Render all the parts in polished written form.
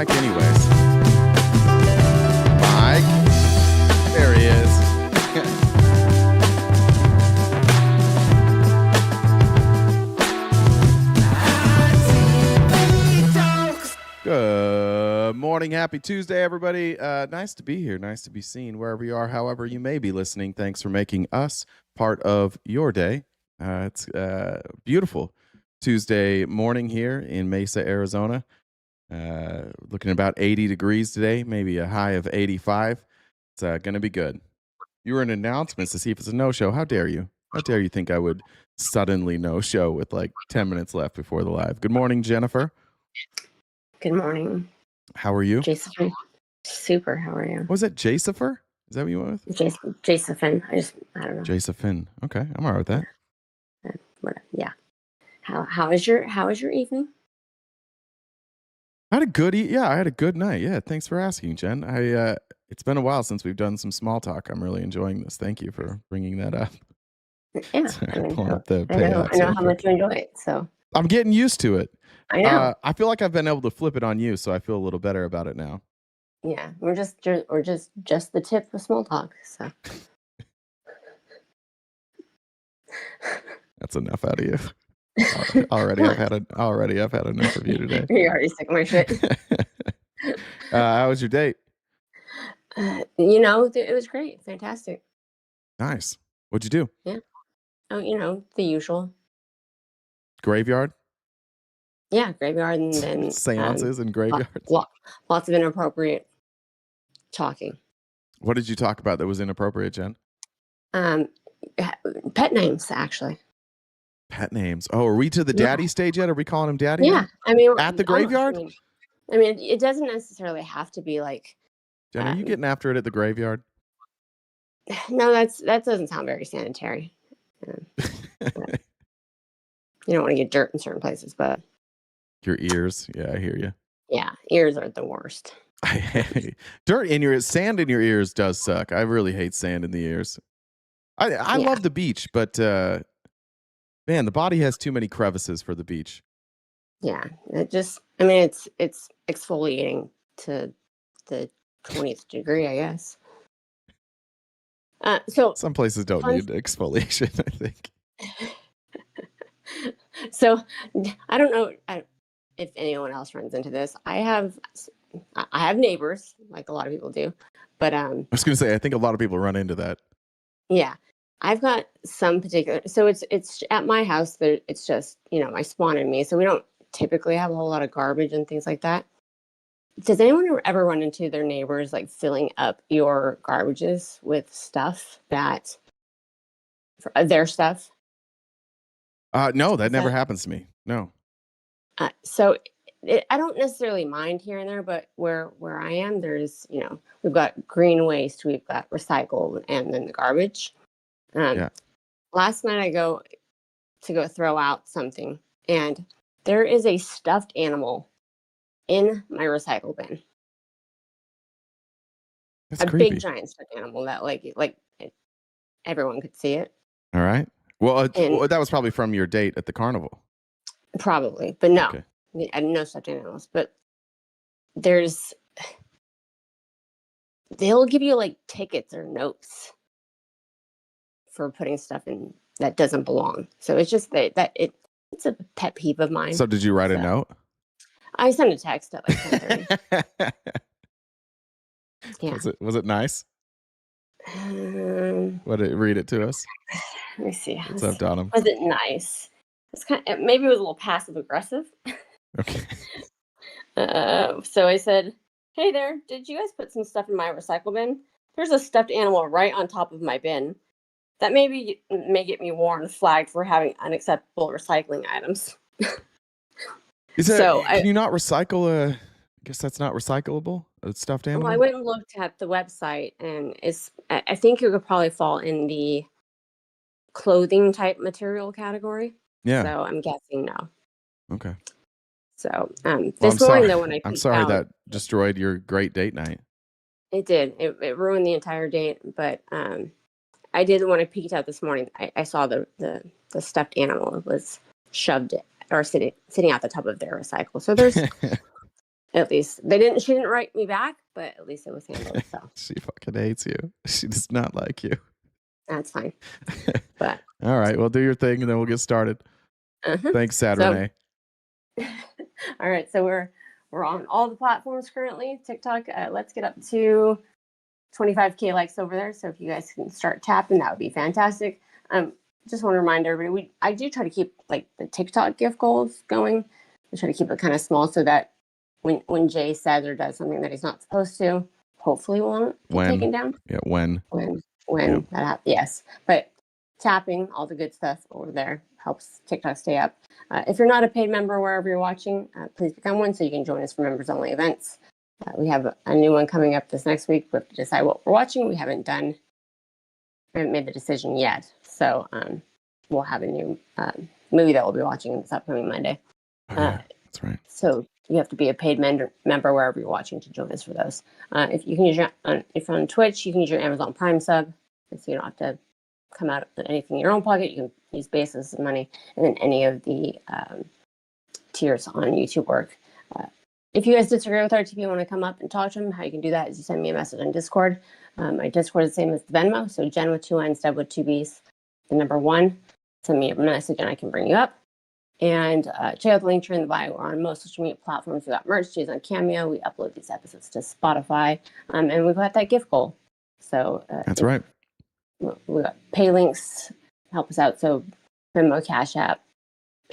Mike anyways? Mike. There he is. Good morning. Happy Tuesday, everybody. Nice to be here. Nice to be seen wherever you are, however you may be listening. Thanks for making us part of your day. It's beautiful Tuesday morning here in Mesa, Arizona. Looking at about 80 degrees today, maybe a high of 85. It's going to be good. You were in announcements to see if it's a no-show. How dare you? How dare you think I would suddenly no-show with like 10 minutes left before the live? Good morning, Jennifer. Good morning. How are you? Jason. Super. How are you? Was it Jasifer? Is that what you went with? Jasafin. I don't know. Jasafin. Okay, I'm all right with that. Yeah. How was your evening? I had a good I had a good night. Yeah, thanks for asking, Jen. It's been a while since we've done some small talk. I'm really enjoying this. Thank you for bringing that up. Yeah, I know how much you enjoy it. So I'm getting used to it. I know. I feel like I've been able to flip it on you, so I feel a little better about it now. Yeah, we're just the tip of small talk. So that's enough out of you. Already I've had enough of you today. You're already sick of my shit. How was your date? It was great, fantastic. Nice. What'd you do? Yeah. Oh, the usual. Graveyard? Yeah, graveyard, and then seances and graveyards. Lots of inappropriate talking. What did you talk about that was inappropriate, Jen? Pet names, actually. Pet names. Oh, are we to the daddy stage yet? Are we calling him daddy? Yeah, now? At the graveyard. I mean, it doesn't necessarily have to be like. Jen, are you getting after it at the graveyard? No, that doesn't sound very sanitary. You don't want to get dirt in certain places, but your ears. Yeah, I hear you. Yeah, ears are the worst. Dirt in your sand in your ears does suck. I really hate sand in the ears. I love the beach, but man, the body has too many crevices for the beach. Yeah, it's exfoliating to the 20th degree, I guess. So some places don't need exfoliation, I think. So I don't know if anyone else runs into this. I have neighbors, like a lot of people do, but I was going to say I think a lot of people run into that. Yeah, I've got some particular. So it's at my house. It's just my spawn and me. So we don't typically have a whole lot of garbage and things like that. Does anyone ever run into their neighbors like filling up your garbages with stuff their stuff? No, that never happens to me. No. So I don't necessarily mind here and there, but where I am, there's, we've got green waste, we've got recycle, and then the garbage. Last night I go throw out something, and there is a stuffed animal in my recycle bin. That's a creepy. Big giant stuffed animal that like everyone could see it. All right. Well, that was probably from your date at the carnival. Probably, but no. Okay. No stuffed animals, but they'll give you like tickets or notes for putting stuff in that doesn't belong. So it's just it's a pet peeve of mine. So did you write a note? I sent a text at like 10:30. Yeah. Was it nice? Read it to us. Let me see. What's up, Donham? Was it nice? It's maybe it was a little passive aggressive. Okay. So I said, "Hey there, did you guys put some stuff in my recycle bin? There's a stuffed animal right on top of my bin. That may get me warned, flagged for having unacceptable recycling items." Can you not recycle I guess that's not recyclable? A stuffed animal? Well, I went and looked at the website, and I think it could probably fall in the clothing type material category. Yeah. So I'm guessing no. Okay. So this morning, though, when I'm sorry that destroyed your great date night. It did. It ruined the entire date. But I did, when I peeked out this morning, I saw the stuffed animal was shoved or sitting at the top of their recycle. So there's At least she didn't write me back, but at least it was handled. So She fucking hates you. She does not like you. That's fine. But all right, well, do your thing and then we'll get started. Thanks, Sad Renee. All right, so we're on all the platforms currently. TikTok, let's get up to 25K likes over there. So if you guys can start tapping, that would be fantastic. Just want to remind everybody, I do try to keep like the TikTok gift goals going. I try to keep it kind of small so that when Jay says or does something that he's not supposed to, hopefully won't be taken down. Yeah, when that happens. Yes, but tapping all the good stuff over there helps TikTok stay up. If you're not a paid member wherever you're watching, please become one so you can join us for members only events. We have a new one coming up this next week. We have to decide what we're watching. We haven't made the decision yet. So we'll have a new movie that we'll be watching this upcoming Monday. That's right. So you have to be a paid member wherever you're watching to join us for those. If you can use if you're on Twitch, you can use your Amazon Prime sub, so you don't have to come out of anything in your own pocket. You can use basis money, and then any of the tiers on YouTube work. If you guys disagree with RTP and want to come up and talk to him, how you can do that is you send me a message on Discord. My Discord is the same as the Venmo, so Jen with 2 N's, Deb with 2 B's, the number 1. Send me a message and I can bring you up. And check out the link tree in the bio. We're on most social media platforms. We got merch days on Cameo. We upload these episodes to Spotify, and we've got that gift goal. So that's right. We got pay links, help us out. So Venmo, Cash App,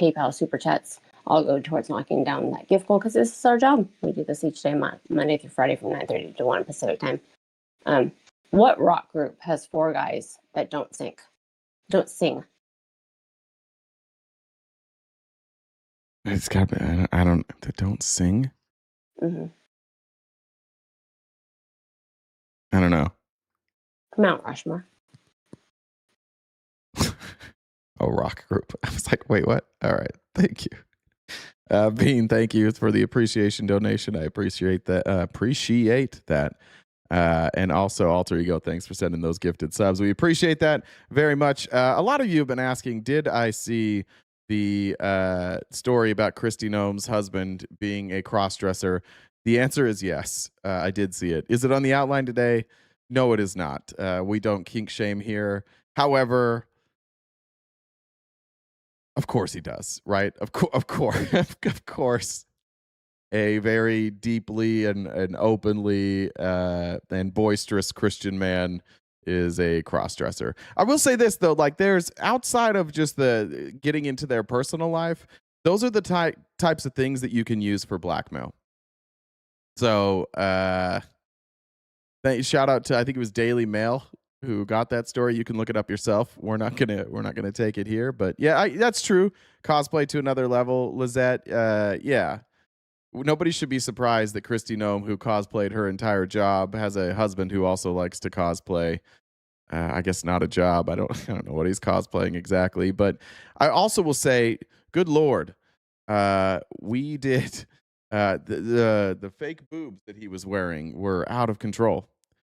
PayPal, Super Chats, all go towards knocking down that gift goal because this is our job. We do this each day, Monday through Friday from 9:30 to 1 Pacific time. What rock group has 4 guys that don't sing? It's got. They don't sing. Mm-hmm. I don't know. Mount Rushmore. Oh, rock group. I was like, wait, what? All right, thank you, Bean. Thank you for the appreciation donation. I appreciate that. And also Alter Ego, thanks for sending those gifted subs. We appreciate that very much. A lot of you have been asking, did I see the story about Kristi Noem's husband being a crossdresser? The answer is yes. I did see it. Is it on the outline today? No, it is not. We don't kink shame here. However, of course he does, right? Of course. A very deeply and openly and boisterous Christian man is a crossdresser. I will say this though, like there's outside of just the getting into their personal life, those are the types of things that you can use for blackmail. So shout out to, I think it was Daily Mail who got that story. You can look it up yourself. We're not gonna take it here, but yeah, that's true. Cosplay to another level, Lizette. Yeah. Nobody should be surprised that Kristi Noem, who cosplayed her entire job, has a husband who also likes to cosplay. I guess not a job. I don't know what he's cosplaying exactly. But I also will say, good Lord, we did the fake boobs that he was wearing were out of control.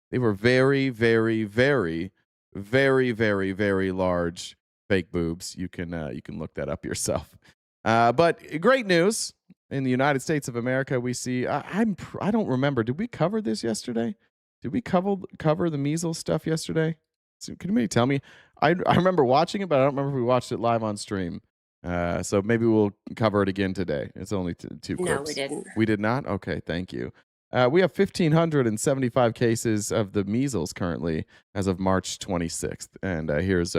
They were very, very, very, very, very, very large fake boobs. You can look that up yourself. But great news. In the United States of America, we see. I don't remember. Did we cover this yesterday? Did we cover the measles stuff yesterday? So can anybody tell me? I remember watching it, but I don't remember if we watched it live on stream. So maybe we'll cover it again today. It's only 2 clips. No, we didn't. We did not? Okay, thank you. We have 1,575 cases of the measles currently as of March 26th. And here's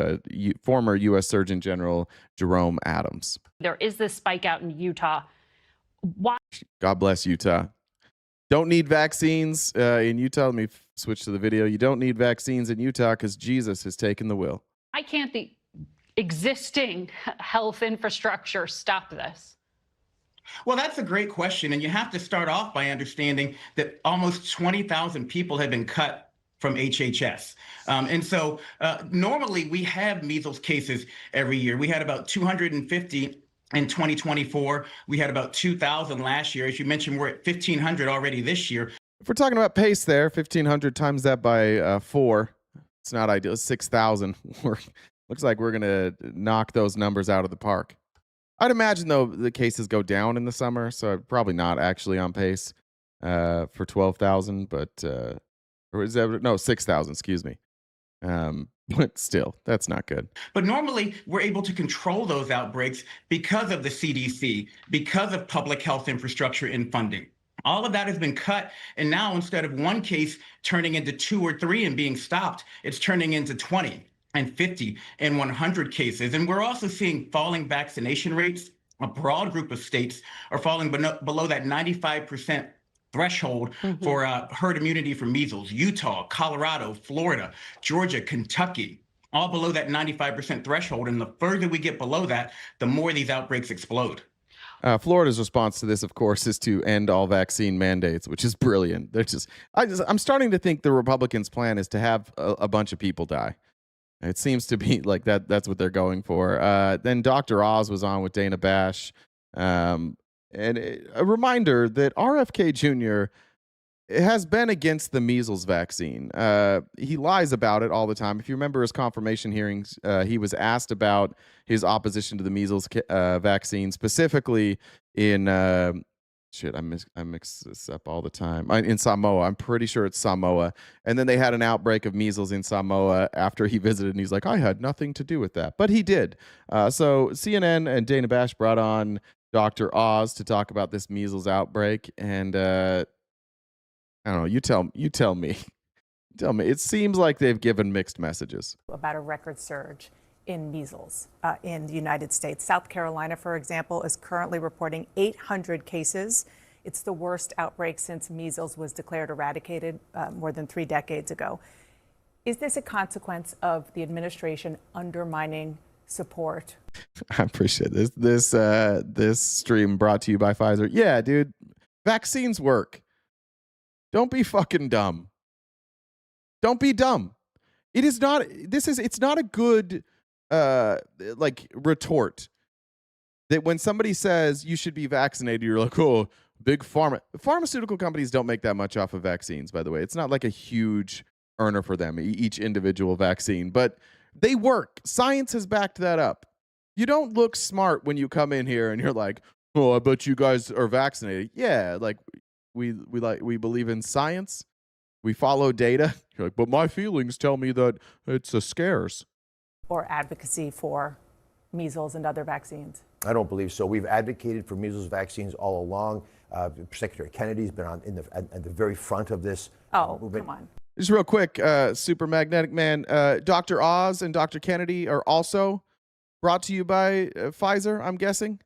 former U.S. Surgeon General Jerome Adams. There is this spike out in Utah. Why? God bless Utah. Don't need vaccines in Utah. Let me switch to the video. You don't need vaccines in Utah because Jesus has taken the wheel. Why can't the existing health infrastructure stop this? Well, that's a great question. And you have to start off by understanding that almost 20,000 people have been cut from HHS. And so normally we have measles cases every year. We had about 250 in 2024. We had about 2,000 last year. As you mentioned, we're at 1,500 already this year. If we're talking about pace there, 1,500 times that by 4, it's not ideal. It's 6,000. Looks like we're going to knock those numbers out of the park. I'd imagine, though, the cases go down in the summer, so probably not actually on pace. for 12,000, but or is that no 6,000? Excuse me. But still, that's not good. But normally, we're able to control those outbreaks because of the CDC, because of public health infrastructure and funding. All of that has been cut. And now, instead of one case turning into 2 or 3 and being stopped, it's turning into 20 and 50 and 100 cases. And we're also seeing falling vaccination rates. A broad group of states are falling below that 95% threshold for herd immunity for measles. Utah, Colorado, Florida, Georgia, Kentucky, all below that 95% threshold. And the further we get below that, the more these outbreaks explode. Florida's response to this, of course, is to end all vaccine mandates, which is brilliant. I'm starting to think the Republicans' plan is to have a bunch of people die. It seems to be like that. That's what they're going for. Then Dr. Oz was on with Dana Bash. And a reminder that RFK Jr. has been against the measles vaccine. He lies about it all the time. If you remember his confirmation hearings, he was asked about his opposition to the measles vaccine, specifically in I mix this up all the time. In Samoa, I'm pretty sure it's Samoa. And then they had an outbreak of measles in Samoa after he visited, and he's like, I had nothing to do with that, but he did. So CNN and Dana Bash brought on Dr. Oz to talk about this measles outbreak, and I don't know. You tell me. Tell me. It seems like they've given mixed messages about a record surge in measles in the United States. South Carolina, for example, is currently reporting 800 cases. It's the worst outbreak since measles was declared eradicated more than 3 decades ago. Is this a consequence of the administration undermining support? I appreciate this. This stream brought to you by Pfizer. Yeah, dude. Vaccines work. Don't be fucking dumb. Don't be dumb. It's not a good retort that when somebody says you should be vaccinated, you're like, oh, big pharma. Pharmaceutical companies don't make that much off of vaccines, by the way. It's not like a huge earner for them, each individual vaccine, but they work. Science has backed that up. You don't look smart when you come in here and you're like, oh, I bet you guys are vaccinated. Yeah, like we believe in science. We follow data. You're like, but my feelings tell me that it's a scares. Or advocacy for measles and other vaccines? I don't believe so. We've advocated for measles vaccines all along. Secretary Kennedy's been at the very front of this movement. Come on. Just real quick, Super Magnetic Man, Dr. Oz and Dr. Kennedy are also brought to you by Pfizer, I'm guessing.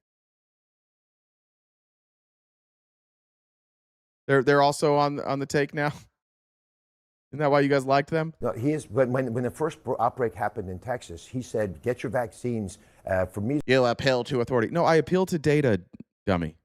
They're also on the take now. Isn't that why you guys liked them? No, he is. But when the first outbreak happened in Texas, he said, "Get your vaccines for measles." You'll appeal to authority. No, I appeal to data, dummy.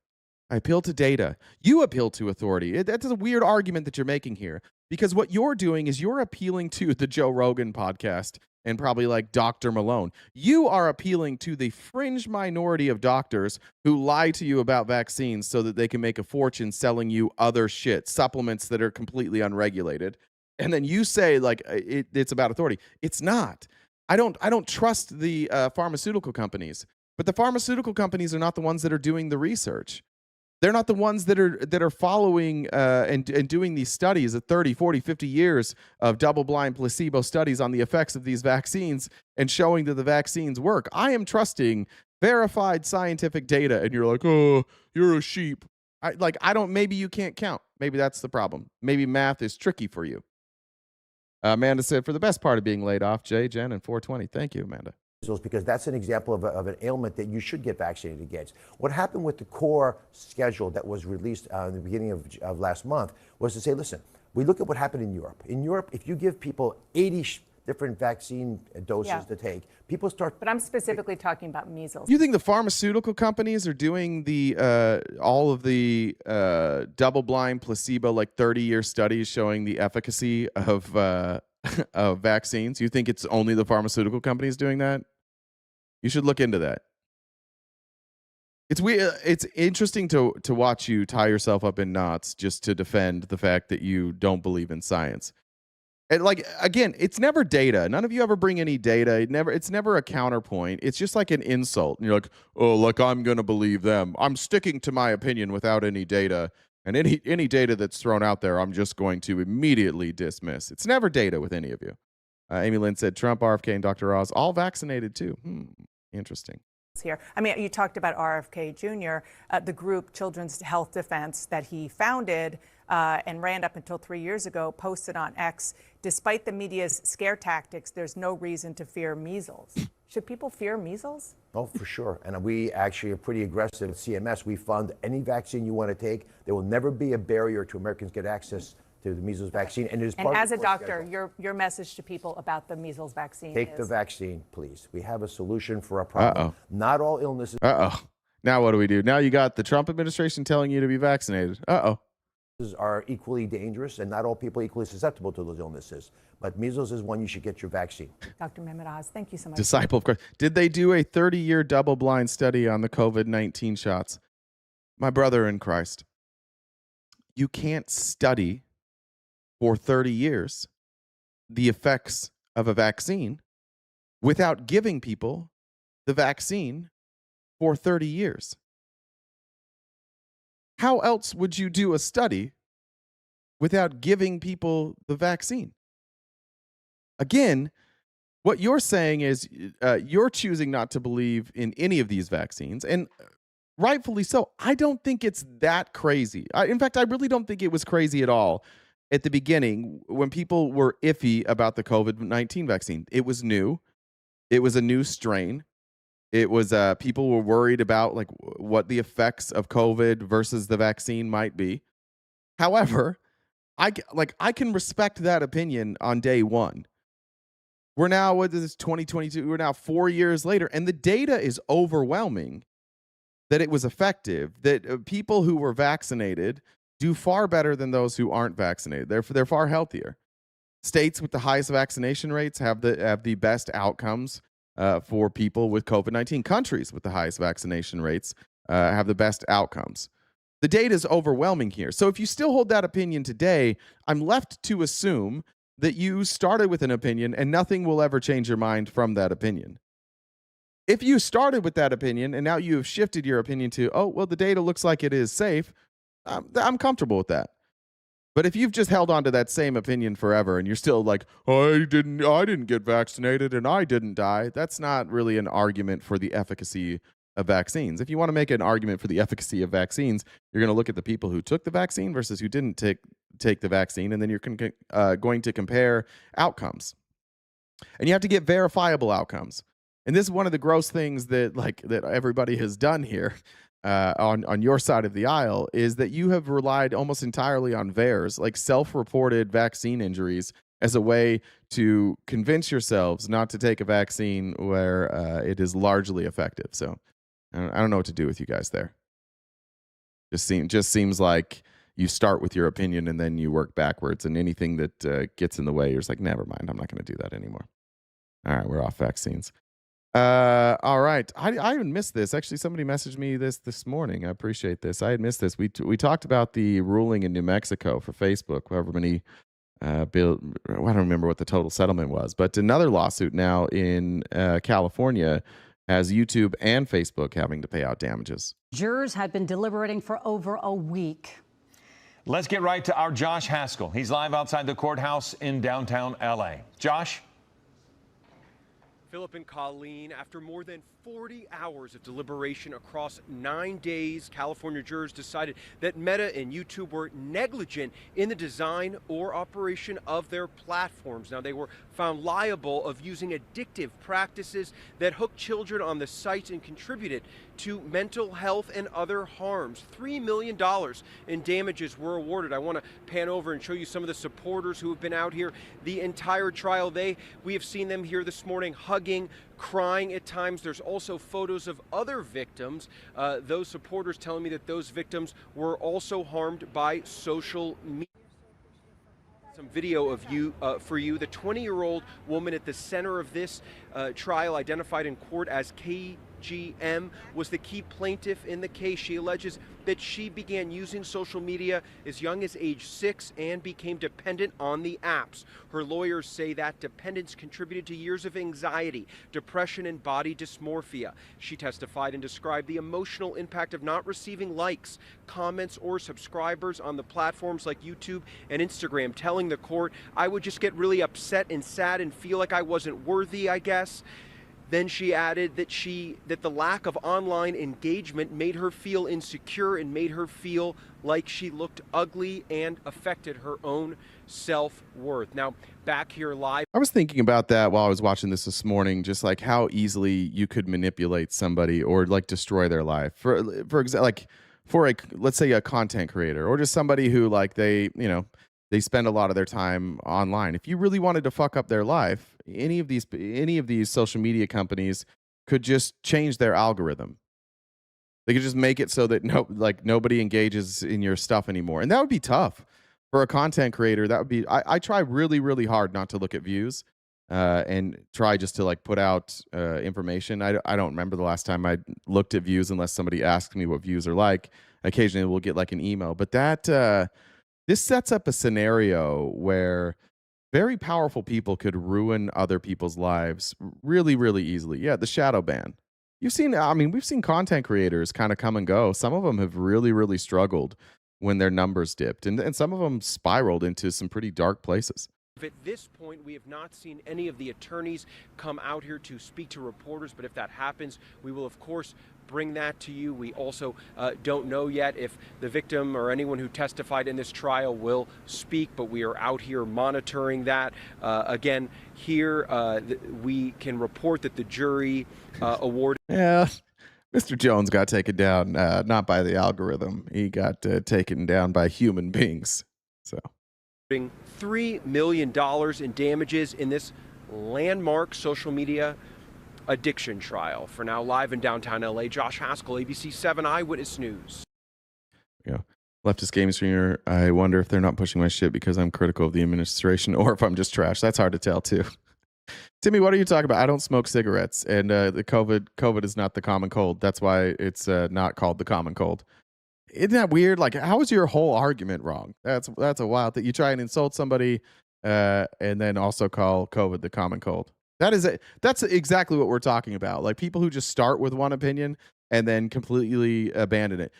I appeal to data. You appeal to authority. That's a weird argument that you're making here, because what you're doing is you're appealing to the Joe Rogan podcast and probably like Dr. Malone. You are appealing to the fringe minority of doctors who lie to you about vaccines so that they can make a fortune selling you other shit, supplements that are completely unregulated. And then you say like it's about authority. It's not. I don't trust the pharmaceutical companies, but the pharmaceutical companies are not the ones that are doing the research. They're not the ones that are following and doing these studies of 30, 40, 50 years of double-blind placebo studies on the effects of these vaccines and showing that the vaccines work. I am trusting verified scientific data, and you're like, oh, you're a sheep. Maybe you can't count. Maybe that's the problem. Maybe math is tricky for you. Amanda said, for the best part of being laid off, Jay, Jen, and 420. Thank you, Amanda. Because that's an example of an ailment that you should get vaccinated against. What happened with the core schedule that was released in the beginning of last month was to say, listen, we look at what happened in Europe. In Europe, if you give people 80 different vaccine doses to take, people start. But I'm specifically talking about measles. You think the pharmaceutical companies are doing all of the double-blind placebo, like 30-year studies showing the efficacy of vaccines? You think it's only the pharmaceutical companies doing that? You should look into that. It's weird. It's interesting to watch you tie yourself up in knots just to defend the fact that you don't believe in science. And again, it's never data. None of you ever bring any data. It's never a counterpoint. It's just like an insult. And you're like, oh, I'm going to believe them. I'm sticking to my opinion without any data. And any data that's thrown out there, I'm just going to immediately dismiss. It's never data with any of you. Amy Lynn said Trump, RFK, and Dr. Oz all vaccinated too. Interesting. Here. I mean, you talked about RFK Jr., the group Children's Health Defense that he founded and ran up until 3 years ago, posted on X, despite the media's scare tactics, there's no reason to fear measles. Should people fear measles? Oh, for sure. And we actually are pretty aggressive at CMS. We fund any vaccine you want to take. There will never be a barrier to Americans get access to the measles vaccine. And, as a doctor, your message to people about the measles vaccine Take the vaccine, please. We have a solution for our problem. Not all illnesses. Now what do we do? Now you got the Trump administration telling you to be vaccinated. Are equally dangerous, and not all people are equally susceptible to those illnesses. But measles is one you should get your vaccine. Dr. Mehmet Oz, thank you so much. Disciple of Christ. Did they do a 30-year double-blind study on the COVID-19 shots? My brother in Christ, you can't study for 30 years the effects of a vaccine without giving people the vaccine for 30 years. How else would you do a study without giving people the vaccine? Again, what you're saying is you're choosing not to believe in any of these vaccines, and rightfully so. I don't think it's that crazy. In fact, I really don't think it was crazy at all at the beginning when people were iffy about the COVID-19 vaccine. It was new. It was a new strain. It was people were worried about like what the effects of COVID versus the vaccine might be. However, I can respect that opinion on day one. We're now, what is this, 2022? We're now 4 years later, and the data is overwhelming that it was effective, that people who were vaccinated do far better than those who aren't vaccinated. They're far healthier. States with the highest vaccination rates have the best outcomes for people with COVID-19. Countries with the highest vaccination rates have the best outcomes. The data is overwhelming here. So if you still hold that opinion today, I'm left to assume that you started with an opinion and nothing will ever change your mind from that opinion. If you started with that opinion and now you have shifted your opinion to, oh, well, the data looks like it is safe, I'm comfortable with that. But if you've just held on to that same opinion forever and you're still like, I didn't get vaccinated and I didn't die, that's not really an argument for the efficacy of vaccines. If you want to make an argument for the efficacy of vaccines, you're going to look at the people who took the vaccine versus who didn't take the vaccine, and then you're going to compare outcomes. And you have to get verifiable outcomes. And this is one of the gross things that everybody has done here on your side of the aisle, is that you have relied almost entirely on VAERS, like self-reported vaccine injuries, as a way to convince yourselves not to take a vaccine where it is largely effective. So I don't know what to do with you guys there. Just seems like you start with your opinion and then you work backwards, and anything that gets in the way, you're just like, never mind, I'm not going to do that anymore. All right, we're off vaccines. All right, I had missed this. Actually, somebody messaged me this morning. I appreciate this. I had missed this. We talked about the ruling in New Mexico for Facebook, however many bill. I don't remember what the total settlement was, but another lawsuit now in California has YouTube and Facebook having to pay out damages. Jurors had been deliberating for over a week. Let's get right to our Josh Haskell. He's live outside the courthouse in downtown L.A. Josh? Philip and Colleen, after more than 40 hours of deliberation across 9 days, California jurors decided that Meta and YouTube were negligent in the design or operation of their platforms. Now, they were found liable of using addictive practices that hooked children on the sites and contributed to mental health and other harms. $3 million in damages were awarded. I want to pan over and show you some of the supporters who have been out here the entire trial. We have seen them here this morning hugging, crying at times. There's also photos of other victims. Those supporters telling me that those victims were also harmed by social media. Some video of for you. The 20-year-old woman at the center of this trial, identified in court as GM was the key plaintiff in the case. She alleges that she began using social media as young as age 6 and became dependent on the apps. Her lawyers say that dependence contributed to years of anxiety, depression, and body dysmorphia. She testified and described the emotional impact of not receiving likes, comments, or subscribers on the platforms like YouTube and Instagram, telling the court, "I would just get really upset and sad and feel like I wasn't worthy, I guess." Then she added that the lack of online engagement made her feel insecure and made her feel like she looked ugly and affected her own self-worth. Now, back here live. I was thinking about that while I was watching this morning, just like how easily you could manipulate somebody or like destroy their life. For example, like for let's say a content creator or just somebody who like they spend a lot of their time online. If you really wanted to fuck up their life, any of these social media companies could just change their algorithm. They could just make it so that nobody engages in your stuff anymore. And that would be tough for a content creator. That would be I try really, really hard not to look at views and try just to like put out information. I don't remember the last time I looked at views unless somebody asked me what views are like. Occasionally we'll get like an email, but this sets up a scenario where very powerful people could ruin other people's lives really, really easily. Yeah, the shadow ban. We've seen content creators kind of come and go. Some of them have really, really struggled when their numbers dipped, and some of them spiraled into some pretty dark places. At this point, we have not seen any of the attorneys come out here to speak to reporters, but if that happens, we will, of course, bring that to you. We also don't know yet if the victim or anyone who testified in this trial will speak, but we are out here monitoring that. Again, here we can report that the jury awarded. Yeah, Mr. Jones got taken down not by the algorithm. He got taken down by human beings. So $3 million in damages in this landmark social media addiction trial. For now, live in downtown LA, Josh Haskell, ABC 7 Eyewitness News. Yeah. Leftist game streamer, I wonder if they're not pushing my shit because I'm critical of the administration or if I'm just trash. That's hard to tell, too. Timmy, what are you talking about? I don't smoke cigarettes, and the COVID is not the common cold. That's why it's not called the common cold. Isn't that weird? Like, how is your whole argument wrong? That's a wild thing. You try and insult somebody and then also call COVID the common cold. That's exactly what we're talking about. Like people who just start with one opinion and then completely abandon it.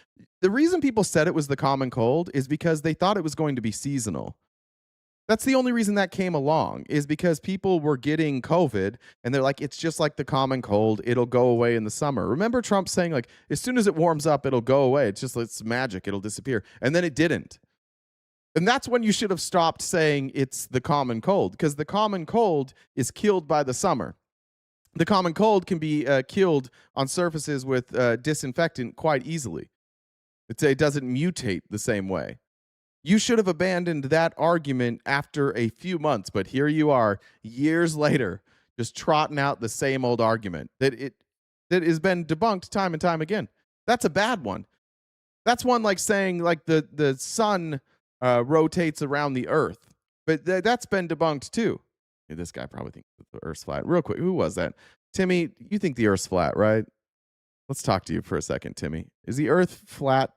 The reason people said it was the common cold is because they thought it was going to be seasonal. That's the only reason that came along, is because people were getting COVID and they're like, it's just like the common cold. It'll go away in the summer. Remember Trump saying like, as soon as it warms up, it'll go away. It's magic. It'll disappear. And then it didn't. And that's when you should have stopped saying it's the common cold, because the common cold is killed by the summer. The common cold can be killed on surfaces with disinfectant quite easily. It doesn't mutate the same way. You should have abandoned that argument after a few months, but here you are years later, just trotting out the same old argument that has been debunked time and time again. That's a bad one. That's one like saying like the sun rotates around the earth, but that's been debunked too. This guy probably thinks the earth's flat. Real quick, who was that? Timmy, you think the earth's flat, right? Let's talk to you for a second, Timmy. Is the earth flat?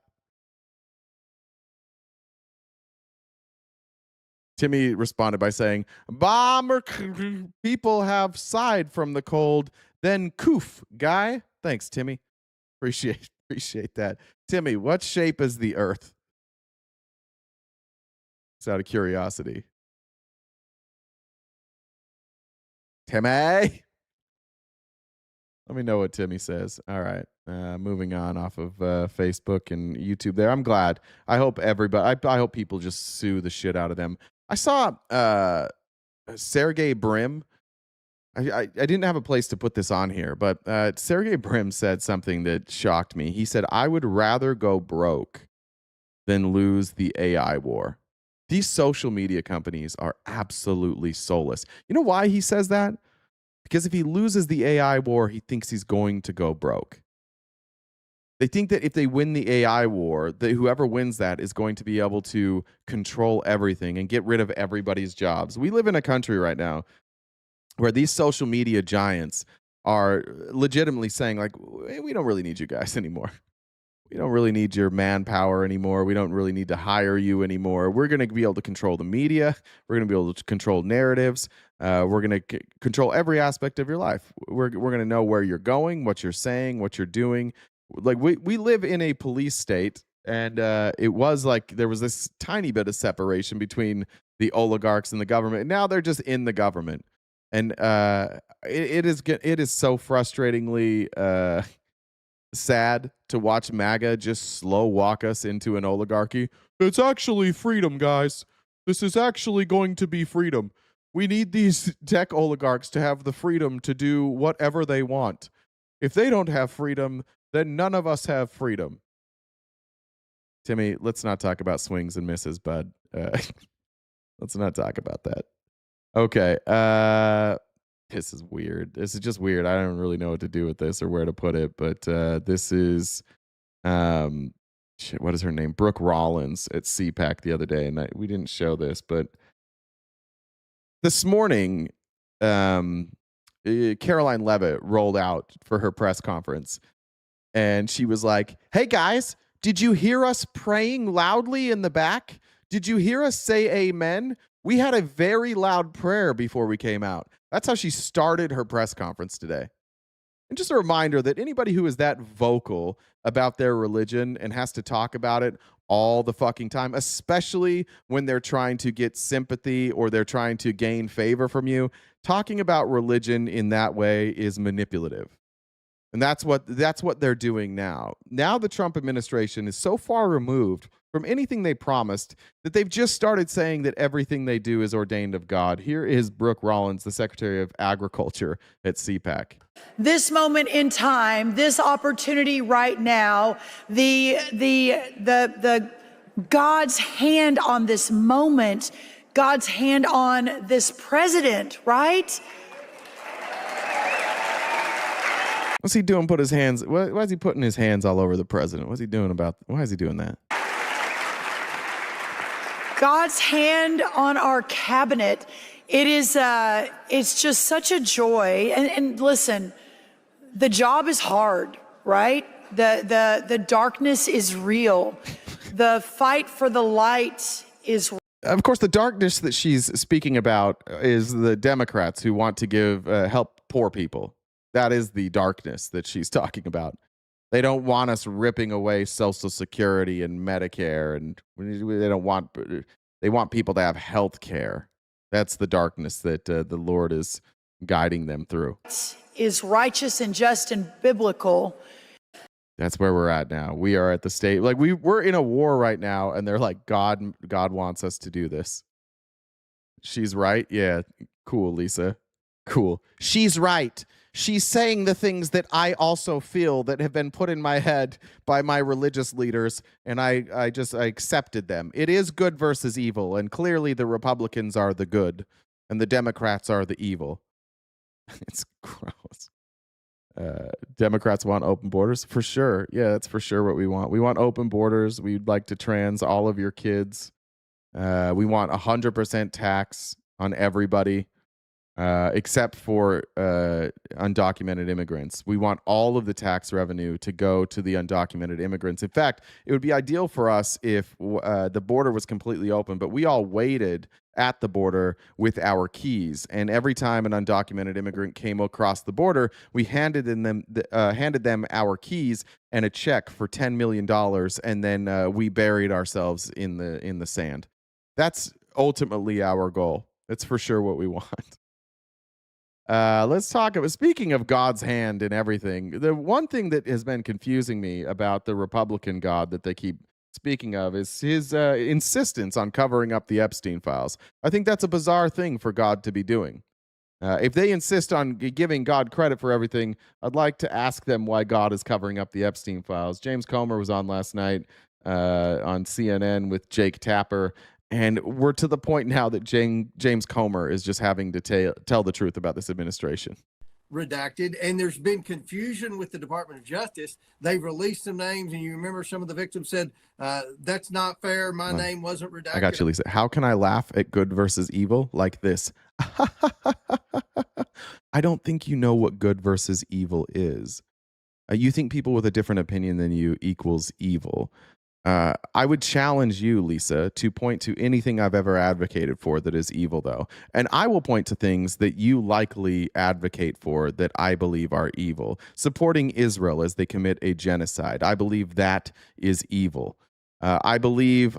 Timmy responded by saying, "Bomber people have sighed from the cold, then coof, guy." Thanks, Timmy. Appreciate that. Timmy, what shape is the earth? It's out of curiosity. Timmy? Let me know what Timmy says. All right. Moving on off of Facebook and YouTube there. I'm glad. I hope everybody, I hope people just sue the shit out of them. I saw Sergey Brin. I didn't have a place to put this on here, but Sergey Brin said something that shocked me. He said, "I would rather go broke than lose the AI war." These social media companies are absolutely soulless. You know why he says that? Because if he loses the AI war, he thinks he's going to go broke. They think that if they win the AI war, that whoever wins that is going to be able to control everything and get rid of everybody's jobs. We live in a country right now where these social media giants are legitimately saying, like, we don't really need you guys anymore. We don't really need your manpower anymore. We don't really need to hire you anymore. We're going to be able to control the media. We're going to be able to control narratives. We're going to control every aspect of your life. We're going to know where you're going, what you're saying, what you're doing. Like we live in a police state, and it was like there was this tiny bit of separation between the oligarchs and the government. And now they're just in the government, and it is so frustratingly sad to watch MAGA just slow walk us into an oligarchy. It's actually freedom, guys. This is actually going to be freedom. We need these tech oligarchs to have the freedom to do whatever they want. If they don't have freedom, then none of us have freedom. Timmy, let's not talk about swings and misses, bud. Let's not talk about that. Okay. This is weird. This is just weird. I don't really know what to do with this or where to put it, but this is what is her name? Brooke Rollins at CPAC the other day, and we didn't show this, but this morning, Caroline Leavitt rolled out for her press conference, and she was like, "Hey guys, did you hear us praying loudly in the back? Did you hear us say amen? We had a very loud prayer before we came out." That's how she started her press conference today. And just a reminder that anybody who is that vocal about their religion and has to talk about it all the fucking time, especially when they're trying to get sympathy or they're trying to gain favor from you, talking about religion in that way is manipulative. And that's what they're doing now. Now the Trump administration is so far removed from anything they promised that they've just started saying that everything they do is ordained of God. Here is Brooke Rollins, the Secretary of Agriculture at CPAC. This moment in time, this opportunity right now, the God's hand on this moment, God's hand on this president, right? What's he doing? Put his hands. Why is he putting his hands all over the president? What's he doing about? Why is he doing that? God's hand on our cabinet. It is. It's just such a joy. And listen, the job is hard, right? The darkness is real. The fight for the light is. Of course, the darkness that she's speaking about is the Democrats who want to give help poor people. That is the darkness that she's talking about. They don't want us ripping away Social Security and Medicare, and they want people to have health care. That's the darkness that the Lord is guiding them through. Is righteous and just and biblical. That's where we're at now. We are at the state, like we're in a war right now, and they're like, God wants us to do this. She's right. Yeah, cool, Lisa. Cool. She's right. She's saying the things that I also feel that have been put in my head by my religious leaders, and I accepted them. It is good versus evil, and clearly the Republicans are the good, and the Democrats are the evil. It's gross. Democrats want open borders? For sure. Yeah, that's for sure what we want. We want open borders. We'd like to trans all of your kids. We want 100% tax on everybody. Except for undocumented immigrants. We want all of the tax revenue to go to the undocumented immigrants. In fact, it would be ideal for us if the border was completely open, but we all waited at the border with our keys. And every time an undocumented immigrant came across the border, we handed them our keys and a check for $10 million, and then we buried ourselves in the sand. That's ultimately our goal. That's for sure what we want. Let's talk about, speaking of God's hand in everything, the one thing that has been confusing me about the Republican God that they keep speaking of is his insistence on covering up the Epstein files. I think that's a bizarre thing for God to be doing. If they insist on giving God credit for everything, I'd like to ask them why God is covering up the Epstein files. James Comer was on last night on CNN with Jake Tapper. And we're to the point now that James Comer is just having to tell the truth about this administration. Redacted, and there's been confusion with the Department of Justice. They've released some names, and you remember some of the victims said, that's not fair, my name wasn't redacted. I got you, Lisa. How can I laugh at good versus evil like this? I don't think you know what good versus evil is. You think people with a different opinion than you equals evil. I would challenge you, Lisa, to point to anything I've ever advocated for that is evil, though. And I will point to things that you likely advocate for that I believe are evil. Supporting Israel as they commit a genocide. I believe that is evil. I believe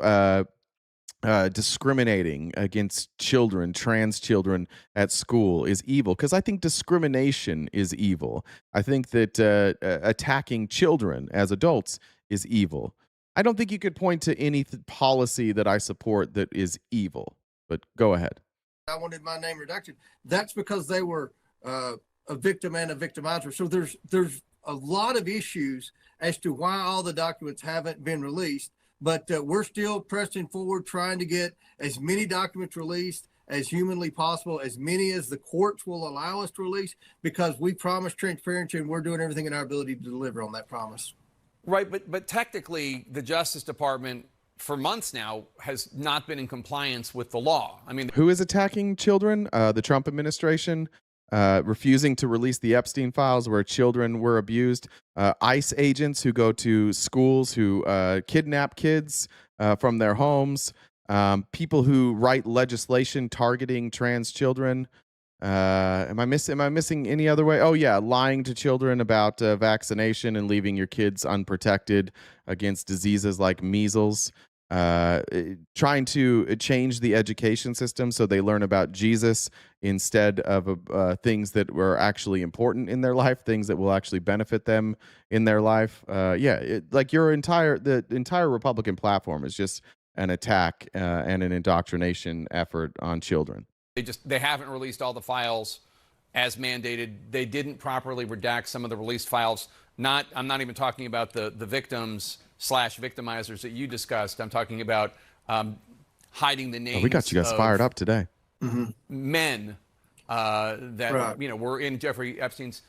discriminating against children, trans children at school is evil because I think discrimination is evil. I think that attacking children as adults is evil. I don't think you could point to any policy that I support that is evil, but go ahead. I wanted my name redacted. That's because they were a victim and a victimizer. So there's a lot of issues as to why all the documents haven't been released. But we're still pressing forward, trying to get as many documents released as humanly possible, as many as the courts will allow us to release, because we promise transparency and we're doing everything in our ability to deliver on that promise. Right, but technically, the Justice Department for months now has not been in compliance with the law. I mean, who is attacking children? The Trump administration. Refusing to release the Epstein files where children were abused, ICE agents who go to schools who kidnap kids from their homes, people who write legislation targeting trans children. Am I missing any other way? Oh yeah, lying to children about vaccination and leaving your kids unprotected against diseases like measles. Trying to change the education system so they learn about Jesus instead of things that were actually important in their life, things that will actually benefit them in their life. Like the entire Republican platform is just an attack and an indoctrination effort on children. They haven't released all the files as mandated. They didn't properly redact some of the released files. I'm not even talking about the victims / victimizers that you discussed. I'm talking about hiding the names. We got you guys fired up today. Men that were in Jeffrey Epstein's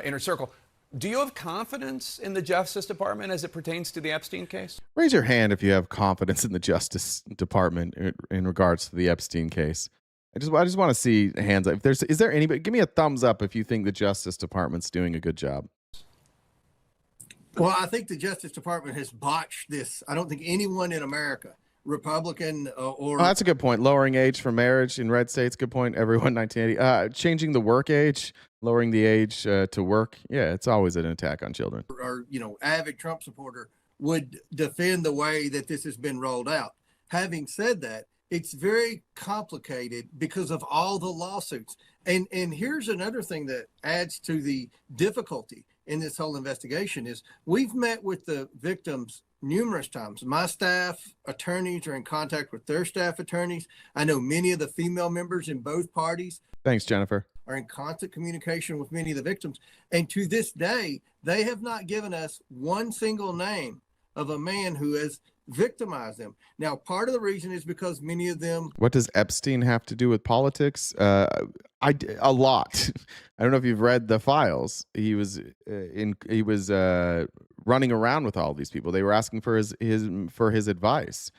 inner circle. Do you have confidence in the Justice Department as it pertains to the Epstein case? Raise your hand if you have confidence in the Justice Department in regards to the Epstein case. I just want to see hands up. Is there anybody? Give me a thumbs up if you think the Justice Department's doing a good job. Well, I think the Justice Department has botched this. I don't think anyone in America, Republican or... Oh, that's a good point. Lowering age for marriage in red states, good point. Everyone, 1980. Changing the work age, lowering the age to work. Yeah, it's always an attack on children. Or, avid Trump supporter would defend the way that this has been rolled out. Having said that, it's very complicated because of all the lawsuits. And here's another thing that adds to the difficulty in this whole investigation is we've met with the victims numerous times. My staff attorneys are in contact with their staff attorneys. I know many of the female members in both parties. Thanks, Jennifer. Are in constant communication with many of the victims. And to this day, they have not given us one single name of a man who has victimized them. Now, part of the reason is because many of them... What does Epstein have to do with politics? A lot. I don't know if you've read the files. He was running around with all these people. They were asking for his advice.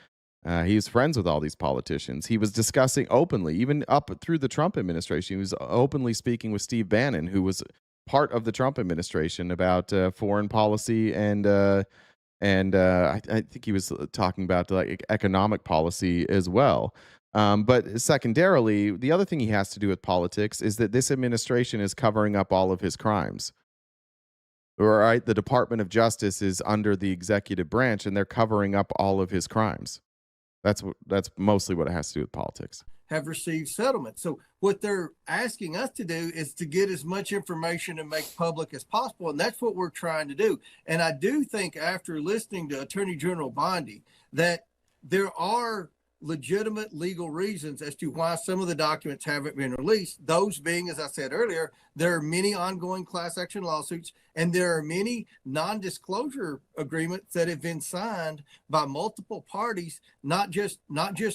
He was friends with all these politicians. He was discussing openly, even up through the Trump administration. He was openly speaking with Steve Bannon, who was part of the Trump administration, about foreign policy and I think he was talking about like economic policy as well. But secondarily, the other thing he has to do with politics is that this administration is covering up all of his crimes. All right, the Department of Justice is under the executive branch, and they're covering up all of his crimes. That's mostly what it has to do with politics. Have received settlement. So what they're asking us to do is to get as much information and make public as possible. And that's what we're trying to do. And I do think after listening to Attorney General Bondi that there are legitimate legal reasons as to why some of the documents haven't been released. Those being, as I said earlier, there are many ongoing class action lawsuits, and there are many non-disclosure agreements that have been signed by multiple parties, not just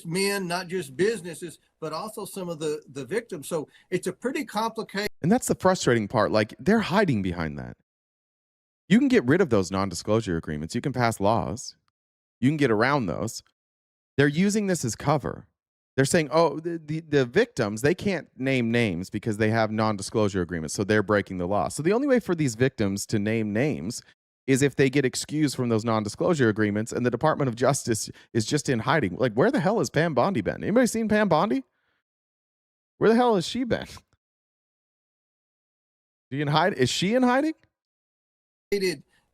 men, not just businesses, but also some of the victims. So it's a pretty complicated. And that's the frustrating part. Like, they're hiding behind that. You can get rid of those non-disclosure agreements. You can pass laws. You can get around those. They're using this as cover. they're saying, oh, the victims, they can't name names because they have non-disclosure agreements, so they're breaking the law. So the only way for these victims to name names is if they get excused from those non-disclosure agreements, and the Department of Justice is just in hiding. Like, where the hell has Pam Bondi been? Anybody seen Pam Bondi? Where the hell has she been? Is she in hiding?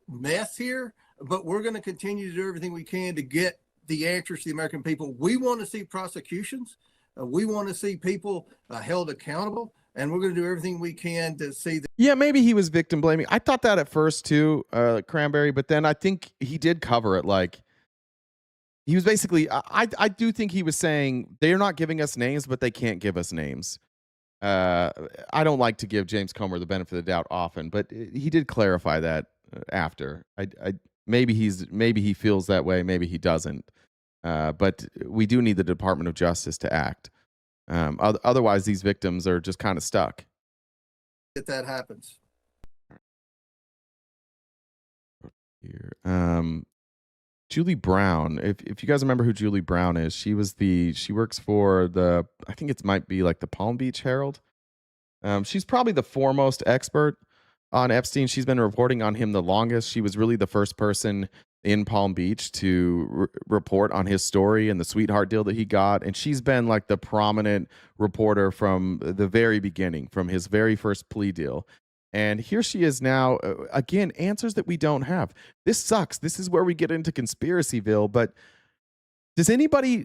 Mess here, but we're going to continue to do everything we can to get the answers to the American people. We want to see prosecutions. We want to see people held accountable, and we're going to do everything we can to see that. Yeah, maybe he was victim blaming. I thought that at first too, Cranberry, but then I think he did cover it. Like, he was basically, I do think he was saying they're not giving us names, but they can't give us names. I don't like to give James Comer the benefit of the doubt often, but he did clarify that after. Maybe he feels that way, maybe he doesn't. But we do need the Department of Justice to act. Otherwise, these victims are just kind of stuck. That happens. Here, Julie Brown. If you guys remember who Julie Brown is, she works for I think it might be like the Palm Beach Herald. She's probably the foremost expert on Epstein. She's been reporting on him the longest. She was really the first person in Palm Beach to report on his story and the sweetheart deal that he got. And she's been like the prominent reporter from the very beginning, from his very first plea deal. And here she is now, again, answers that we don't have. This sucks. This is where we get into Conspiracyville. But does anybody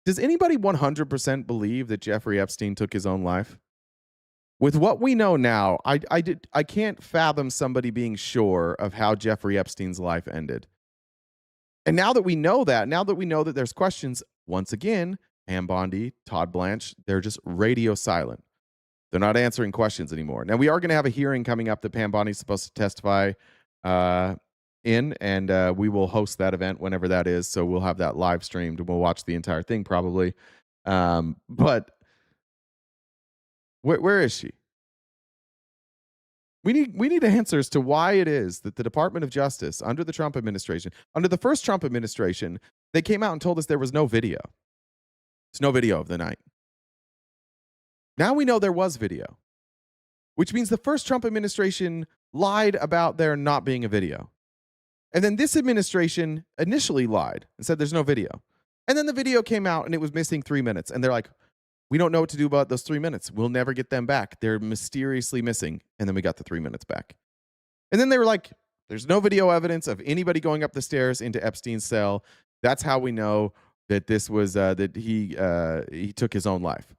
100% believe that Jeffrey Epstein took his own life? With what we know now, I can't fathom somebody being sure of how Jeffrey Epstein's life ended. And now that we know that there's questions, once again, Pam Bondi, Todd Blanche, they're just radio silent. They're not answering questions anymore. Now, we are going to have a hearing coming up that Pam Bondi's supposed to testify in, and we will host that event whenever that is. So we'll have that live streamed, and we'll watch the entire thing probably. But where is she? We need answers to why it is that the Department of Justice, under the Trump administration, under the first Trump administration, they came out and told us there was no video. There's no video of the night. Now we know there was video, which means the first Trump administration lied about there not being a video. And then this administration initially lied and said there's no video. And then the video came out and it was missing 3 minutes. And they're like, we don't know what to do about those 3 minutes. We'll never get them back. They're mysteriously missing. And then we got the 3 minutes back. And then they were like, there's no video evidence of anybody going up the stairs into Epstein's cell. That's how we know that this was, that he took his own life.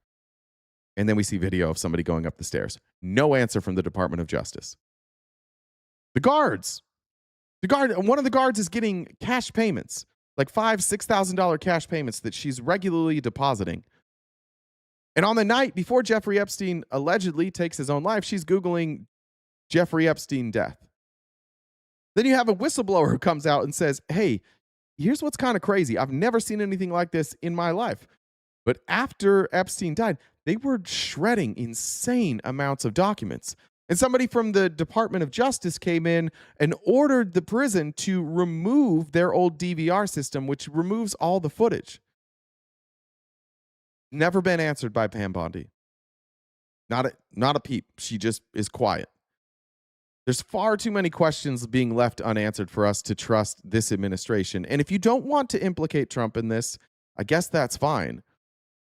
And then we see video of somebody going up the stairs. No answer from the Department of Justice. One of the guards is getting cash payments, like $5,000-$6,000 cash payments that she's regularly depositing. And on the night before Jeffrey Epstein allegedly takes his own life, she's Googling Jeffrey Epstein death. Then you have a whistleblower who comes out and says, hey, here's what's kind of crazy. I've never seen anything like this in my life. But after Epstein died, they were shredding insane amounts of documents. And somebody from the Department of Justice came in and ordered the prison to remove their old DVR system, which removes all the footage. Never been answered by Pam Bondi. Not a peep. She just is quiet. There's far too many questions being left unanswered for us to trust this administration. And if you don't want to implicate Trump in this, I guess that's fine.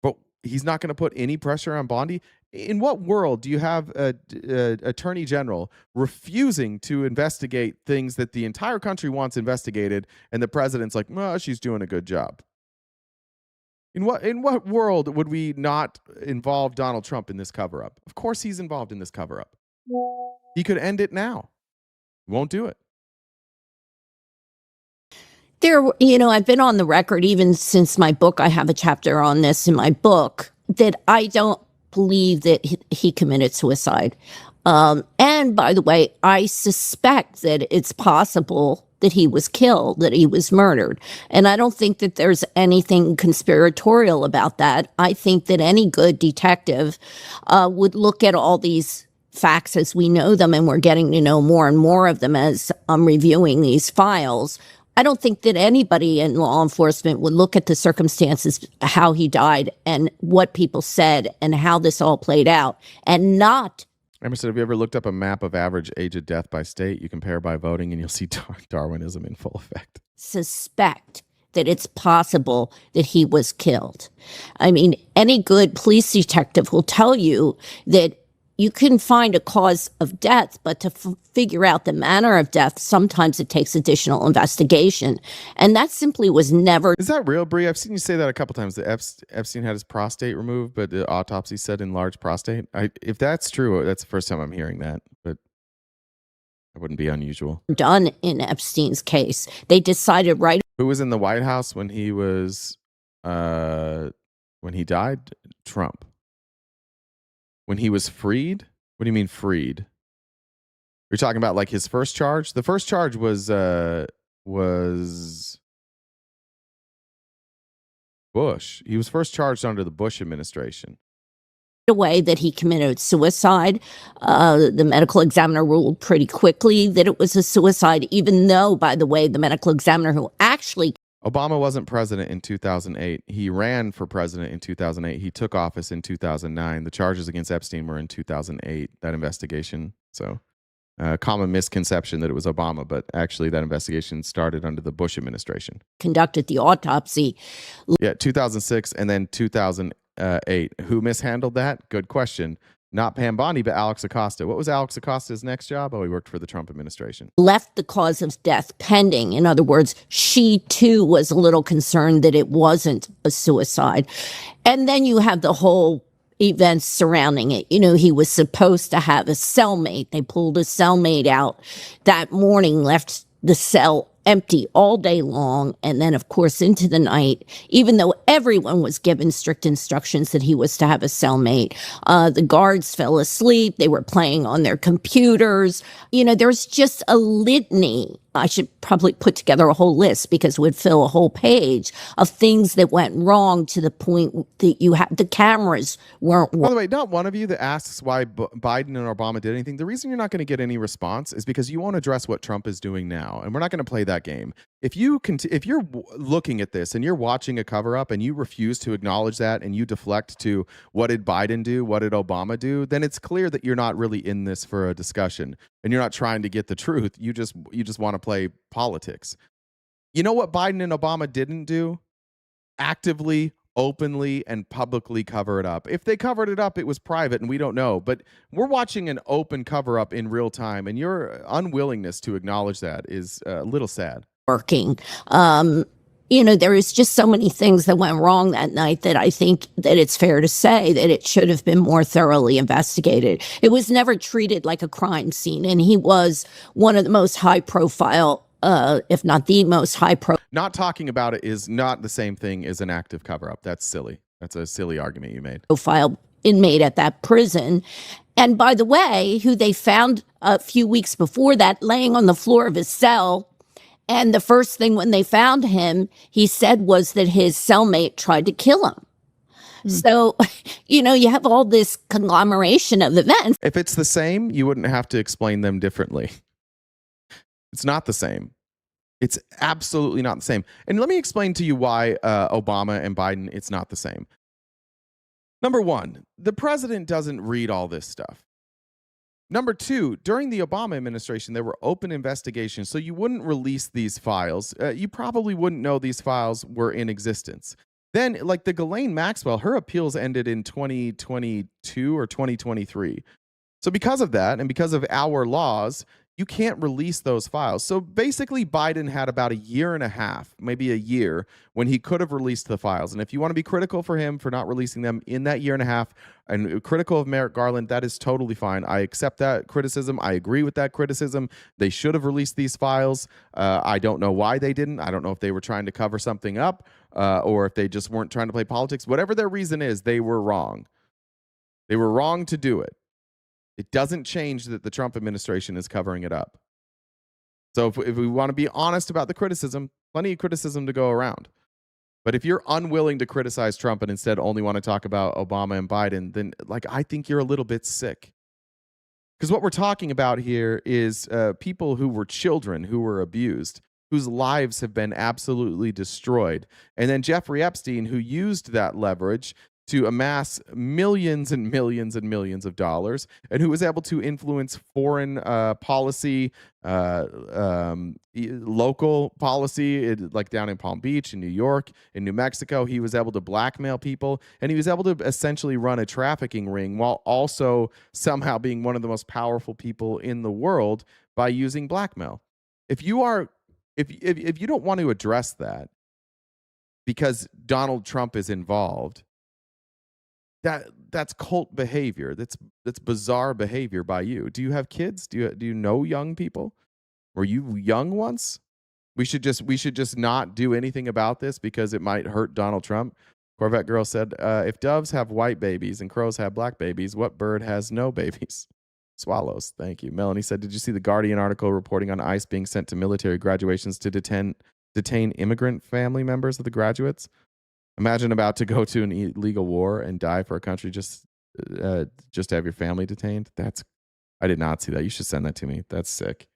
But he's not going to put any pressure on Bondi. In what world do you have an attorney general refusing to investigate things that the entire country wants investigated, and the president's like, well, she's doing a good job? In what world would we not involve Donald Trump in this cover-up? Of course he's involved in this cover-up. He could end it now. Won't do it. I've been on the record even since my book. I have a chapter on this in my book that I don't believe that he committed suicide. And by the way, I suspect that it's possible that he was killed, that he was murdered. And I don't think that there's anything conspiratorial about that. I think that any good detective would look at all these facts as we know them, and we're getting to know more and more of them as I'm reviewing these files. I don't think that anybody in law enforcement would look at the circumstances, how he died and what people said and how this all played out and not. Emerson, have you ever looked up a map of average age of death by state? You compare by voting and you'll see Darwinism in full effect. Suspect that it's possible that he was killed. I mean, any good police detective will tell you that you can find a cause of death, but to figure out the manner of death, sometimes it takes additional investigation. And that simply was never. Is that real, Bree? I've seen you say that a couple times. That Epstein had his prostate removed, but the autopsy said enlarged prostate. If that's true, that's the first time I'm hearing that, but that wouldn't be unusual. Done in Epstein's case. They decided right. Who was in the White House when he was, when he died? Trump. When he was freed? What do you mean freed? You're talking about like his first charge? The first charge was Bush. He was first charged under the Bush administration. Away that he committed suicide. The medical examiner ruled pretty quickly that it was a suicide, even though, by the way, the medical examiner who actually. Obama wasn't president in 2008. He ran for president in 2008. He took office in 2009. The charges against Epstein were in 2008, that investigation. So common misconception that it was Obama, but actually that investigation started under the Bush administration. Conducted the autopsy. Yeah, 2006 and then 2008. Who mishandled that? Good question. Not Pam Bondi, but Alex Acosta. What was Alex Acosta's next job? Oh, he worked for the Trump administration. Left the cause of death pending. In other words, she too was a little concerned that it wasn't a suicide. And then you have the whole events surrounding it. You know, he was supposed to have a cellmate. They pulled a cellmate out that morning, left the cell empty all day long, and then, of course, into the night, even though everyone was given strict instructions that he was to have a cellmate. The guards fell asleep. They were playing on their computers. You know, there's just a litany. I should probably put together a whole list because it would fill a whole page of things that went wrong to the point that you had the cameras weren't. By the way, not one of you that asks why Biden and Obama did anything. The reason you're not going to get any response is because you won't address what Trump is doing now, and we're not going to play that game. If you're looking at this and you're watching a cover up and you refuse to acknowledge that and you deflect to what did Biden do, what did Obama do, then it's clear that you're not really in this for a discussion and you're not trying to get the truth. You just want to play politics. You know what Biden and Obama didn't do? Actively, openly, and publicly cover it up. If they covered it up, it was private and we don't know. But we're watching an open cover up in real time, and your unwillingness to acknowledge that is a little sad. Working. You know, there is just so many things that went wrong that night that I think that it's fair to say that it should have been more thoroughly investigated. It was never treated like a crime scene, and he was one of the most high profile, if not the most high profile. Not talking about it is not the same thing as an active cover up. That's silly. That's a silly argument you made. Profile inmate at that prison. And by the way, who they found a few weeks before that laying on the floor of his cell. And the first thing when they found him, he said was that his cellmate tried to kill him. So, you know, you have all this conglomeration of events. If it's the same, you wouldn't have to explain them differently. It's not the same. It's absolutely not the same. And let me explain to you why Obama and Biden, it's not the same. Number one, the president doesn't read all this stuff. Number two, during the Obama administration, there were open investigations, so you wouldn't release these files. You probably wouldn't know these files were in existence. Then, like the Ghislaine Maxwell, her appeals ended in 2022 or 2023. So because of that, and because of our laws, you can't release those files. So basically, Biden had about a year and a half, maybe a year, when he could have released the files. And if you want to be critical for him for not releasing them in that year and a half, and critical of Merrick Garland, that is totally fine. I accept that criticism. I agree with that criticism. They should have released these files. I don't know why they didn't. I don't know if they were trying to cover something up or if they just weren't trying to play politics. Whatever their reason is, they were wrong. They were wrong to do it. It doesn't change that the Trump administration is covering it up. So if we want to be honest about the criticism, plenty of criticism to go around. But if you're unwilling to criticize Trump and instead only want to talk about Obama and Biden, then I think you're a little bit sick. Because what we're talking about here is people who were children who were abused. whose lives have been absolutely destroyed. And then Jeffrey Epstein, who used that leverage to amass millions and millions and millions of dollars, and who was able to influence foreign policy, local policy, like down in Palm Beach, in New York, in New Mexico. He was able to blackmail people, and he was able to essentially run a trafficking ring while also somehow being one of the most powerful people in the world by using blackmail. If you don't want to address that because Donald Trump is involved, that's cult behavior. That's bizarre behavior by you. Do you have kids? Do you know young people? Were you young once? We should just not do anything about this because it might hurt Donald Trump. Corvette Girl said, if doves have white babies and crows have black babies, what bird has no babies? Swallows. Thank you. Melanie said, did you see the Guardian article reporting on ICE being sent to military graduations to detain immigrant family members of the graduates? Imagine about to go to an illegal war and die for a country just to have your family detained. I did not see that. You should send that to me. That's sick.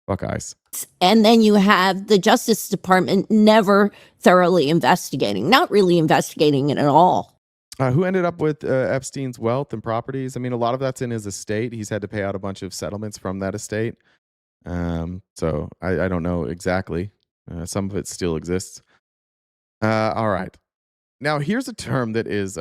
Fuck ICE. And then you have the Justice Department never thoroughly investigating, not really investigating it at all. Who ended up with Epstein's wealth and properties? I mean, a lot of that's in his estate. He's had to pay out a bunch of settlements from that estate. So I don't know exactly. Some of it still exists. All right. Now, here's a term that is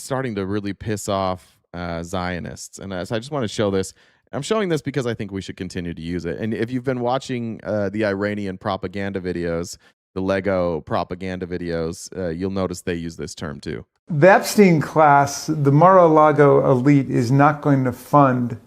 starting to really piss off Zionists. And so I just want to show this. I'm showing this because I think we should continue to use it. And if you've been watching the Iranian propaganda videos, the Lego propaganda videos, you'll notice they use this term too. The Epstein class, the Mar-a-Lago elite, is not going to fund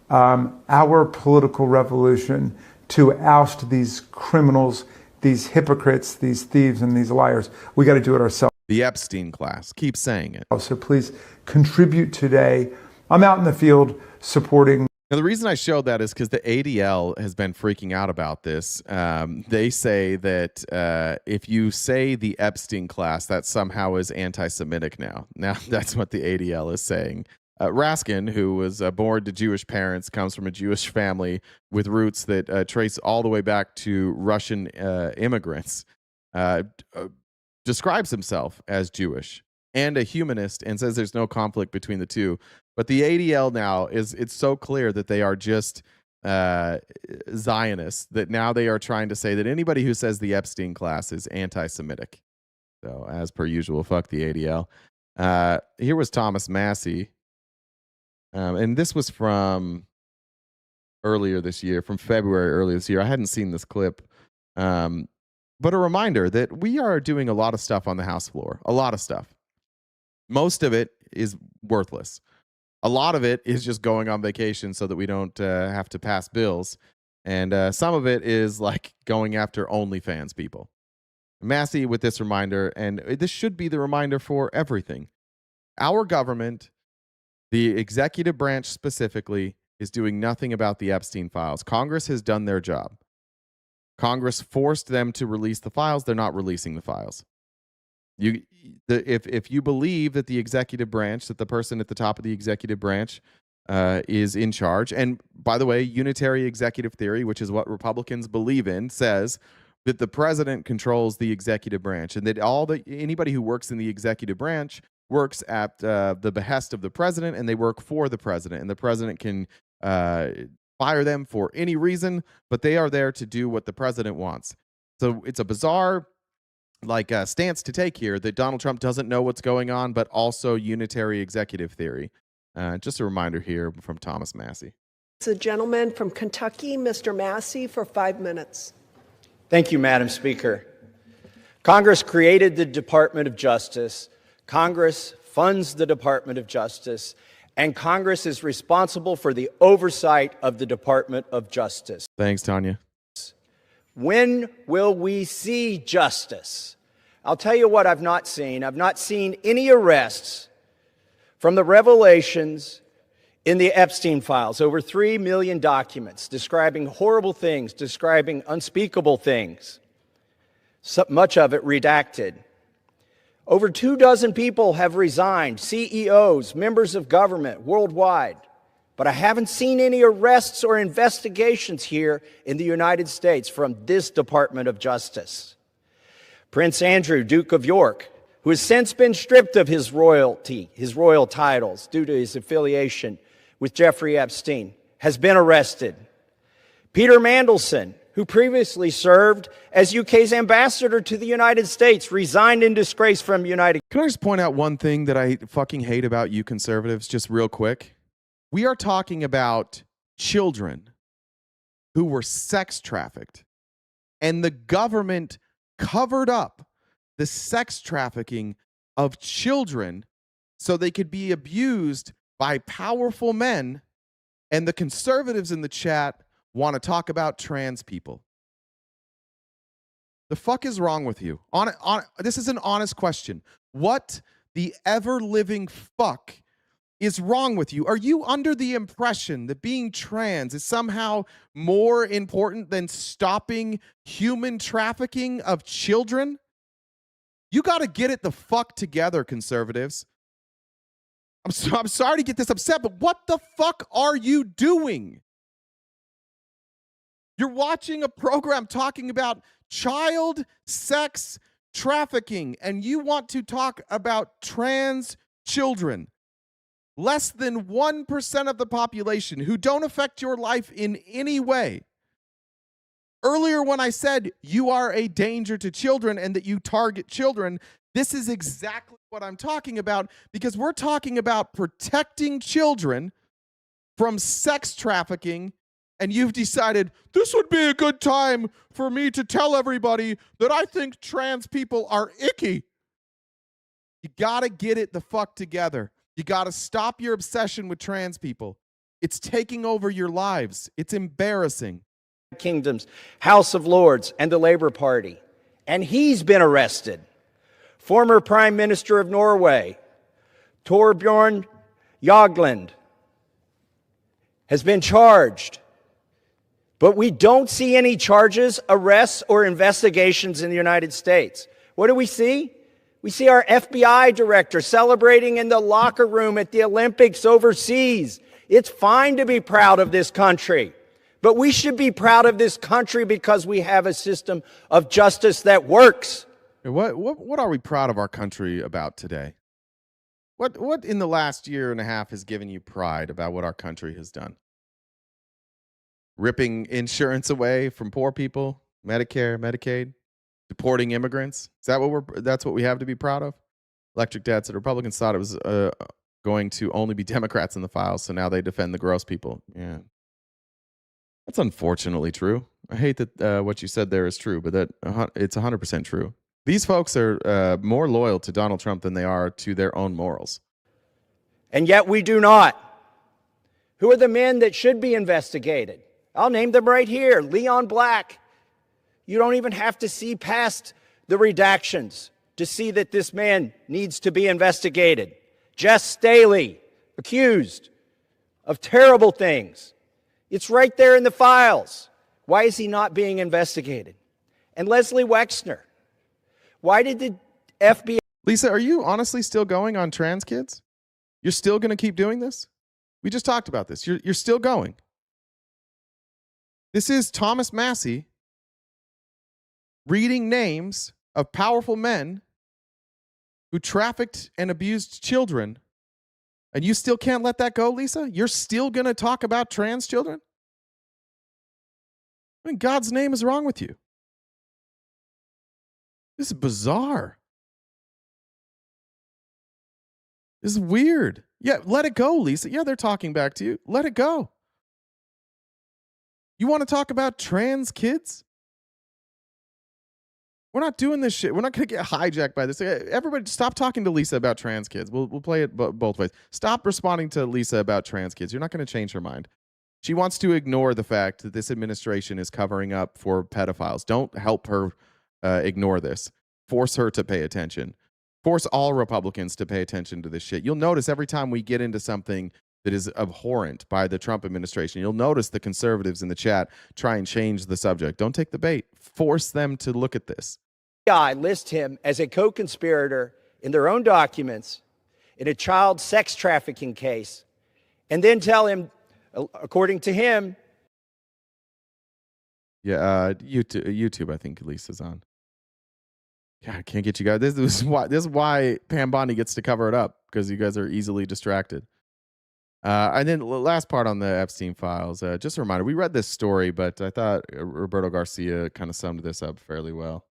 our political revolution to oust these criminals, these hypocrites, these thieves, and these liars. We got to do it ourselves. The Epstein class. Keep saying it. So please contribute today. I'm out in the field supporting. Now, the reason I showed that is because the ADL has been freaking out about this. They say that if you say the Epstein class, that somehow is anti-Semitic now. Now, that's what the ADL is saying. Raskin, who was born to Jewish parents, comes from a Jewish family with roots that trace all the way back to Russian immigrants, describes himself as Jewish and a humanist and says there's no conflict between the two. But the ADL now it's so clear that they are just Zionists that now they are trying to say that anybody who says the Epstein class is anti-Semitic. So as per usual, fuck the ADL. Here was Thomas Massie. And this was from earlier this year, from February earlier this year. I hadn't seen this clip. But a reminder that we are doing a lot of stuff on the House floor. A lot of stuff. Most of it is worthless. A lot of it is just going on vacation so that we don't have to pass bills. And some of it is like going after OnlyFans people. Massey with this reminder, and this should be the reminder for everything. Our government, the executive branch specifically, is doing nothing about the Epstein files. Congress has done their job. Congress forced them to release the files. They're not releasing the files. If you believe that the executive branch, that the person at the top of the executive branch is in charge, and by the way, unitary executive theory, which is what Republicans believe in, says that the president controls the executive branch, and that anybody who works in the executive branch works at the behest of the president, and they work for the president, and the president can fire them for any reason, but they are there to do what the president wants. So it's a bizarre stance to take here that Donald Trump doesn't know what's going on, but also unitary executive theory. Just a reminder here from Thomas Massie. It's a gentleman from Kentucky, Mr. Massie, for 5 minutes. Thank you, Madam Speaker. Congress created the Department of Justice. Congress funds the Department of Justice, and Congress is responsible for the oversight of the Department of Justice. Thanks, Tanya. When will we see justice? I'll tell you what I've not seen. I've not seen any arrests from the revelations in the Epstein files. Over 3 million documents describing horrible things, describing unspeakable things. So much of it redacted. Over 24 people have resigned, CEOs, members of government worldwide, But I haven't seen any arrests or investigations here in the United States from this Department of Justice. Prince Andrew, Duke of York, who has since been stripped of his royal titles due to his affiliation with Jeffrey Epstein, has been arrested. Peter Mandelson, who previously served as UK's ambassador to the United States, resigned in disgrace from United. Can I just point out one thing that I fucking hate about you conservatives, just real quick? We are talking about children who were sex trafficked, and the government covered up the sex trafficking of children so they could be abused by powerful men, and the conservatives in the chat want to talk about trans people. The fuck is wrong with you? This is an honest question. What the ever-living fuck is wrong with you? Are you under the impression that being trans is somehow more important than stopping human trafficking of children? You got to get it the fuck together, conservatives. I'm sorry to get this upset, but what the fuck are you doing? You're watching a program talking about child sex trafficking, and you want to talk about trans children. Less than 1% of the population who don't affect your life in any way. Earlier, when I said you are a danger to children and that you target children, this is exactly what I'm talking about, because we're talking about protecting children from sex trafficking, and you've decided this would be a good time for me to tell everybody that I think trans people are icky. You gotta get it the fuck together. You gotta stop your obsession with trans people. It's taking over your lives. It's embarrassing. Kingdom's House of Lords and the Labour Party, and he's been arrested. Former Prime Minister of Norway, Torbjorn Jagland, has been charged. But we don't see any charges, arrests, or investigations in the United States. What do we see? We see our FBI director celebrating in the locker room at the Olympics overseas. It's fine to be proud of this country, but we should be proud of this country because we have a system of justice that works. What are we proud of our country about today? What in the last year and a half has given you pride about what our country has done? Ripping insurance away from poor people, Medicare, Medicaid, deporting immigrants. Is that that's what we have to be proud of? Electric debts. The Republicans thought it was going to only be Democrats in the files, so now they defend the gross people. Yeah. That's unfortunately true. I hate that what you said there is true, but it's 100% true. These folks are more loyal to Donald Trump than they are to their own morals. And yet we do not. Who are the men that should be investigated? I'll name them right here. Leon Black. You don't even have to see past the redactions to see that this man needs to be investigated. Jess Staley, accused of terrible things. It's right there in the files. Why is he not being investigated? And Leslie Wexner. Why did the FBI... Lisa, are you honestly still going on trans kids? You're still going to keep doing this? We just talked about this. You're still going. This is Thomas Massey reading names of powerful men who trafficked and abused children, and you still can't let that go, Lisa? You're still going to talk about trans children? What in God's name is wrong with you? This is bizarre. This is weird. Yeah, let it go, Lisa. Yeah, they're talking back to you. Let it go. You want to talk about trans kids? We're not doing this shit. We're not going to get hijacked by this. Everybody, stop talking to Lisa about trans kids. We'll play it both ways. Stop responding to Lisa about trans kids. You're not going to change her mind. She wants to ignore the fact that this administration is covering up for pedophiles. Don't help her ignore this. Force her to pay attention. Force all Republicans to pay attention to this shit. You'll notice every time we get into something that is abhorrent by the Trump administration, you'll notice the conservatives in the chat try and change the subject. Don't take the bait. Force them to look at this. FBI list him as a co-conspirator in their own documents in a child sex trafficking case, and then tell him According to him. Yeah, YouTube, I think Lisa's on. God, I can't get you guys. This is why Pam Bondi gets to cover it up, because you guys are easily distracted. And then last part on the Epstein files. Just a reminder, we read this story, but I thought Roberto Garcia kind of summed this up fairly well.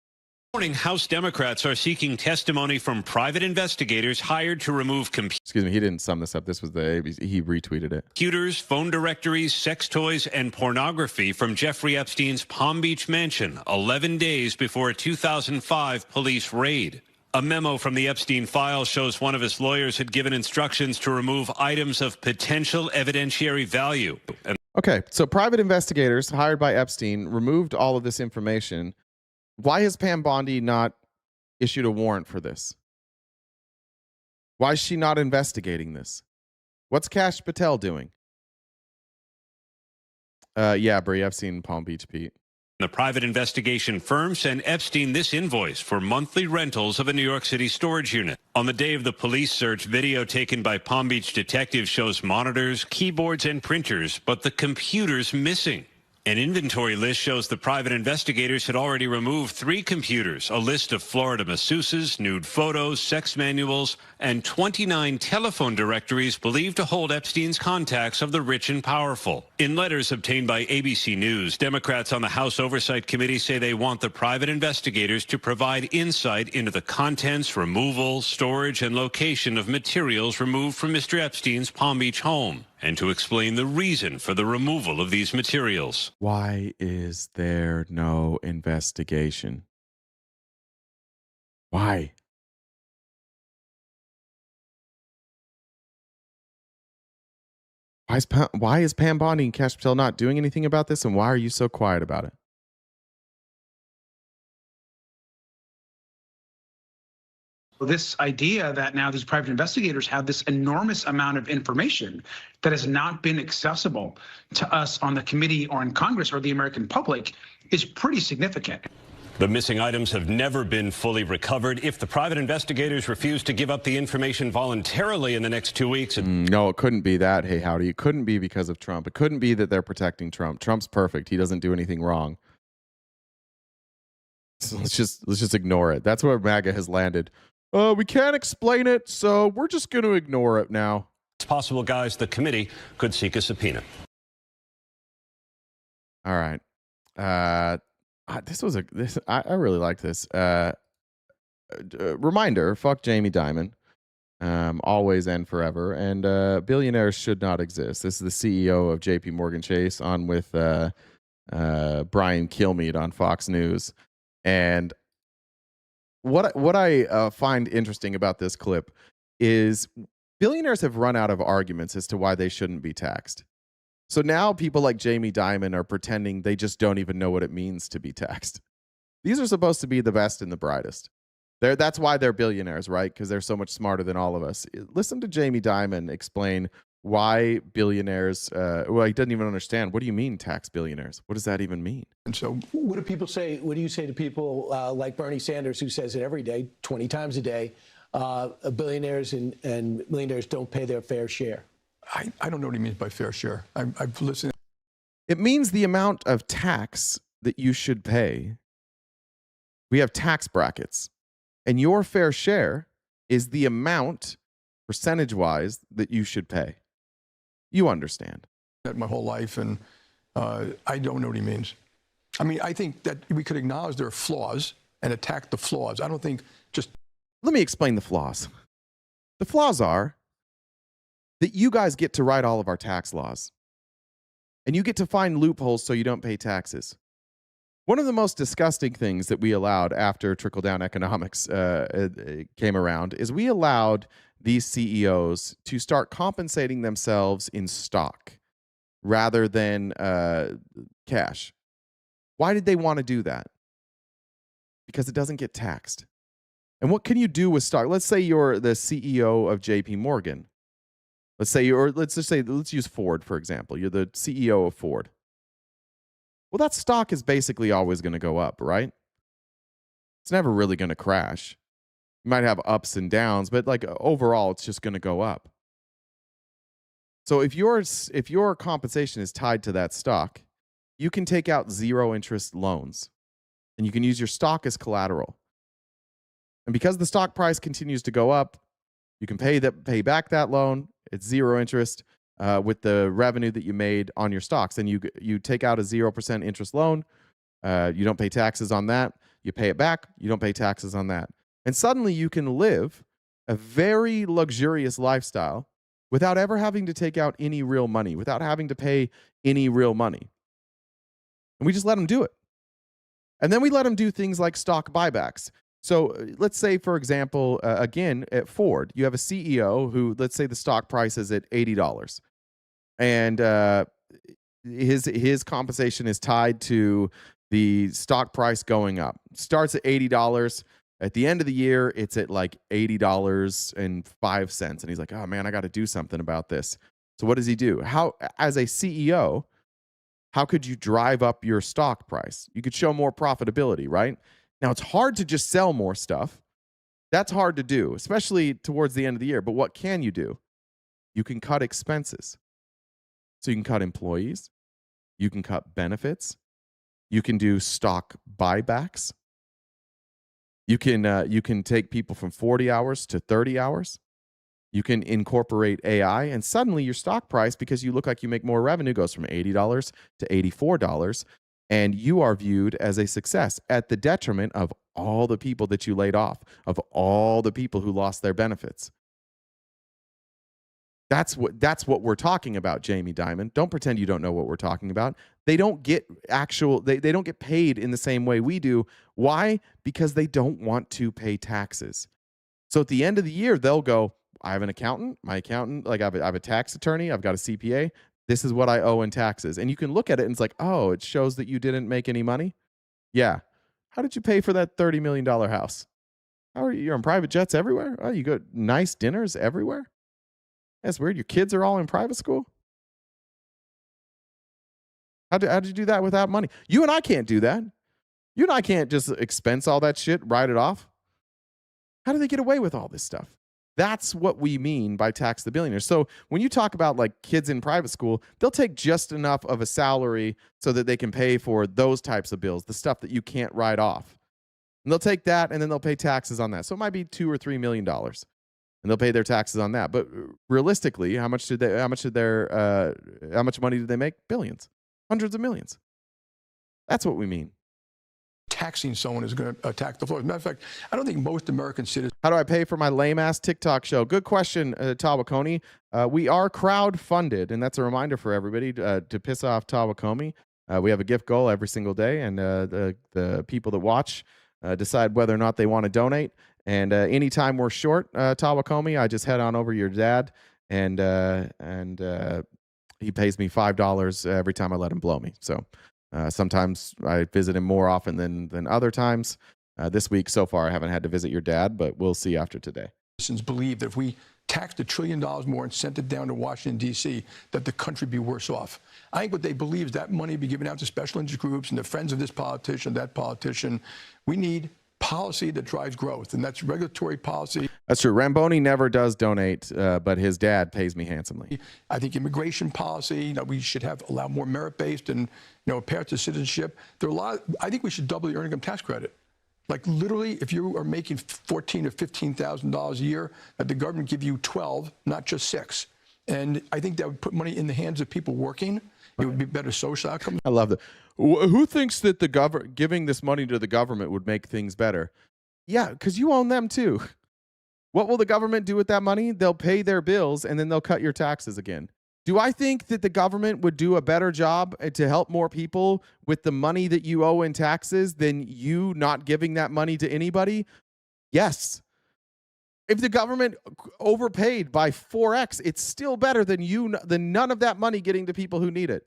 Morning, House Democrats are seeking testimony from private investigators hired to remove Excuse me, he didn't sum this up. This was the ABC. He retweeted it. computers, phone directories, sex toys, and pornography from Jeffrey Epstein's Palm Beach mansion 11 days before a 2005 police raid. A memo from the Epstein file shows one of his lawyers had given instructions to remove items of potential evidentiary value. Okay, so private investigators hired by Epstein removed all of this information. Why has Pam Bondi not issued a warrant for this? Why is she not investigating this? What's Kash Patel doing? Yeah, Brie, I've seen Palm Beach Pete. The private investigation firm sent Epstein this invoice for monthly rentals of a New York City storage unit. On the day of the police search, video taken by Palm Beach detectives shows monitors, keyboards, and printers, but the computer's missing. An inventory list shows the private investigators had already removed 3 computers, a list of Florida masseuses, nude photos, sex manuals, and 29 telephone directories believed to hold Epstein's contacts of the rich and powerful. In letters obtained by ABC News, Democrats on the House Oversight Committee say they want the private investigators to provide insight into the contents, removal, storage, and location of materials removed from Mr. Epstein's Palm Beach home, and to explain the reason for the removal of these materials. Why is there no investigation? Why? Why is Pam Bondi and Kash Patel not doing anything about this, and why are you so quiet about it? This idea that now these private investigators have this enormous amount of information that has not been accessible to us on the committee or in Congress or the American public is pretty significant. The missing items have never been fully recovered. If the private investigators refuse to give up the information voluntarily in the next 2 weeks. No, it couldn't be that. Hey, howdy. It couldn't be because of Trump. It couldn't be that they're protecting Trump. Trump's perfect. He doesn't do anything wrong. So let's just ignore it. That's where MAGA has landed. We can't explain it, so we're just going to ignore it now. It's possible, guys, the committee could seek a subpoena. All right. I really like this. Reminder, fuck Jamie Dimon. Always and forever. And billionaires should not exist. This is the CEO of JP Morgan Chase on with Brian Kilmeade on Fox News. And what I find interesting about this clip is billionaires have run out of arguments as to why they shouldn't be taxed. So now people like Jamie Dimon are pretending they just don't even know what it means to be taxed. These are supposed to be the best and the brightest. That's why they're billionaires, right? Because they're so much smarter than all of us. Listen to Jamie Dimon explain why billionaires, well, he doesn't even understand. What do you mean tax billionaires? What does that even mean? And so what do people say? What do you say to people like Bernie Sanders, who says it every day, 20 times a day, billionaires and millionaires don't pay their fair share? I don't know what he means by fair share. I've listened. It means the amount of tax that you should pay. We have tax brackets, and your fair share is the amount, percentage-wise, that you should pay. You understand. That my whole life, and I don't know what he means. I mean, I think that we could acknowledge there are flaws and attack the flaws. I don't think just... Let me explain the flaws. The flaws are that you guys get to write all of our tax laws. And you get to find loopholes so you don't pay taxes. One of the most disgusting things that we allowed after trickle-down economics came around is we allowed these CEOs to start compensating themselves in stock rather than cash. Why did they want to do that? Because it doesn't get taxed. And what can you do with stock? Let's say you're the CEO of JP Morgan. Let's use Ford, for example. You're the CEO of Ford. Well, that stock is basically always going to go up, right? It's never really going to crash. You might have ups and downs, but like overall, it's just going to go up. So if your compensation is tied to that stock, you can take out zero interest loans and you can use your stock as collateral. And because the stock price continues to go up, you can pay back that loan. It's zero interest with the revenue that you made on your stocks. And you take out a 0% interest loan. You don't pay taxes on that. You pay it back. You don't pay taxes on that. And suddenly you can live a very luxurious lifestyle without ever having to take out any real money, without having to pay any real money. And we just let them do it. And then we let them do things like stock buybacks. So let's say, for example, again, at Ford, you have a CEO who, let's say the stock price is at $80. And his compensation is tied to the stock price going up. Starts at $80. At the end of the year, it's at like $80.05. And he's like, oh man, I got to do something about this. So what does he do? How, as a CEO, how could you drive up your stock price? You could show more profitability, right? Now, it's hard to just sell more stuff. That's hard to do, especially towards the end of the year. But what can you do? You can cut expenses. So you can cut employees. You can cut benefits. You can do stock buybacks. You can take people from 40 hours to 30 hours. You can incorporate AI, and suddenly your stock price, because you look like you make more revenue, goes from $80 to $84, and you are viewed as a success at the detriment of all the people that you laid off, of all the people who lost their benefits. That's what we're talking about, Jamie Dimon. Don't pretend you don't know what we're talking about. They don't get they don't get paid in the same way we do. Why? Because they don't want to pay taxes. So at the end of the year, they'll go, I have an accountant, my accountant, like I have a tax attorney, I've got a CPA. This is what I owe in taxes. And you can look at it and it's like, oh, it shows that you didn't make any money. Yeah. How did you pay for that $30 million house? How are you? You're on private jets everywhere? Oh, you go nice dinners everywhere? That's weird. Your kids are all in private school? How did you do that without money? You and I can't do that. You and I can't just expense all that shit, write it off. How do they get away with all this stuff? That's what we mean by tax the billionaires. So when you talk about like kids in private school, they'll take just enough of a salary so that they can pay for those types of bills, the stuff that you can't write off. And they'll take that and then they'll pay taxes on that. So it might be $2 or $3 million. And they'll pay their taxes on that. But realistically, how much money did they make? Billions, hundreds of millions. That's what we mean. Taxing someone is going to attack the floor. As a matter of fact, I don't think most American citizens. How do I pay for my lame-ass TikTok show? Good question, Tawakomi. We are crowd-funded, and that's a reminder for everybody to piss off Tawakomi. We have a gift goal every single day, and the people that watch decide whether or not they want to donate. And anytime we're short, Tawakomi, I just head on over to your dad, and he pays me $5 every time I let him blow me. So sometimes I visit him more often than other times. This week, so far, I haven't had to visit your dad, but we'll see after today. Citizens believe that if we taxed $1 trillion more and sent it down to Washington, D.C., that the country would be worse off. I think what they believe is that money be given out to special interest groups and the friends of this politician, that politician. We need policy that drives growth, and that's regulatory policy. That's true. Ramboni never does donate, but his dad pays me handsomely. I think immigration policy, we should allow more merit-based and path to citizenship. I think we should double the earned income tax credit. Like literally, if you are making $14,000 or $15,000 a year, that the government give you 12, not just 6. And I think that would put money in the hands of people working. It would be better social outcomes. I love that. Who thinks that giving this money to the government would make things better? Yeah, because you own them too. What will the government do with that money? They'll pay their bills and then they'll cut your taxes again. Do I think that the government would do a better job to help more people with the money that you owe in taxes than you not giving that money to anybody? Yes. If the government overpaid by 4x, it's still better than none of that money getting to people who need it.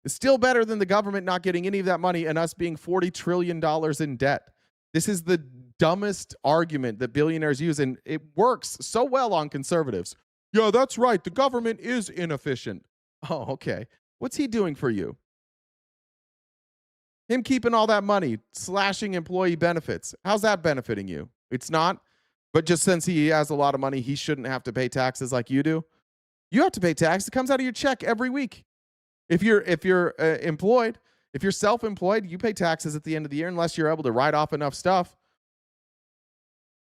It's still better than the government not getting any of that money and us being $40 trillion in debt. This is the dumbest argument that billionaires use, and it works so well on conservatives. Yeah, that's right. The government is inefficient. Oh, okay. What's he doing for you? Him keeping all that money, slashing employee benefits. How's that benefiting you? It's not. But just since he has a lot of money, he shouldn't have to pay taxes like you do. You have to pay tax. It comes out of your check every week. If you're employed, if you're self-employed, you pay taxes at the end of the year unless you're able to write off enough stuff.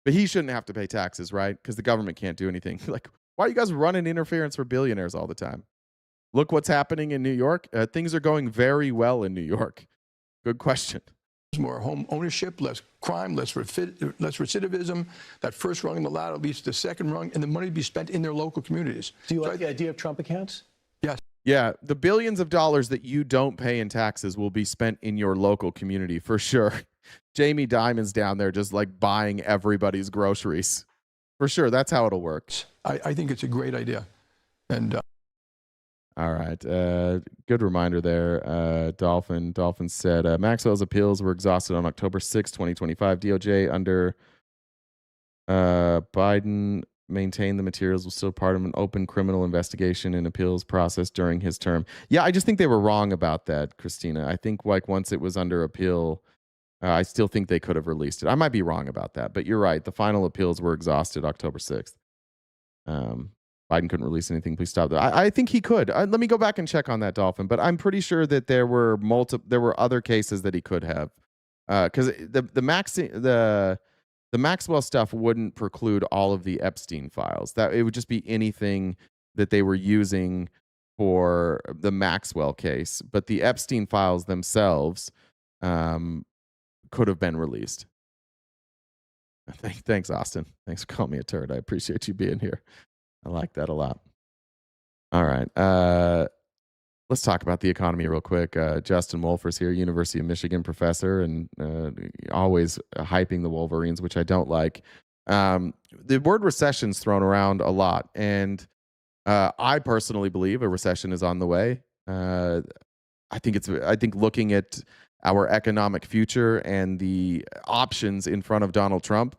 But he shouldn't have to pay taxes, right? Because the government can't do anything. Like, why are you guys running interference for billionaires all the time? Look what's happening in New York. Things are going very well in New York. Good question. More home ownership, less crime, less recidivism. That first rung in the ladder leads to the second rung, and the money to be spent in their local communities. Do you like the idea of Trump accounts? Yes. Yeah, the billions of dollars that you don't pay in taxes will be spent in your local community for sure. Jamie Dimon's down there just like buying everybody's groceries. For sure, that's how it'll work. I think it's a great idea. And all right, good reminder there. Dolphin said Maxwell's appeals were exhausted on October 6, 2025. DOJ under Biden maintained the materials was still part of an open criminal investigation and appeals process during his term. Yeah, I just think they were wrong about that, Christina. I think like once it was under appeal, I still think they could have released it. I might be wrong about that, but you're right. The final appeals were exhausted October 6th. Biden couldn't release anything. Please stop that. I think he could. Let me go back and check on that, Dolphin. But I'm pretty sure that there were other cases that he could have, because the Maxwell stuff wouldn't preclude all of the Epstein files. That it would just be anything that they were using for the Maxwell case. But the Epstein files themselves could have been released. Thanks, Austin. Thanks for calling me a turd. I appreciate you being here. I like that a lot. All right. Let's talk about the economy real quick. Justin Wolfers here, University of Michigan professor, and always hyping the Wolverines, which I don't like. The word recession's thrown around a lot, and I personally believe a recession is on the way. I think looking at our economic future and the options in front of Donald Trump,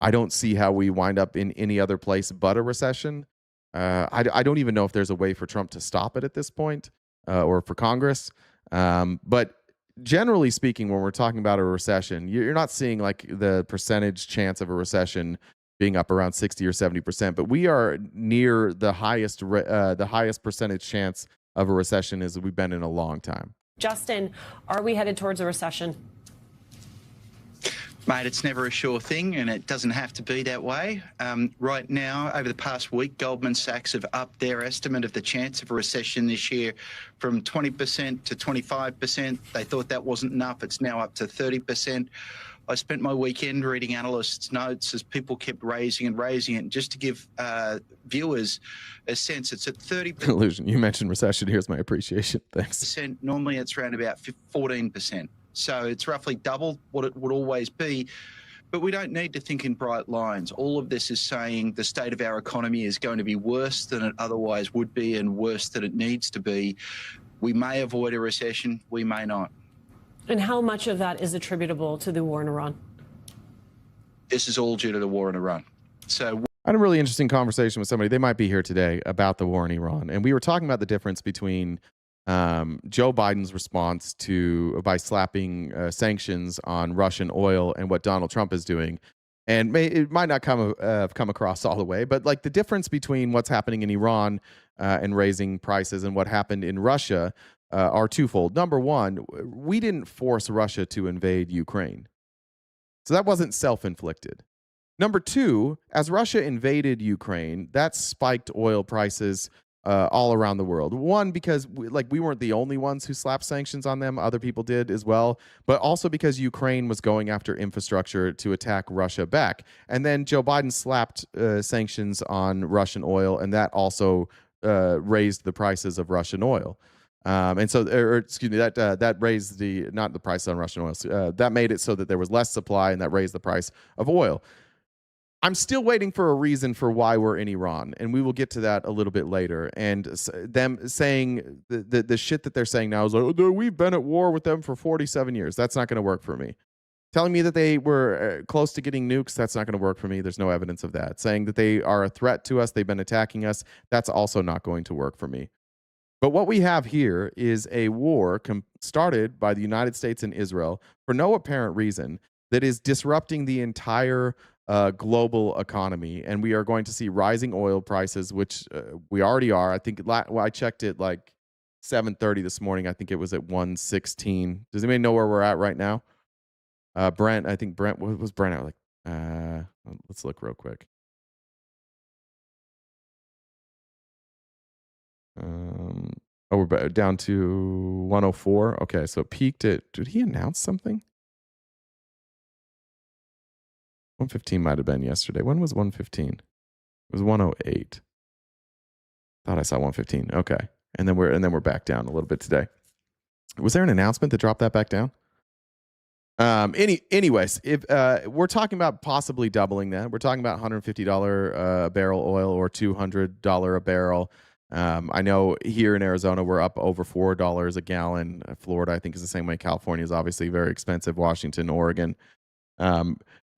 I don't see how we wind up in any other place but a recession. I don't even know if there's a way for Trump to stop it at this point, or for Congress. But generally speaking, when we're talking about a recession, you're not seeing like the percentage chance of a recession being up around 60 or 70%, but we are near the highest percentage chance of a recession as we've been in a long time. Justin, are we headed towards a recession? Mate, it's never a sure thing, and it doesn't have to be that way. Right now, over the past week, Goldman Sachs have upped their estimate of the chance of a recession this year from 20% to 25%. They thought that wasn't enough. It's now up to 30%. I spent my weekend reading analysts' notes as people kept raising and raising it. And just to give viewers a sense, it's at 30%. Illusion, you mentioned recession. Here's my appreciation. Thanks. Normally, it's around about 14%. So it's roughly double what it would always be. But we don't need to think in bright lines. All of this is saying the state of our economy is going to be worse than it otherwise would be and worse than it needs to be. We may avoid a recession. We may not. And how much of that is attributable to the war in Iran? This is all due to the war in Iran. So I had a really interesting conversation with somebody. They might be here today about the war in Iran. And we were talking about the difference between Joe Biden's response by slapping sanctions on Russian oil and what Donald Trump is doing. And it might not come across all the way, but like the difference between what's happening in Iran and raising prices and what happened in Russia are twofold. Number one, we didn't force Russia to invade Ukraine. So that wasn't self-inflicted. Number two, as Russia invaded Ukraine, that spiked oil prices all around the world. One, because we weren't the only ones who slapped sanctions on them. Other people did as well. But also because Ukraine was going after infrastructure to attack Russia back. And then Joe Biden slapped sanctions on Russian oil, and that also raised the prices of Russian oil. And so, that raised not the price on Russian oil. That made it so that there was less supply, and that raised the price of oil. I'm still waiting for a reason for why we're in Iran, and we will get to that a little bit later. And them saying the shit that they're saying now is like, oh, we've been at war with them for 47 years. That's not going to work for me. Telling me that they were close to getting nukes, that's not going to work for me. There's no evidence of that. Saying that they are a threat to us, they've been attacking us, that's also not going to work for me. But what we have here is a war started by the United States and Israel for no apparent reason that is disrupting the entire global economy, and we are going to see rising oil prices, which we already are. I think I checked it like 7:30 this morning. I think it was at 116. Does anybody know where we're at right now? Brent, I think Brent, what was Brent at? Like, let's look real quick. We're down to 104. Okay, so it peaked at, did he announce something? 115 might have been yesterday. When was 115? It was 108. Thought I saw 115. Okay. And then we're back down a little bit today. Was there an announcement that dropped that back down? Anyways, if we're talking about possibly doubling that, we're talking about $150 a barrel oil or $200 a barrel. I know here in Arizona we're up over $4 a gallon. Florida, I think, is the same way. California is obviously very expensive. Washington, Oregon.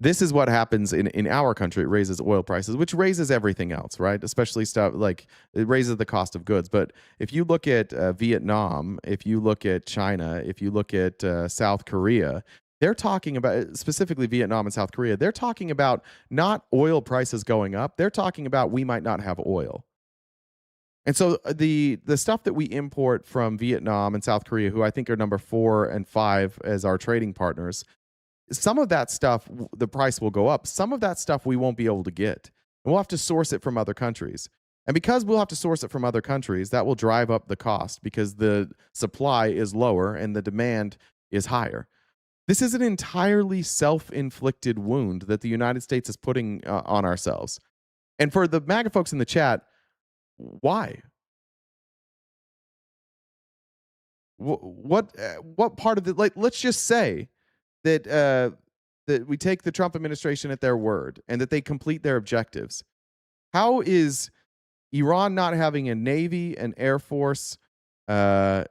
This is what happens in our country. It raises oil prices, which raises everything else, right? Especially stuff like it raises the cost of goods. But if you look at Vietnam, if you look at China, if you look at South Korea, they're talking about, specifically Vietnam and South Korea, they're talking about not oil prices going up. They're talking about we might not have oil. And so the stuff that we import from Vietnam and South Korea, who I think are number 4 and 5 as our trading partners, some of that stuff, the price will go up. Some of that stuff we won't be able to get. And we'll have to source it from other countries. And because we'll have to source it from other countries, that will drive up the cost because the supply is lower and the demand is higher. This is an entirely self-inflicted wound that the United States is putting on ourselves. And for the MAGA folks in the chat, why? What part of it? Like, let's just say that that we take the Trump administration at their word and that they complete their objectives. How is Iran not having a navy, an air force, and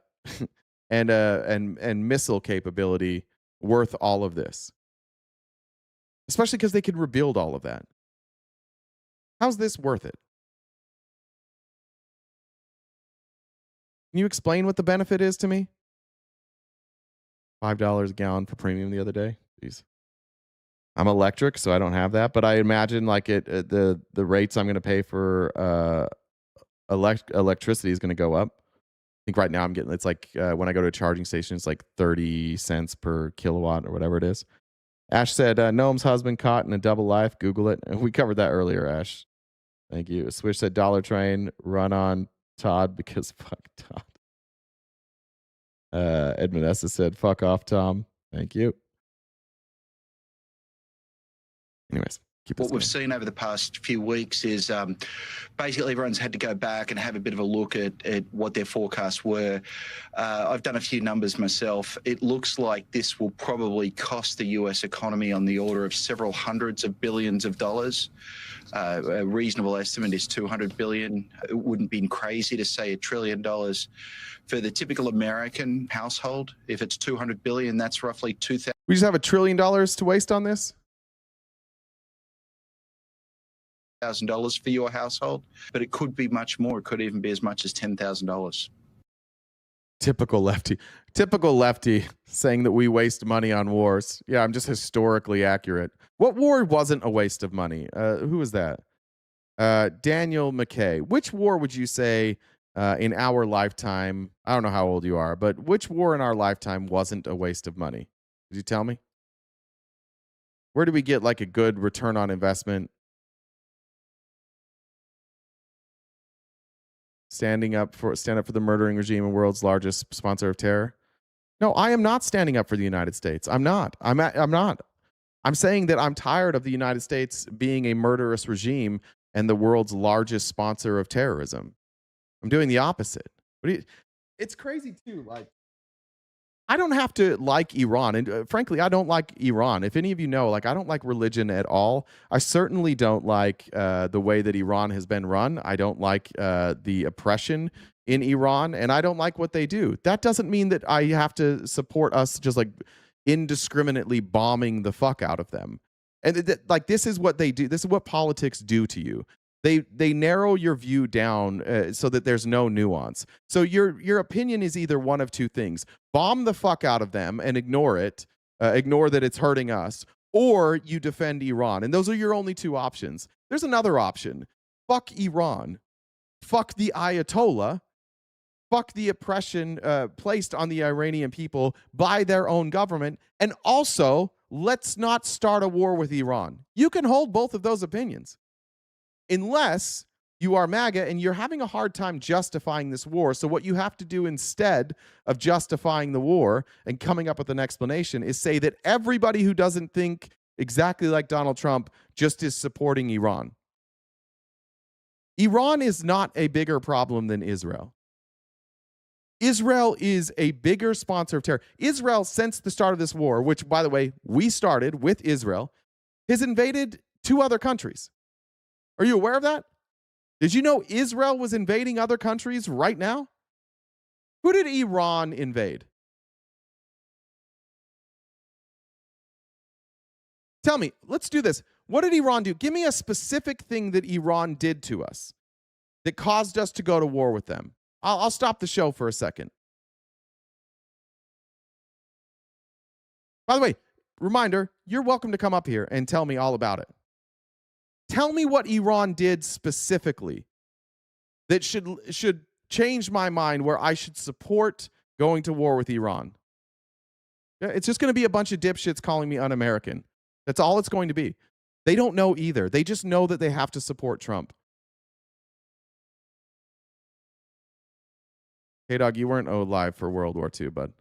missile capability worth all of this? Especially because they could rebuild all of that. How's this worth it? Can you explain what the benefit is to me? $5 a gallon for premium the other day. Jeez. I'm electric, so I don't have that, but I imagine like the rates I'm going to pay for electricity is going to go up. I think right now I'm getting, it's like when I go to a charging station, it's like 30 cents per kilowatt or whatever it is. Ash said, Noam's husband caught in a double life. Google it. We covered that earlier, Ash. Thank you. Swish said, Dollar Train, run on Todd because fuck Todd. Edmund Essa said, fuck off, Tom. Thank you. Anyways, what we've seen over the past few weeks is basically everyone's had to go back and have a bit of a look at what their forecasts were. I've done a few numbers myself. It looks like this will probably cost the US economy on the order of several hundreds of billions of dollars. A reasonable estimate is 200 billion. It wouldn't be crazy to say $1 trillion. For the typical American household, if it's 200 billion, that's roughly 2,000. We just have $1 trillion to waste on this? $1,000 for your household, but it could be much more. It could even be as much as $10,000. Typical lefty saying that we waste money on wars. Yeah, I'm just historically accurate. What war wasn't a waste of money? Who was that? Daniel McKay. Which war would you say in our lifetime? I don't know how old you are, but which war in our lifetime wasn't a waste of money? Could you tell me? Where do we get like a good return on investment? Stand up for the murdering regime and world's largest sponsor of terror. No, I am not standing up for the United States. I'm not. I'm not. I'm saying that I'm tired of the United States being a murderous regime and the world's largest sponsor of terrorism. I'm doing the opposite. It's crazy too. Like, I don't have to like Iran. And frankly, I don't like Iran. If any of you know, like, I don't like religion at all. I certainly don't like the way that Iran has been run. I don't like the oppression in Iran, and I don't like what they do. That doesn't mean that I have to support us just like indiscriminately bombing the fuck out of them. And like, this is what they do. This is what politics do to you. They narrow your view down so that there's no nuance. So your opinion is either one of two things: bomb the fuck out of them and ignore it, ignore that it's hurting us, or you defend Iran. And those are your only two options. There's another option. Fuck Iran. Fuck the Ayatollah. Fuck the oppression placed on the Iranian people by their own government. And also, let's not start a war with Iran. You can hold both of those opinions. Unless you are MAGA and you're having a hard time justifying this war. So what you have to do instead of justifying the war and coming up with an explanation is say that everybody who doesn't think exactly like Donald Trump just is supporting Iran. Iran is not a bigger problem than Israel. Israel is a bigger sponsor of terror. Israel, since the start of this war, which, by the way, we started with Israel, has invaded 2 other countries. Are you aware of that? Did you know Israel was invading other countries right now? Who did Iran invade? Tell me, let's do this. What did Iran do? Give me a specific thing that Iran did to us that caused us to go to war with them. I'll stop the show for a second. By the way, reminder, you're welcome to come up here and tell me all about it. Tell me what Iran did specifically that should change my mind where I should support going to war with Iran. It's just going to be a bunch of dipshits calling me un-American. That's all it's going to be. They don't know either. They just know that they have to support Trump. Hey, dog, you weren't alive for World War II, bud.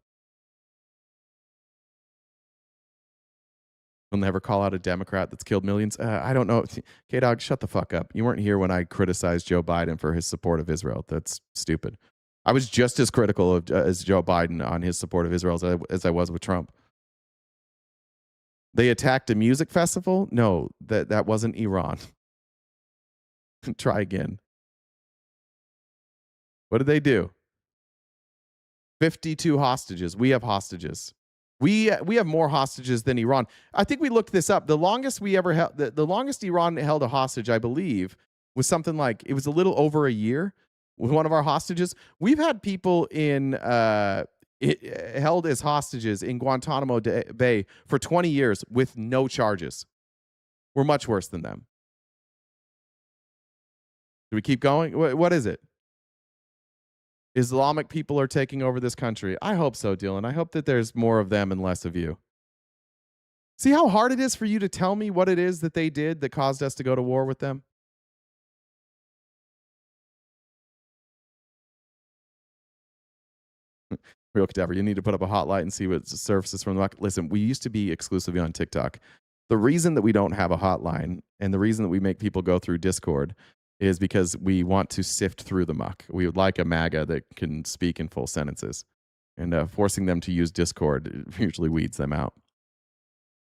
You'll never call out a Democrat that's killed millions. I don't know. K-Dog, shut the fuck up. You weren't here when I criticized Joe Biden for his support of Israel. That's stupid. I was just as critical as Joe Biden on his support of Israel as I was with Trump. They attacked a music festival? No, that wasn't Iran. Try again. What did they do? 52 hostages. We have hostages. We have more hostages than Iran. I think we looked this up. The longest we ever held, the longest Iran held a hostage, I believe, was something like, it was a little over a year with one of our hostages. We've had people held as hostages in Guantanamo Bay for 20 years with no charges. We're much worse than them. Do we keep going? What is it? Islamic people are taking over this country. I hope so, Dylan. I hope that there's more of them and less of you. See how hard it is for you to tell me what it is that they did that caused us to go to war with them? Real cadaver, you need to put up a hot light and see what surfaces from the market. Listen, we used to be exclusively on TikTok. The reason that we don't have a hotline and the reason that we make people go through Discord is because we want to sift through the muck. We would like a MAGA that can speak in full sentences. And forcing them to use Discord usually weeds them out.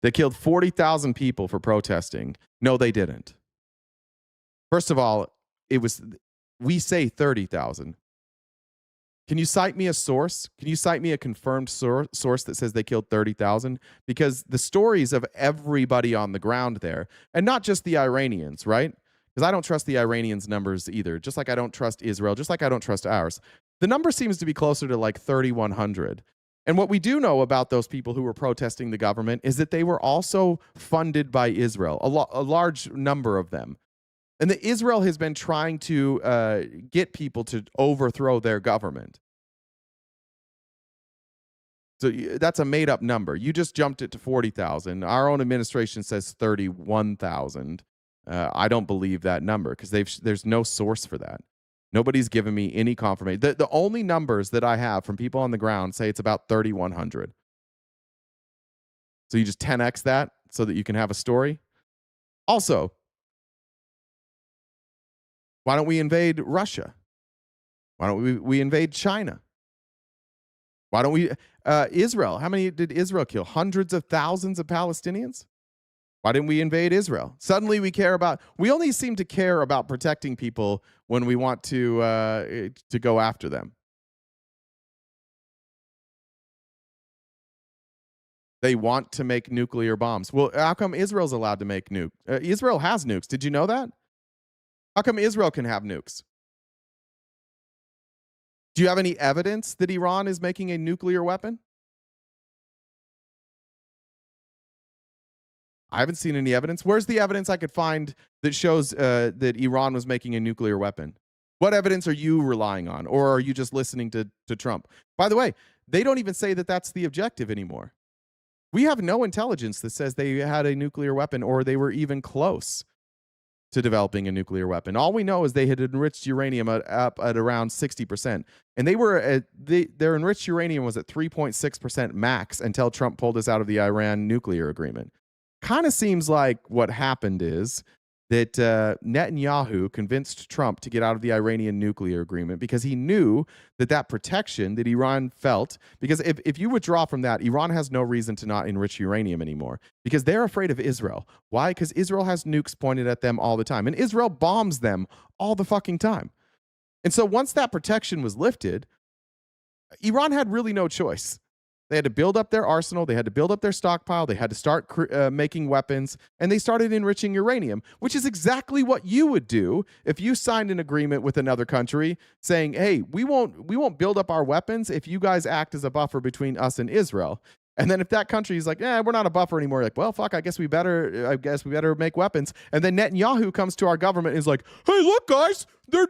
They killed 40,000 people for protesting. No, they didn't. First of all, we say 30,000. Can you cite me a source? Can you cite me a confirmed source that says they killed 30,000? Because the stories of everybody on the ground there, and not just the Iranians, right? Because I don't trust the Iranians' numbers either, just like I don't trust Israel, just like I don't trust ours. The number seems to be closer to like 3,100. And what we do know about those people who were protesting the government is that they were also funded by Israel, a large number of them. And that Israel has been trying to get people to overthrow their government. So that's a made-up number. You just jumped it to 40,000. Our own administration says 31,000. I don't believe that number because there's no source for that. Nobody's given me any confirmation. The only numbers that I have from people on the ground say it's about 3,100. So you just 10x that so that you can have a story. Also, why don't we invade Russia? Why don't we invade China? Why don't we Israel? How many did Israel kill? Hundreds of thousands of Palestinians? Why didn't we invade Israel? Suddenly we only seem to care about protecting people when we want to go after them. They want to make nuclear bombs. Well, how come Israel's allowed to make nukes? Israel has nukes. Did you know that? How come Israel can have nukes? Do you have any evidence that Iran is making a nuclear weapon? I haven't seen any evidence. Where's the evidence I could find that shows that Iran was making a nuclear weapon? What evidence are you relying on? Or are you just listening to Trump? By the way, they don't even say that that's the objective anymore. We have no intelligence that says they had a nuclear weapon or they were even close to developing a nuclear weapon. All we know is they had enriched uranium up at around 60%. And their enriched uranium was at 3.6% max until Trump pulled us out of the Iran nuclear agreement. Kind of seems like what happened is that Netanyahu convinced Trump to get out of the Iranian nuclear agreement because he knew that protection that Iran felt, because if you withdraw from that, Iran has no reason to not enrich uranium anymore because they're afraid of Israel. Why? Because Israel has nukes pointed at them all the time, and Israel bombs them all the fucking time. And so once that protection was lifted, Iran had really no choice. They had to build up their arsenal. They had to build up their stockpile. They had to start making weapons, and they started enriching uranium, which is exactly what you would do if you signed an agreement with another country saying, "Hey, we won't build up our weapons if you guys act as a buffer between us and Israel." And then if that country is like, we're not a buffer anymore, like, well, fuck, I guess we better make weapons. And then Netanyahu comes to our government and is like, "Hey, look, guys, they're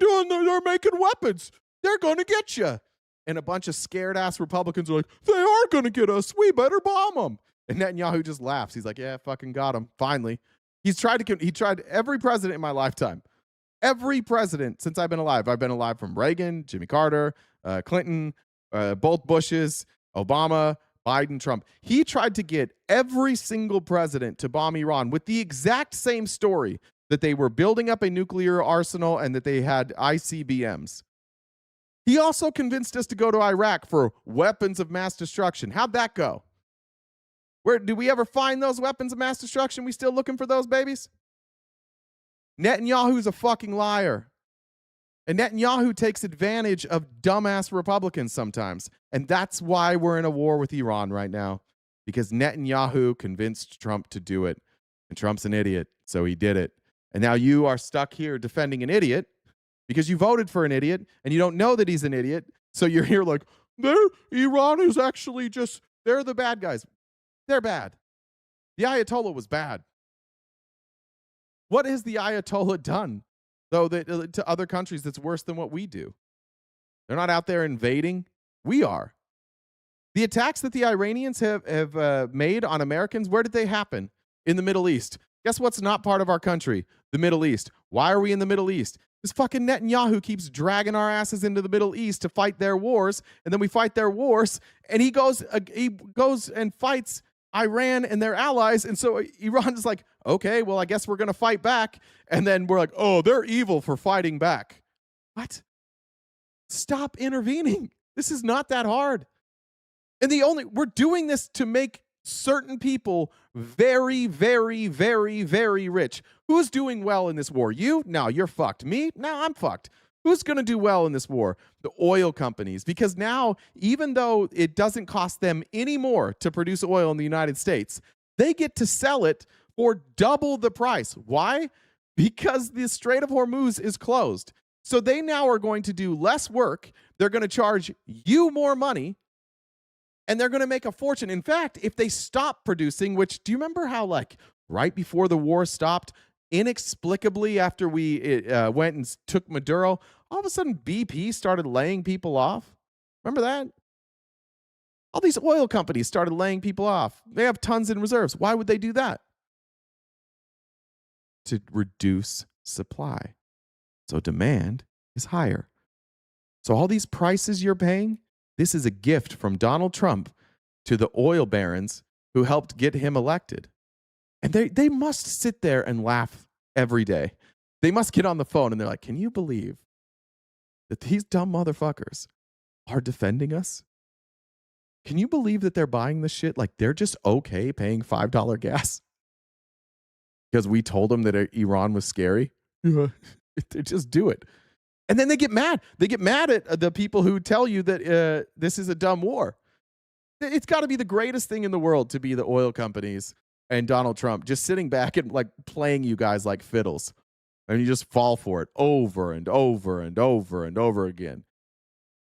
making weapons. They're going to get you." And a bunch of scared-ass Republicans are like, "They are going to get us. We better bomb them." And Netanyahu just laughs. He's like, "Yeah, fucking got him. Finally." He tried every president in my lifetime. Every president since I've been alive. I've been alive from Reagan, Jimmy Carter, Clinton, both Bushes, Obama, Biden, Trump. He tried to get every single president to bomb Iran with the exact same story, that they were building up a nuclear arsenal and that they had ICBMs. He also convinced us to go to Iraq for weapons of mass destruction. How'd that go? Where do we ever find those weapons of mass destruction? We still looking for those babies? Netanyahu's a fucking liar. And Netanyahu takes advantage of dumbass Republicans sometimes. And that's why we're in a war with Iran right now. Because Netanyahu convinced Trump to do it. And Trump's an idiot, so he did it. And now you are stuck here defending an idiot because you voted for an idiot and you don't know that he's an idiot. So you're here like, Iran is actually they're the bad guys. They're bad. The Ayatollah was bad. What has the Ayatollah done, though, to other countries that's worse than what we do? They're not out there invading. We are. The attacks that the Iranians have made on Americans, where did they happen? In the Middle East. Guess what's not part of our country? The Middle East. Why are we in the Middle East? This fucking Netanyahu keeps dragging our asses into the Middle East to fight their wars, and then we fight their wars, and he goes and fights Iran and their allies, and so Iran's like, okay, well, I guess we're going to fight back, and then we're like, oh, they're evil for fighting back. What? Stop intervening. This is not that hard. And we're doing this to make certain people very, very, very, very rich. Who's doing well in this war? You? No, you're fucked. Me? No, I'm fucked. Who's going to do well in this war? The oil companies. Because now, even though it doesn't cost them any more to produce oil in the United States, they get to sell it for double the price. Why? Because the Strait of Hormuz is closed. So they now are going to do less work. They're going to charge you more money. And they're going to make a fortune. In fact, if they stop producing, which, do you remember how, like, right before the war stopped, inexplicably after we went and took Maduro, all of a sudden BP started laying people off? Remember that? All these oil companies started laying people off. They have tons in reserves. Why would they do that? To reduce supply. So demand is higher. So all these prices you're paying, this is a gift from Donald Trump to the oil barons who helped get him elected. And they must sit there and laugh every day. They must get on the phone and they're like, can you believe that these dumb motherfuckers are defending us? Can you believe that they're buying this shit? Like, they're just okay paying $5 gas because we told them that Iran was scary? They just do it. And then they get mad. They get mad at the people who tell you that this is a dumb war. It's got to be the greatest thing in the world to be the oil companies and Donald Trump just sitting back and like playing you guys like fiddles. And you just fall for it over and over and over and over again.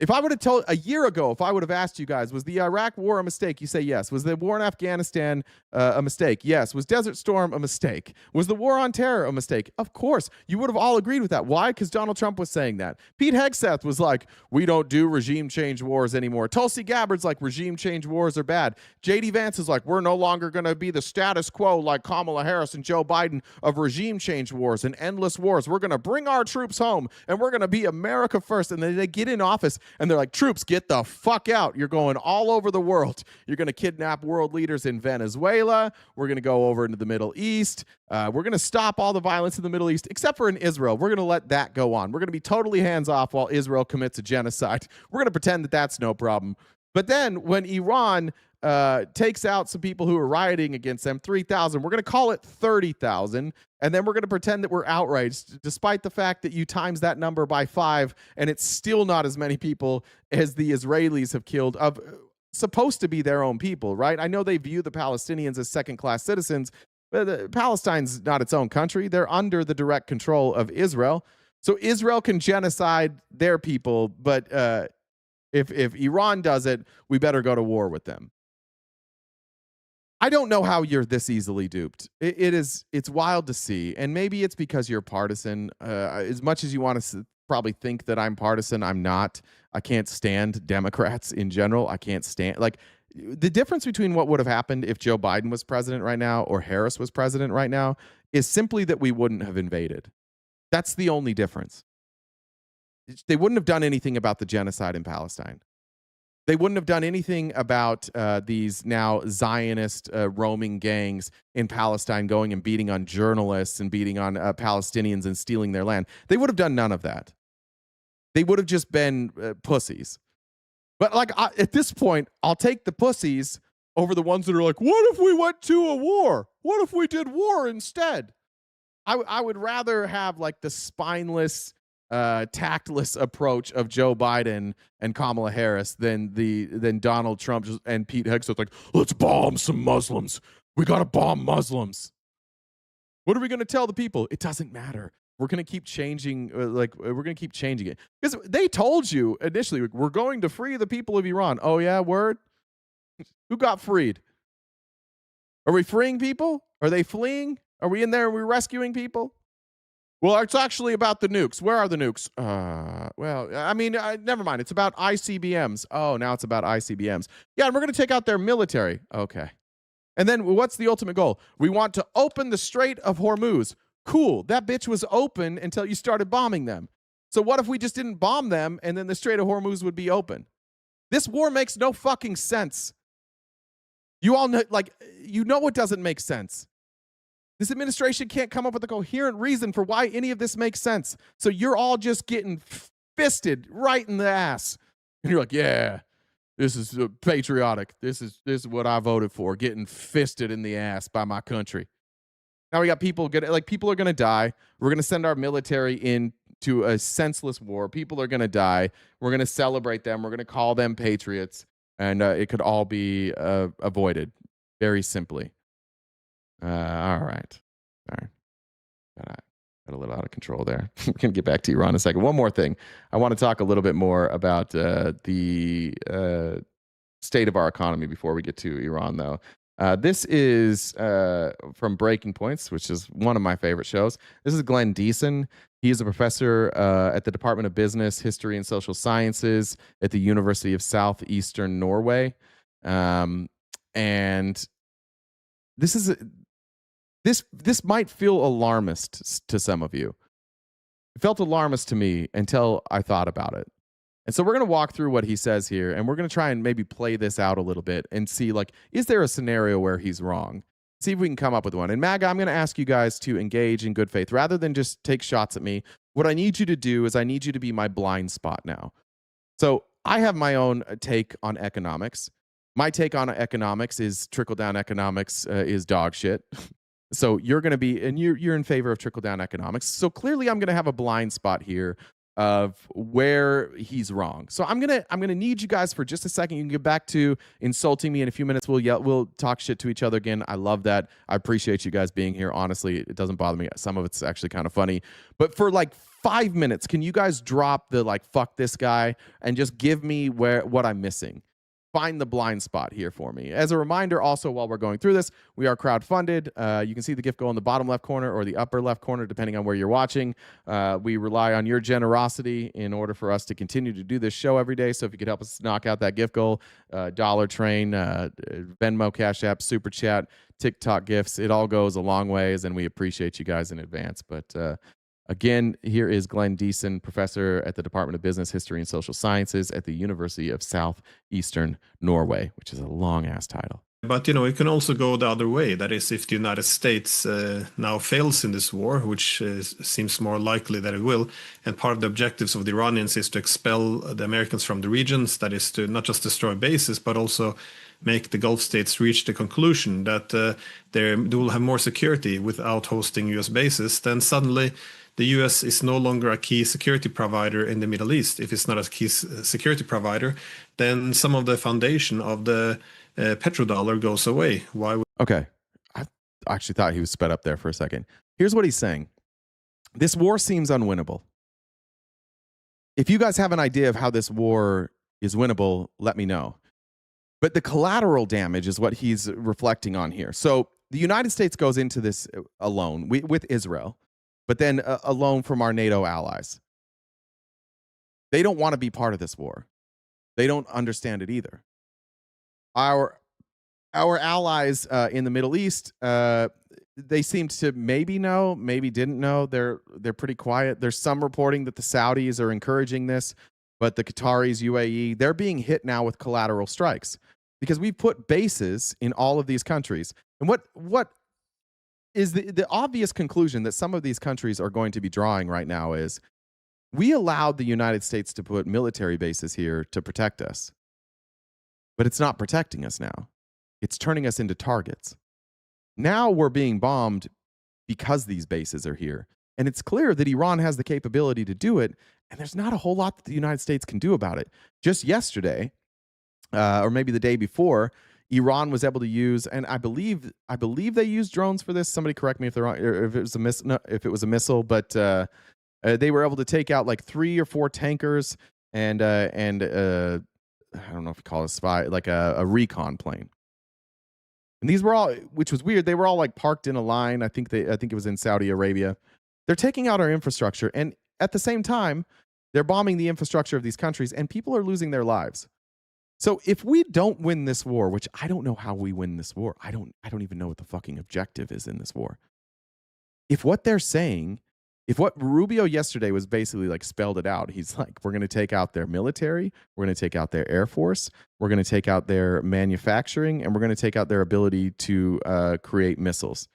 If I would have told a year ago, if I would have asked you guys, was the Iraq war a mistake? You say yes. Was the war in Afghanistan a mistake? Yes. Was Desert Storm a mistake? Was the war on terror a mistake? Of course. You would have all agreed with that. Why? Because Donald Trump was saying that. Pete Hegseth was like, we don't do regime change wars anymore. Tulsi Gabbard's like, regime change wars are bad. J.D. Vance is like, we're no longer going to be the status quo like Kamala Harris and Joe Biden of regime change wars and endless wars. We're going to bring our troops home and we're going to be America first. And then they get in office and they're like, troops, get the fuck out. You're going all over the world. You're going to kidnap world leaders in Venezuela. We're going to go over into the Middle East. We're going to stop all the violence in the Middle East, except for in Israel. We're going to let that go on. We're going to be totally hands off while Israel commits a genocide. We're going to pretend that that's no problem. But then when Iran takes out some people who are rioting against them, 3,000, we're going to call it 30,000. And then we're going to pretend that we're outraged, despite the fact that you times that number by 5, and it's still not as many people as the Israelis have killed of supposed to be their own people, right? I know they view the Palestinians as second-class citizens, but Palestine's not its own country. They're under the direct control of Israel. So Israel can genocide their people, but if Iran does it, we better go to war with them. I don't know how you're this easily duped. It's wild to see, and maybe it's because you're partisan. As much as you want to probably think that I'm partisan, I'm not. I can't stand Democrats in general. I can't stand, like, the difference between what would have happened if Joe Biden was president right now or Harris was president right now is simply that we wouldn't have invaded. That's the only difference. They wouldn't have done anything about the genocide in Palestine. They wouldn't have done anything about these now Zionist roaming gangs in Palestine going and beating on journalists and beating on Palestinians and stealing their land. They would have done none of that. They would have just been pussies. But like at this point, I'll take the pussies over the ones that are like, what if we went to a war? What if we did war instead? I would rather have like the spineless, tactless approach of Joe Biden and Kamala Harris than Donald Trump and Pete Hegseth, like, let's bomb some Muslims. We got to bomb Muslims. What are we going to tell the people? It doesn't matter. We're going to keep changing, we're going to keep changing it. Because they told you initially, we're going to free the people of Iran. Oh, yeah, word? Who got freed? Are we freeing people? Are they fleeing? Are we in there? Are we rescuing people? Well, it's actually about the nukes. Where are the nukes? Well, I mean, never mind. It's about ICBMs. Oh, now it's about ICBMs. Yeah, and we're going to take out their military. Okay. And then what's the ultimate goal? We want to open the Strait of Hormuz. Cool. That bitch was open until you started bombing them. So what if we just didn't bomb them and then the Strait of Hormuz would be open? This war makes no fucking sense. You all know, like, you know it doesn't make sense. This administration can't come up with a coherent reason for why any of this makes sense. So you're all just getting fisted right in the ass. And you're like, yeah, this is patriotic. This is what I voted for, getting fisted in the ass by my country. Now we got people people are going to die. We're going to send our military into a senseless war. People are going to die. We're going to celebrate them. We're going to call them patriots. And it could all be avoided very simply. All right. Got a little out of control there. We're going to get back to Iran in a second. One more thing. I want to talk a little bit more about the state of our economy before we get to Iran, though. This is from Breaking Points, which is one of my favorite shows. This is Glenn Diesen. He is a professor at the Department of Business, History, and Social Sciences at the University of Southeastern Norway. And this might feel alarmist to some of you. It felt alarmist to me until I thought about it. And so we're going to walk through what he says here, and we're going to try and maybe play this out a little bit and see, like, is there a scenario where he's wrong? See if we can come up with one. And MAGA, I'm going to ask you guys to engage in good faith. Rather than just take shots at me, what I need you to do is I need you to be my blind spot now. So I have my own take on economics. My take on economics is trickle-down economics is dog shit. So you're going to be, and you're in favor of trickle-down economics. So clearly I'm going to have a blind spot here of where he's wrong. So I'm gonna need you guys for just a second. You can get back to insulting me in a few minutes. We'll talk shit to each other again. I love that. I appreciate you guys being here. Honestly, it doesn't bother me. Some of it's actually kind of funny. But for like 5 minutes, can you guys drop the like fuck this guy and just give me what I'm missing? Find the blind spot here for me. As a reminder, also, while we're going through this, we are crowdfunded. You can see the gift goal in the bottom left corner or the upper left corner, depending on where you're watching. We rely on your generosity in order for us to continue to do this show every day. So if you could help us knock out that gift goal, Dollar Train, Venmo, Cash App, Super Chat, TikTok gifts, it all goes a long ways, and we appreciate you guys in advance. But again, here is Glenn Diesen, professor at the Department of Business, History, and Social Sciences at the University of Southeastern Norway, which is a long-ass title. But, you know, it can also go the other way. That is, if the United States now fails in this war, which seems more likely that it will, and part of the objectives of the Iranians is to expel the Americans from the regions, that is to not just destroy bases, but also make the Gulf states reach the conclusion that they will have more security without hosting U.S. bases, then suddenly the U.S. is no longer a key security provider in the Middle East. If it's not a key security provider, then some of the foundation of the petrodollar goes away. Why would... Okay. I actually thought he was sped up there for a second. Here's what he's saying. This war seems unwinnable. If you guys have an idea of how this war is winnable, let me know. But the collateral damage is what he's reflecting on here. So the United States goes into this alone with Israel, but then alone from our NATO allies. They don't want to be part of this war. They don't understand it either. Our allies in the Middle East, they seemed to maybe know, maybe didn't know. They're pretty quiet. There's some reporting that the Saudis are encouraging this, but the Qataris, UAE, they're being hit now with collateral strikes because we've put bases in all of these countries. And what is the obvious conclusion that some of these countries are going to be drawing right now is we allowed the United States to put military bases here to protect us. But it's not protecting us now. It's turning us into targets. Now we're being bombed because these bases are here. And it's clear that Iran has the capability to do it, and there's not a whole lot that the United States can do about it. Just yesterday, or maybe the day before, Iran was able to use, and I believe they used drones for this. Somebody correct me if they're wrong, or if it was a missile, but they were able to take out like 3 or 4 tankers and I don't know if you call it a spy, like a recon plane. And these were all, which was weird, they were all like parked in a line. I think it was in Saudi Arabia. They're taking out our infrastructure, and at the same time, they're bombing the infrastructure of these countries, and people are losing their lives. So if we don't win this war, which I don't know how we win this war, I don't even know what the fucking objective is in this war. If what they're saying, if what Rubio yesterday was basically like spelled it out, he's like, we're going to take out their military, we're going to take out their air force, we're going to take out their manufacturing, and we're going to take out their ability to create missiles.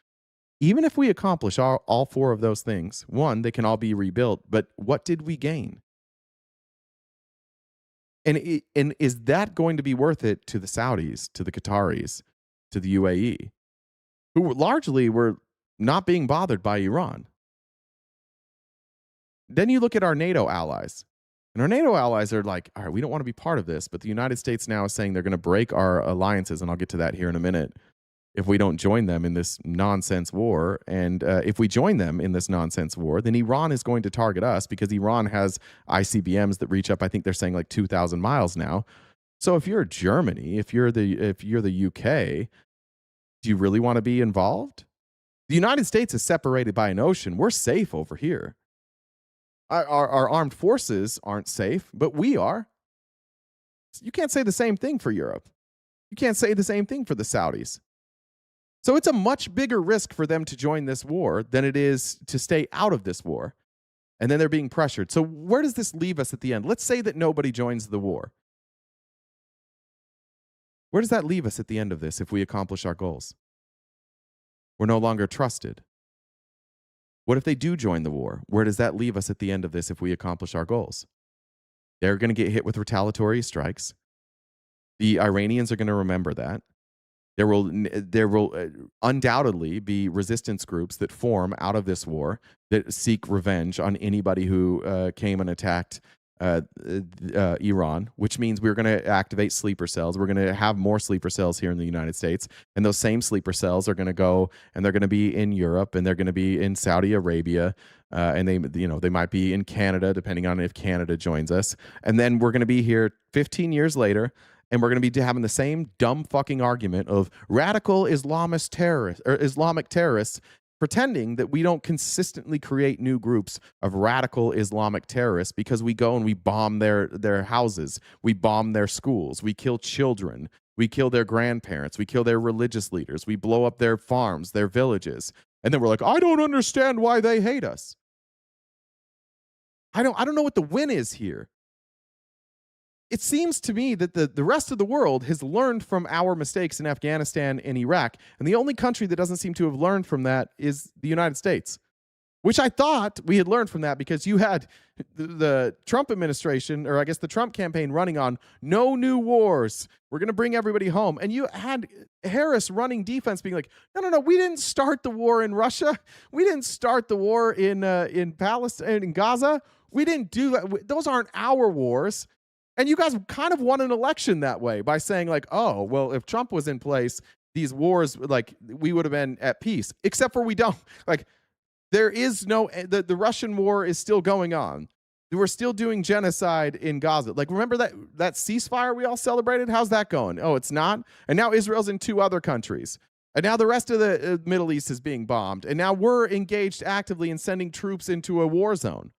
Even if we accomplish all 4 of those things, one, they can all be rebuilt, but what did we gain? And is that going to be worth it to the Saudis, to the Qataris, to the UAE, who largely were not being bothered by Iran? Then you look at our NATO allies, and our NATO allies are like, all right, we don't want to be part of this, but the United States now is saying they're going to break our alliances, and I'll get to that here in a minute, if we don't join them in this nonsense war. And if we join them in this nonsense war, then Iran is going to target us because Iran has ICBMs that reach up, I think they're saying like 2,000 miles now. So if you're Germany, if you're the UK, do you really want to be involved? The United States is separated by an ocean. We're safe over here. Our armed forces aren't safe, but we are. You can't say the same thing for Europe. You can't say the same thing for the Saudis. So it's a much bigger risk for them to join this war than it is to stay out of this war. And then they're being pressured. So where does this leave us at the end? Let's say that nobody joins the war. Where does that leave us at the end of this if we accomplish our goals? We're no longer trusted. What if they do join the war? Where does that leave us at the end of this if we accomplish our goals? They're going to get hit with retaliatory strikes. The Iranians are going to remember that. There will undoubtedly be resistance groups that form out of this war that seek revenge on anybody who came and attacked Iran, which means we're going to activate sleeper cells. We're going to have more sleeper cells here in the United States. And those same sleeper cells are going to go and they're going to be in Europe and they're going to be in Saudi Arabia. and they might be in Canada, depending on if Canada joins us. And then we're going to be here 15 years later, and we're going to be having the same dumb fucking argument of radical Islamist terrorists or Islamic terrorists, pretending that we don't consistently create new groups of radical Islamic terrorists because we go and we bomb their houses, we bomb their schools, we kill children, we kill their grandparents, we kill their religious leaders, we blow up their farms, their villages, and then we're like, I don't understand why they hate us. I don't know what the win is here. It seems to me that the rest of the world has learned from our mistakes in Afghanistan and Iraq, and the only country that doesn't seem to have learned from that is the United States, which I thought we had learned from that because you had the Trump administration, or I guess the Trump campaign, running on no new wars. We're going to bring everybody home. And you had Harris running defense being like, no, we didn't start the war in Russia. We didn't start the war in Palestine, in Gaza. We didn't do that. Those aren't our wars. And you guys kind of won an election that way by saying like, oh, well, if Trump was in place, these wars, like, we would have been at peace, except for we don't. Like, there is no, the Russian war is still going on. We're still doing genocide in Gaza. Like, remember that ceasefire we all celebrated? How's that going? Oh, it's not? And now Israel's in 2 other countries. And now the rest of the Middle East is being bombed. And now we're engaged actively in sending troops into a war zone.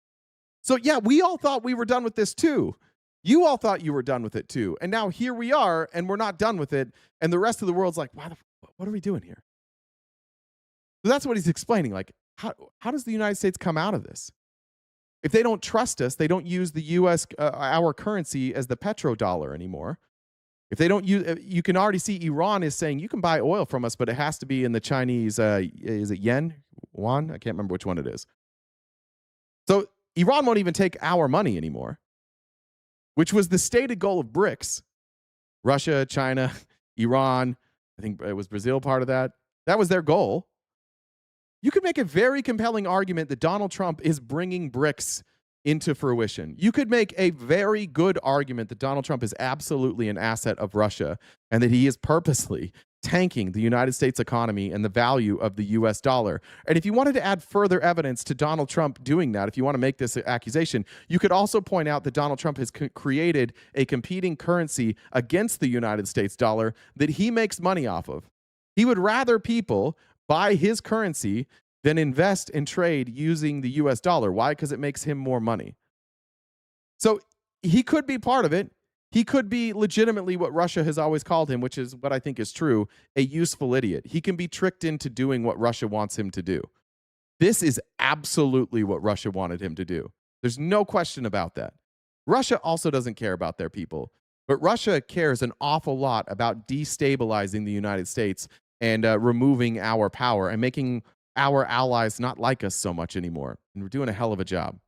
So yeah, we all thought we were done with this too. You all thought you were done with it too. And now here we are, and we're not done with it. And the rest of the world's like, what are we doing here? So that's what he's explaining. Like, how does the United States come out of this? If they don't trust us, they don't use the U.S., our currency, as the petrodollar anymore. If they don't use, you can already see Iran is saying you can buy oil from us, but it has to be in the Chinese, is it yen? Yuan? I can't remember which one it is. So Iran won't even take our money anymore, which was the stated goal of BRICS. Russia, China, Iran, I think it was Brazil part of that. That was their goal. You could make a very compelling argument that Donald Trump is bringing BRICS into fruition. You could make a very good argument that Donald Trump is absolutely an asset of Russia and that he is purposely tanking the United States economy and the value of the US dollar. And if you wanted to add further evidence to Donald Trump doing that, if you want to make this accusation, you could also point out that Donald Trump has created a competing currency against the United States dollar that he makes money off of. He would rather people buy his currency than invest and trade using the US dollar. Why? Because it makes him more money. So he could be part of it. He could be legitimately what Russia has always called him, which is what I think is true, a useful idiot. He can be tricked into doing what Russia wants him to do. This is absolutely what Russia wanted him to do. There's no question about that. Russia also doesn't care about their people, but Russia cares an awful lot about destabilizing the United States and removing our power and making our allies not like us so much anymore. And we're doing a hell of a job.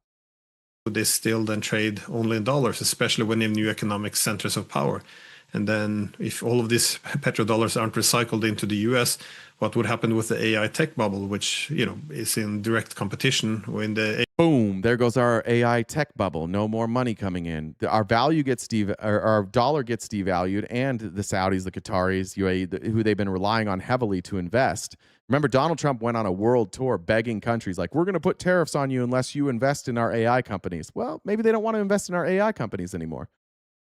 They still then trade only in dollars, especially when in new economic centers of power. And then if all of these petrodollars aren't recycled into the US, what would happen with the AI tech bubble, which, you know, is in direct competition when the boom, there goes our AI tech bubble. No more money coming in. Our value gets our dollar gets devalued, and the Saudis, the Qataris, UAE, who they've been relying on heavily to invest. Remember, Donald Trump went on a world tour begging countries like, we're going to put tariffs on you unless you invest in our AI companies. Well, maybe they don't want to invest in our AI companies anymore.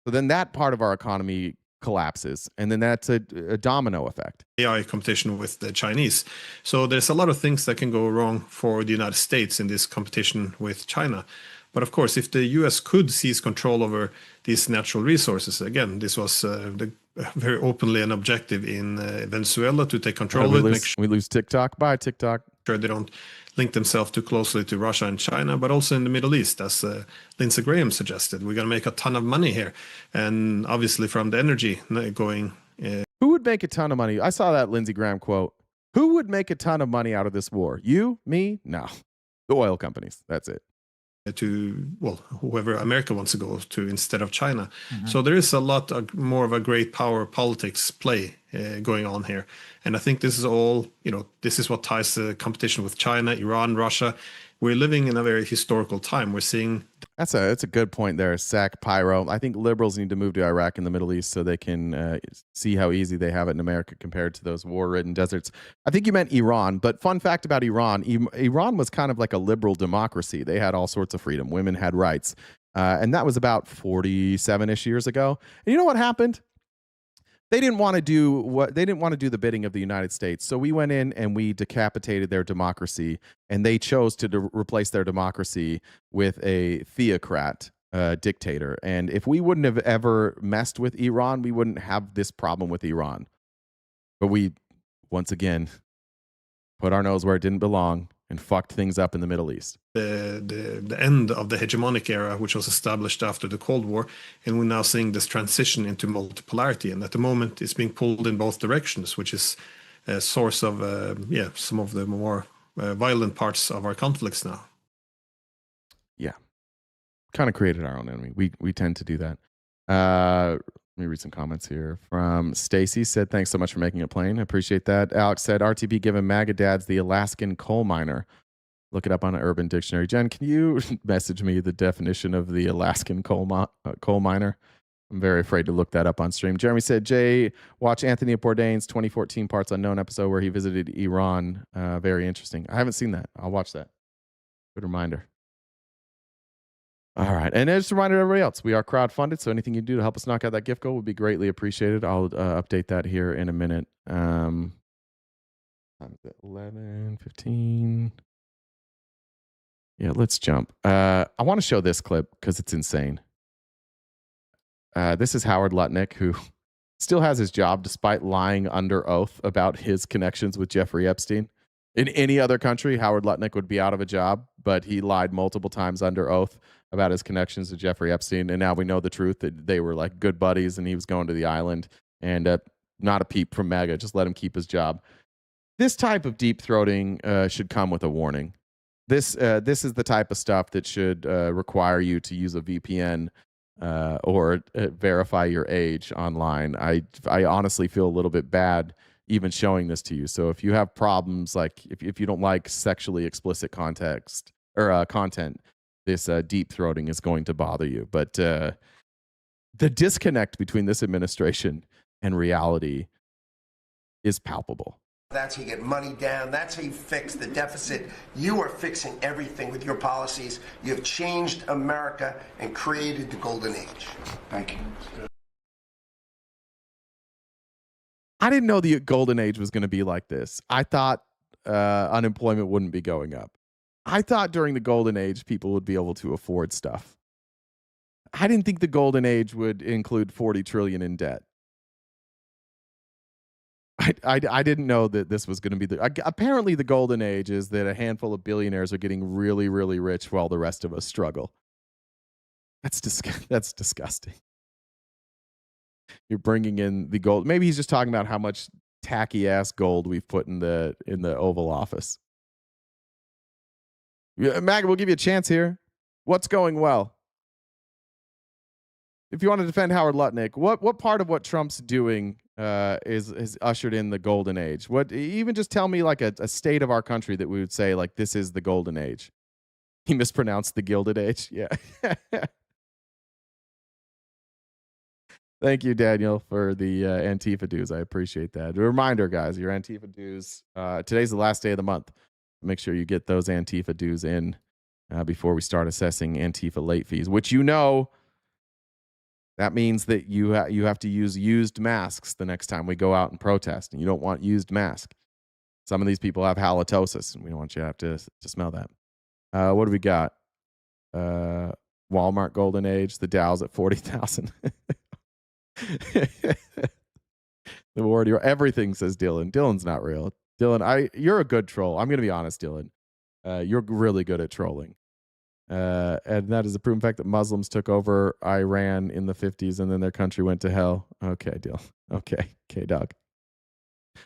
So then that part of our economy collapses, and then that's a domino effect. AI competition with the Chinese. So there's a lot of things that can go wrong for the United States in this competition with China. But of course, if the US could seize control over these natural resources, again, this was very openly an objective in Venezuela to take control of it. We lose TikTok. Bye, TikTok. Sure they don't link themselves too closely to Russia and China, but also in the Middle East, as Lindsey Graham suggested. We're going to make a ton of money here. And obviously from the energy going... Who would make a ton of money? I saw that Lindsey Graham quote. Who would make a ton of money out of this war? You? Me? No. The oil companies. That's it. To, well, whoever America wants to go to instead of China. Mm-hmm. So there is a lot more of a great power politics play going on here. And I think this is all, you know, this is what ties the competition with China, Iran, Russia. We're living in a very historical time. We're seeing... That's a good point there, Sack Pyro. I think liberals need to move to Iraq and the Middle East so they can see how easy they have it in America compared to those war-ridden deserts. I think you meant Iran, but fun fact about Iran, Iran was kind of like a liberal democracy. They had all sorts of freedom. Women had rights. And that was about 47-ish years ago. And you know what happened? They didn't want to do the bidding of the United States. So we went in and we decapitated their democracy, and they chose to replace their democracy with a theocrat dictator. And if we wouldn't have ever messed with Iran, we wouldn't have this problem with Iran. But we, once again, put our nose where it didn't belong and fucked things up in the Middle East. The end of the hegemonic era, which was established after the Cold War, and we're now seeing this transition into multipolarity. And at the moment, it's being pulled in both directions, which is a source of some of the more violent parts of our conflicts now. Yeah, kind of created our own enemy. We tend to do that. Let me read some comments here from Stacy. Said, thanks so much for making it plain. I appreciate that. Alex said, RTP given MAGA dads the Alaskan coal miner. Look it up on an Urban Dictionary. Jen, can you message me the definition of the Alaskan coal miner? I'm very afraid to look that up on stream. Jeremy said, Jay, watch Anthony Bourdain's 2014 Parts Unknown episode where he visited Iran. Very interesting. I haven't seen that. I'll watch that. Good reminder. All right. And just a reminder to everybody else, we are crowdfunded, so anything you do to help us knock out that gift goal would be greatly appreciated. I'll update that here in a minute. Time is it? 11:15. Yeah, let's jump. I want to show this clip because it's insane. This is Howard Lutnick, who still has his job despite lying under oath about his connections with Jeffrey Epstein. In any other country, Howard Lutnick would be out of a job, but he lied multiple times under oath about his connections to Jeffrey Epstein. And now we know the truth, that they were like good buddies and he was going to the island, and not a peep from MAGA. Just let him keep his job. This type of deep throating should come with a warning. This is the type of stuff that should require you to use a VPN or verify your age online. I honestly feel a little bit bad even showing this to you. So if you have problems, like if you don't like sexually explicit content, this deep throating is going to bother you. But the disconnect between this administration and reality is palpable. That's how you get money down. That's how you fix the deficit. You are fixing everything with your policies. You have changed America and created the golden age. Thank you. I didn't know the golden age was going to be like this. I thought unemployment wouldn't be going up. I thought during the golden age, people would be able to afford stuff. I didn't think the golden age would include 40 trillion in debt. I didn't know that this was going to be apparently the golden age is that a handful of billionaires are getting really, really rich while the rest of us struggle. That's disgusting. You're bringing in the gold. Maybe he's just talking about how much tacky ass gold we've put in the Oval Office. MAGA, we'll give you a chance here. What's going well? If you want to defend Howard Lutnick, what part of what Trump's doing is ushered in the golden age? What, even just tell me like a state of our country that we would say like this is the golden age. He mispronounced the Gilded Age. Yeah. Thank you, Daniel, for the Antifa dues. I appreciate that. A reminder, guys, your Antifa dues. Today's the last day of the month. Make sure you get those Antifa dues in before we start assessing Antifa late fees, which that means that you have to use used masks the next time we go out and protest, and you don't want used masks. Some of these people have halitosis, and we don't want you to have to smell that. What do we got? Walmart Golden Age. The Dow's at 40,000. The warrior, everything, says Dylan. Dylan's not real. Dylan, you're a good troll. I'm going to be honest, Dylan. You're really good at trolling. And that is the proven fact that Muslims took over Iran in the 50s and then their country went to hell. Okay, Dylan. Okay, dog.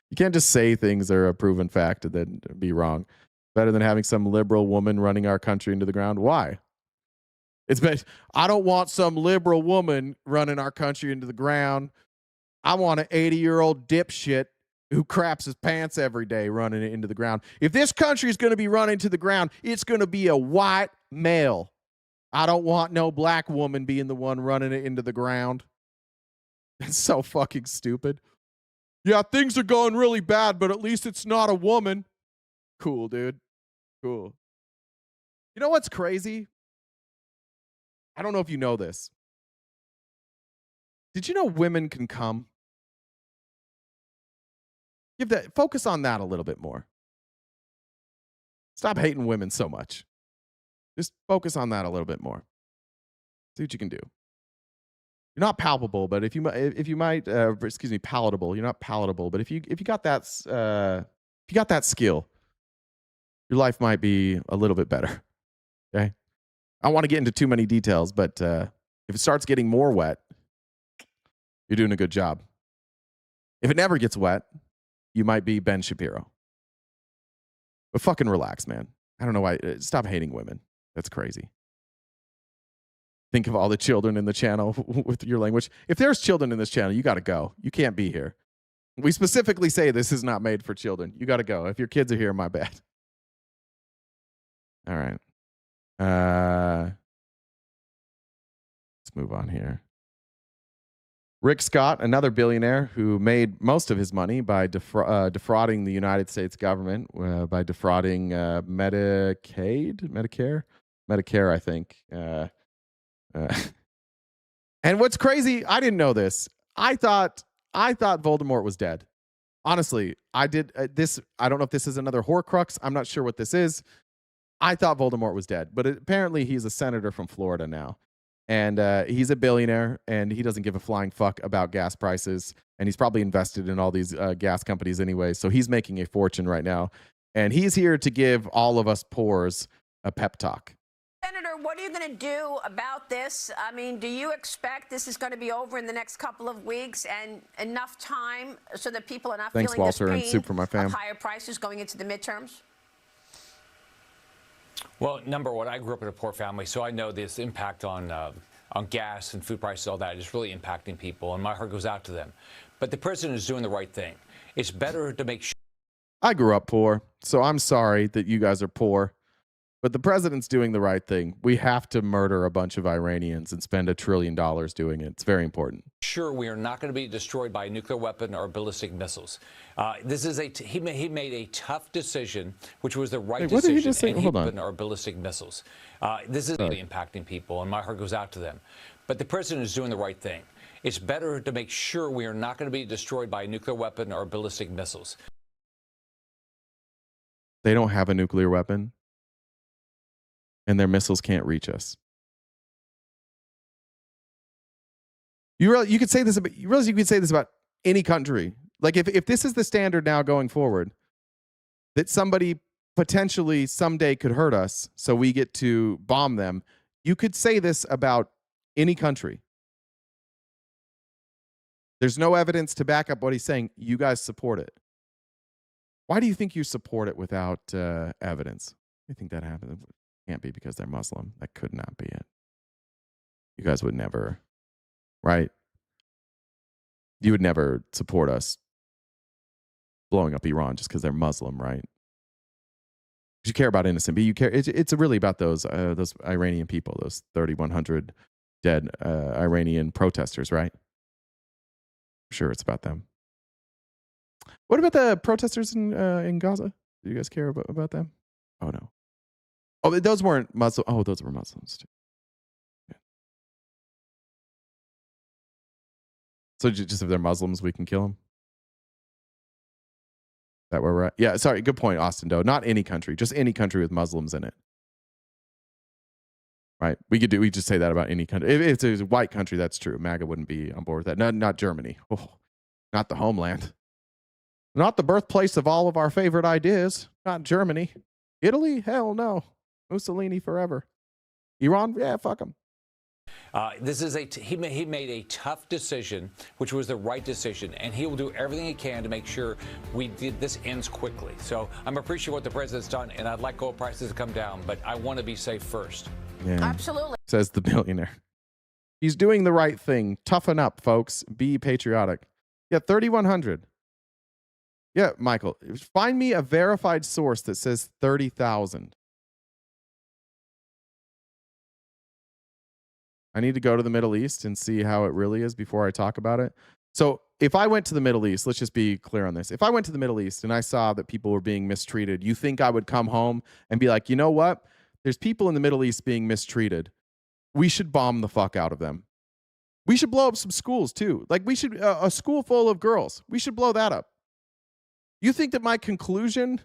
You can't just say things are a proven fact and then be wrong. Better than having some liberal woman running our country into the ground. Why? I don't want some liberal woman running our country into the ground. I want an 80-year-old dipshit who craps his pants every day running it into the ground. If this country is going to be running to the ground, it's going to be a white male. I don't want no black woman being the one running it into the ground. It's so fucking stupid. Yeah, things are going really bad, but at least it's not a woman. Cool, dude. Cool. You know what's crazy? I don't know if you know this. Did you know women can come? Focus on that a little bit more. Stop hating women so much. Just focus on that a little bit more. See what you can do. You're not palpable, but if you might, palatable. You're not palatable, but if you got that skill, your life might be a little bit better. Okay. I don't want to get into too many details, but if it starts getting more wet, you're doing a good job. If it never gets wet, you might be Ben Shapiro. But fucking relax, man. I don't know why. Stop hating women. That's crazy. Think of all the children in the channel with your language. If there's children in this channel, you got to go. You can't be here. We specifically say this is not made for children. You got to go. If your kids are here, my bad. All right. Let's move on here. Rick Scott, another billionaire who made most of his money by defrauding the United States government, by defrauding Medicare, I think. And what's crazy, I didn't know this. I thought Voldemort was dead. Honestly, I did this. I don't know if this is another Horcrux. I'm not sure what this is. I thought Voldemort was dead, but apparently he's a senator from Florida now. And he's a billionaire, and he doesn't give a flying fuck about gas prices. And he's probably invested in all these gas companies anyway. So he's making a fortune right now. And he's here to give all of us poors a pep talk. Senator, what are you going to do about this? I mean, do you expect this is going to be over in the next couple of weeks and enough time so that people are not Thanks, feeling Walter, this and pain Soup for my fam. of higher prices going into the midterms? Well, number one, I grew up in a poor family, so I know this impact on gas and food prices, all that is really impacting people, and my heart goes out to them. But the president is doing the right thing. It's better to make sure. I grew up poor, so I'm sorry that you guys are poor. But the president's doing the right thing. We have to murder a bunch of Iranians and spend $1 trillion doing it. It's very important. Sure, we are not going to be destroyed by a nuclear weapon or ballistic missiles. This is he made a tough decision, which was the right Wait, what did decision. he just say? Hold on. Or ballistic missiles. This is really impacting people, and my heart goes out to them. But the president is doing the right thing. It's better to make sure we are not going to be destroyed by a nuclear weapon or ballistic missiles. They don't have a nuclear weapon, and their missiles can't reach us. You could say this about, you realize you could say this about any country. Like if this is the standard now going forward, that somebody potentially someday could hurt us, so we get to bomb them, you could say this about any country. There's no evidence to back up what he's saying. You guys support it. Why do you think you support it without evidence? I think that happens. Can't be because they're Muslim. That could not be it. You guys would never, right? You would never support us blowing up Iran just because they're Muslim, right? You care about innocent, but you care. It's really about those Iranian people, those 3,100 dead Iranian protesters, right? Sure, it's about them. What about the protesters in Gaza? Do you guys care about them? Oh no. Oh, those weren't Muslim. Oh, those were Muslims too. Yeah. So just if they're Muslims, we can kill them. Is that where we're at? Yeah. Sorry. Good point, Austin. Doe. Not any country. Just any country with Muslims in it. Right. We just say that about any country. If it's a white country, that's true. MAGA wouldn't be on board with that. Not Germany. Oh, not the homeland. Not the birthplace of all of our favorite ideas. Not Germany. Italy? Hell no. Mussolini forever. Iran? Yeah, fuck them. This is he made a tough decision, which was the right decision, and he will do everything he can to make sure this ends quickly. So I'm appreciative of what the president's done, and I'd like gold prices to come down, but I want to be safe first. Yeah. Absolutely. Says the billionaire. He's doing the right thing. Toughen up, folks. Be patriotic. Yeah, 3,100. Yeah, Michael, find me a verified source that says 30,000. I need to go to the Middle East and see how it really is before I talk about it. So if I went to the Middle East, let's just be clear on this. If I went to the Middle East and I saw that people were being mistreated, you think I would come home and be like, you know what? There's people in the Middle East being mistreated. We should bomb the fuck out of them. We should blow up some schools too. Like we should, a school full of girls, we should blow that up. You think that my conclusion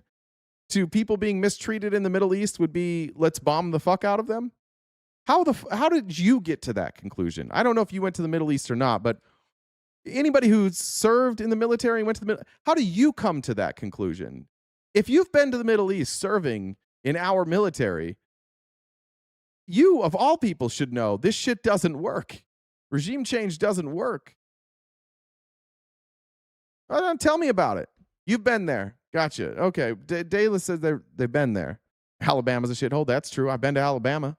to people being mistreated in the Middle East would be, let's bomb the fuck out of them? How did you get to that conclusion? I don't know if you went to the Middle East or not, but anybody who's served in the military and went to the Middle, how do you come to that conclusion? If you've been to the Middle East serving in our military, you of all people should know this shit doesn't work. Regime change doesn't work. Tell me about it. You've been there. Gotcha. Okay. Dayla says they've been there. Alabama's a shithole. That's true. I've been to Alabama.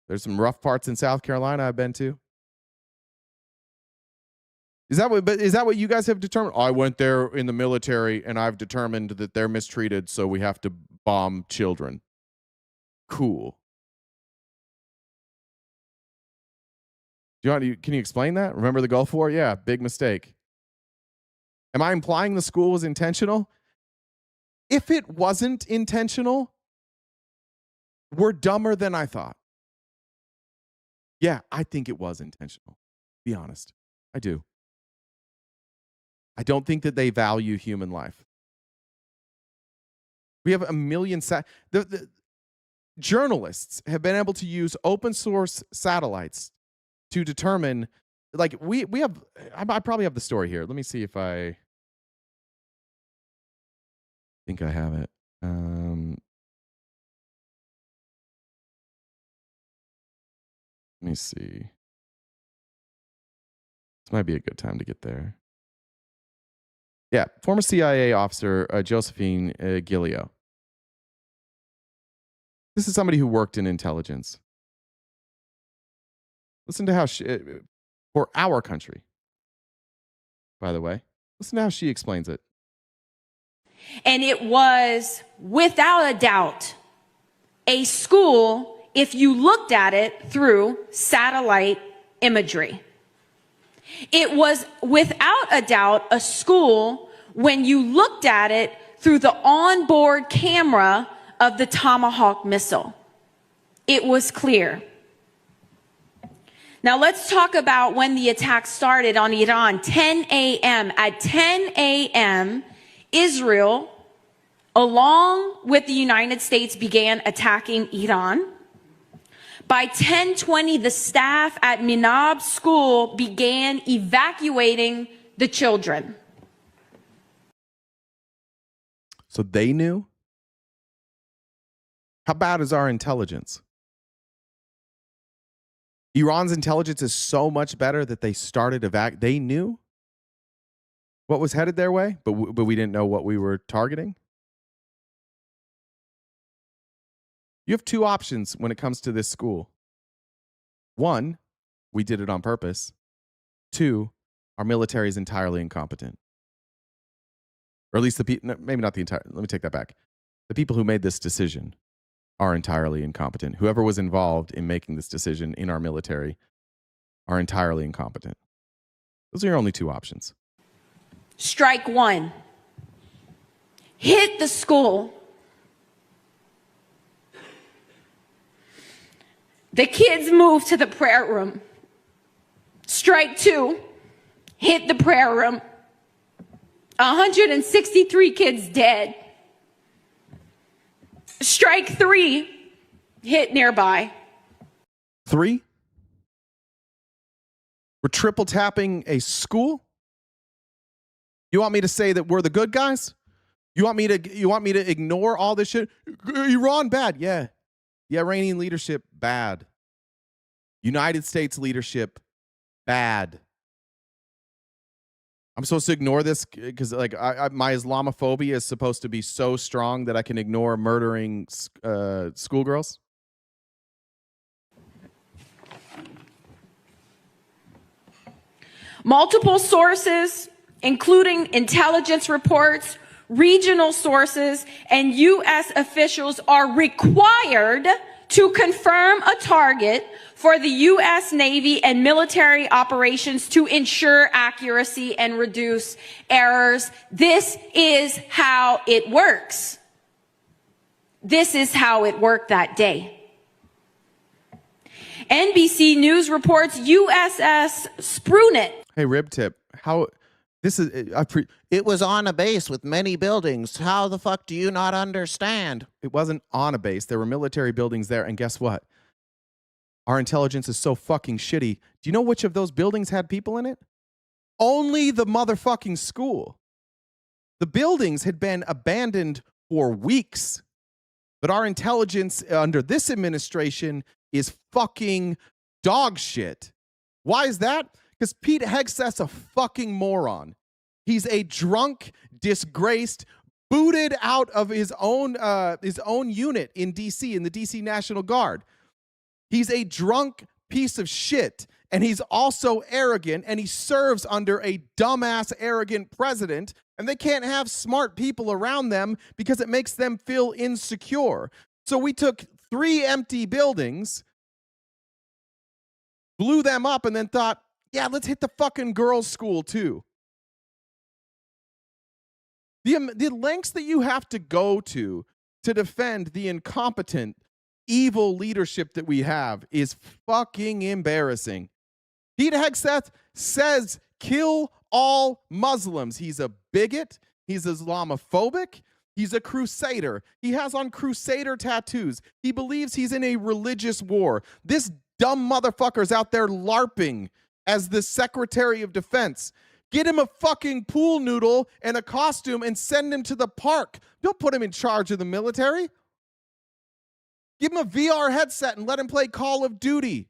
There's some rough parts in South Carolina I've been to. Is that what you guys have determined? I went there in the military and I've determined that they're mistreated, so we have to bomb children. Cool. Can you explain that? Remember the Gulf War? Yeah, big mistake. Am I implying the school was intentional? If it wasn't intentional, we're dumber than I thought. Yeah, I think it was intentional. Be honest. I do. I don't think that they value human life. We have a million the journalists have been able to use open source satellites to determine, like we have, I probably have the story here. Let me see if I think I have it. Let me see. This might be a good time to get there. Yeah, former CIA officer Josephine Gilio. This is somebody who worked in intelligence. Listen to how for our country, by the way, listen to how she explains it. And it was, without a doubt, a school if you looked at it through satellite imagery. It was, without a doubt, a school when you looked at it through the onboard camera of the Tomahawk missile. It was clear. Now let's talk about when the attack started on Iran. 10 a.m. At 10 a.m., Israel, along with the United States, began attacking Iran. By 10:20, the staff at Minab school began evacuating the children. So they knew? How bad is our intelligence? Iran's intelligence is so much better that they started they knew what was headed their way, but we didn't know what we were targeting. You have two options when it comes to this school. One, we did it on purpose. Two, our military is entirely incompetent. Or at least maybe not the entire, let me take that back. The people who made this decision are entirely incompetent. Whoever was involved in making this decision in our military are entirely incompetent. Those are your only two options. Strike one. Hit the school. The kids moved to the prayer room. Strike two. Hit the prayer room. 163 kids dead. Strike three. Hit nearby. Three? We're triple tapping a school? You want me to say that we're the good guys? You want me to ignore all this shit? Iran bad. Yeah. The Iranian leadership bad. United States leadership bad. I'm supposed to ignore this because like my Islamophobia is supposed to be so strong that I can ignore murdering schoolgirls? Multiple sources, including intelligence reports, regional sources, and U.S. officials are required to confirm a target for the U.S. Navy and military operations to ensure accuracy and reduce errors. This is how it works. This is how it worked that day. NBC News reports USS Sprunet. Hey, Rib Tip, how this is? It was on a base with many buildings. How the fuck do you not understand? It wasn't on a base. There were military buildings there, and guess what? Our intelligence is so fucking shitty. Do you know which of those buildings had people in it? Only the motherfucking school. The buildings had been abandoned for weeks. But our intelligence under this administration is fucking dog shit. Why is that? Because Pete Hegseth's a fucking moron. He's a drunk, disgraced, booted out of his own unit in D.C., in the D.C. National Guard. He's a drunk piece of shit, and he's also arrogant, and he serves under a dumbass, arrogant president, and they can't have smart people around them because it makes them feel insecure. So we took 3 empty buildings, blew them up, and then thought, yeah, let's hit the fucking girls' school too. The lengths that you have to go to defend the incompetent, evil leadership that we have is fucking embarrassing. Pete Hegseth says kill all Muslims. He's a bigot. He's Islamophobic. He's a crusader. He has on crusader tattoos. He believes he's in a religious war. This dumb motherfucker's out there LARPing as the Secretary of Defense. Get him a fucking pool noodle and a costume and send him to the park. Don't put him in charge of the military. Give him a VR headset and let him play Call of Duty.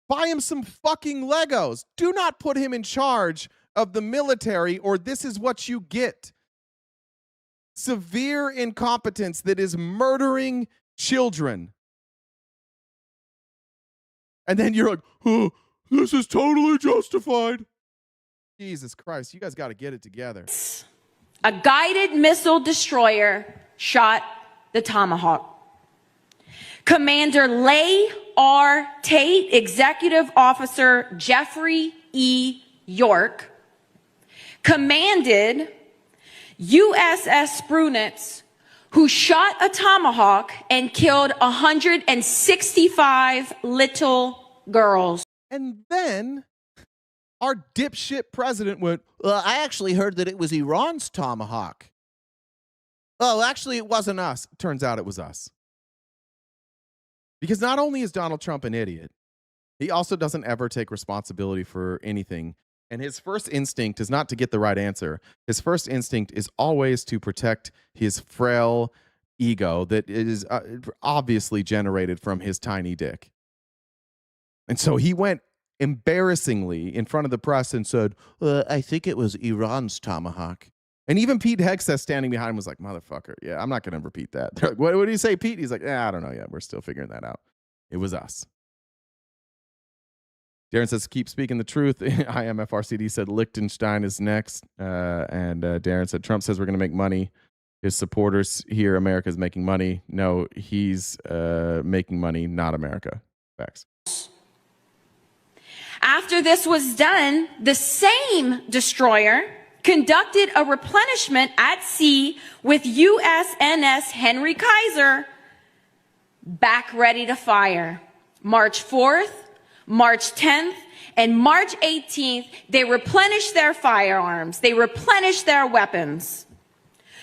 Buy him some fucking Legos. Do not put him in charge of the military, or this is what you get. Severe incompetence that is murdering children. And then you're like, oh, this is totally justified. Jesus Christ, you guys got to get it together. A guided missile destroyer shot the Tomahawk. Commander Leigh R. Tate, Executive Officer Jeffrey E. York, commanded USS Sprunet, who shot a Tomahawk and killed 165 little girls. And then our dipshit president went, well, I actually heard that it was Iran's Tomahawk. Oh, actually, it wasn't us. Turns out it was us. Because not only is Donald Trump an idiot, he also doesn't ever take responsibility for anything. And his first instinct is not to get the right answer. His first instinct is always to protect his frail ego that is obviously generated from his tiny dick. And so he went embarrassingly in front of the press and said, I think it was Iran's Tomahawk. And even Pete Hegseth standing behind him was like, motherfucker, yeah, I'm not going to repeat that. They're like, what do you say, Pete? He's like, I don't know yet. We're still figuring that out. It was us. Darren says, keep speaking the truth. IMFRCD said Liechtenstein is next. And Darren said, Trump says we're going to make money. His supporters here, America is making money. No, he's making money, not America. Facts. After this was done, the same destroyer conducted a replenishment at sea with USNS Henry Kaiser back ready to fire. March 4th, March 10th, and March 18th, they replenished their firearms. They replenished their weapons.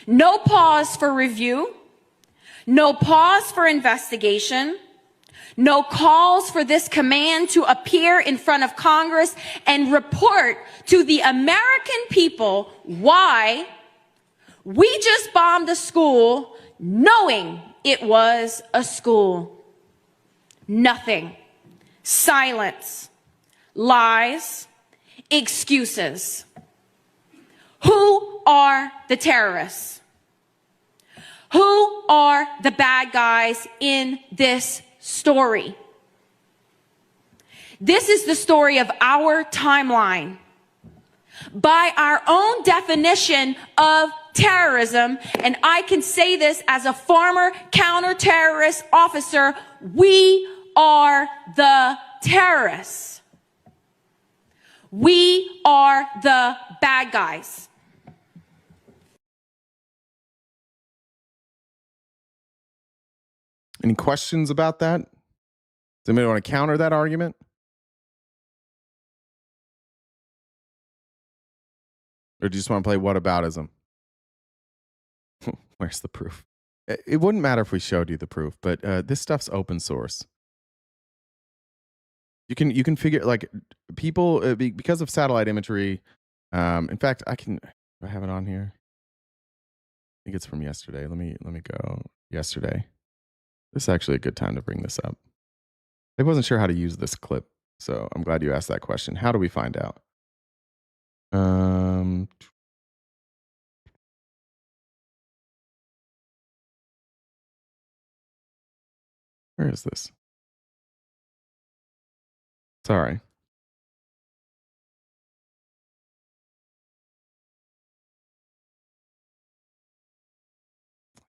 No pause for review. No pause for investigation. No calls for this command to appear in front of Congress and report to the American people why we just bombed a school knowing it was a school. Nothing. Silence. Lies. Excuses. Who are the terrorists? Who are the bad guys in this story? This is the story of our timeline. by our own definition of terrorism, and I can say this as a former counterterrorist officer, we are the terrorists. We are the bad guys. Any questions about that? Does anybody want to counter that argument? Or do you just want to play whataboutism? Where's the proof? It wouldn't matter if we showed you the proof, but this stuff's open source. You can figure, like, people because of satellite imagery. In fact, I have it on here. I think it's from yesterday. Let me go yesterday. This is actually a good time to bring this up. I wasn't sure how to use this clip, so I'm glad you asked that question. How do we find out? Where is this? Sorry.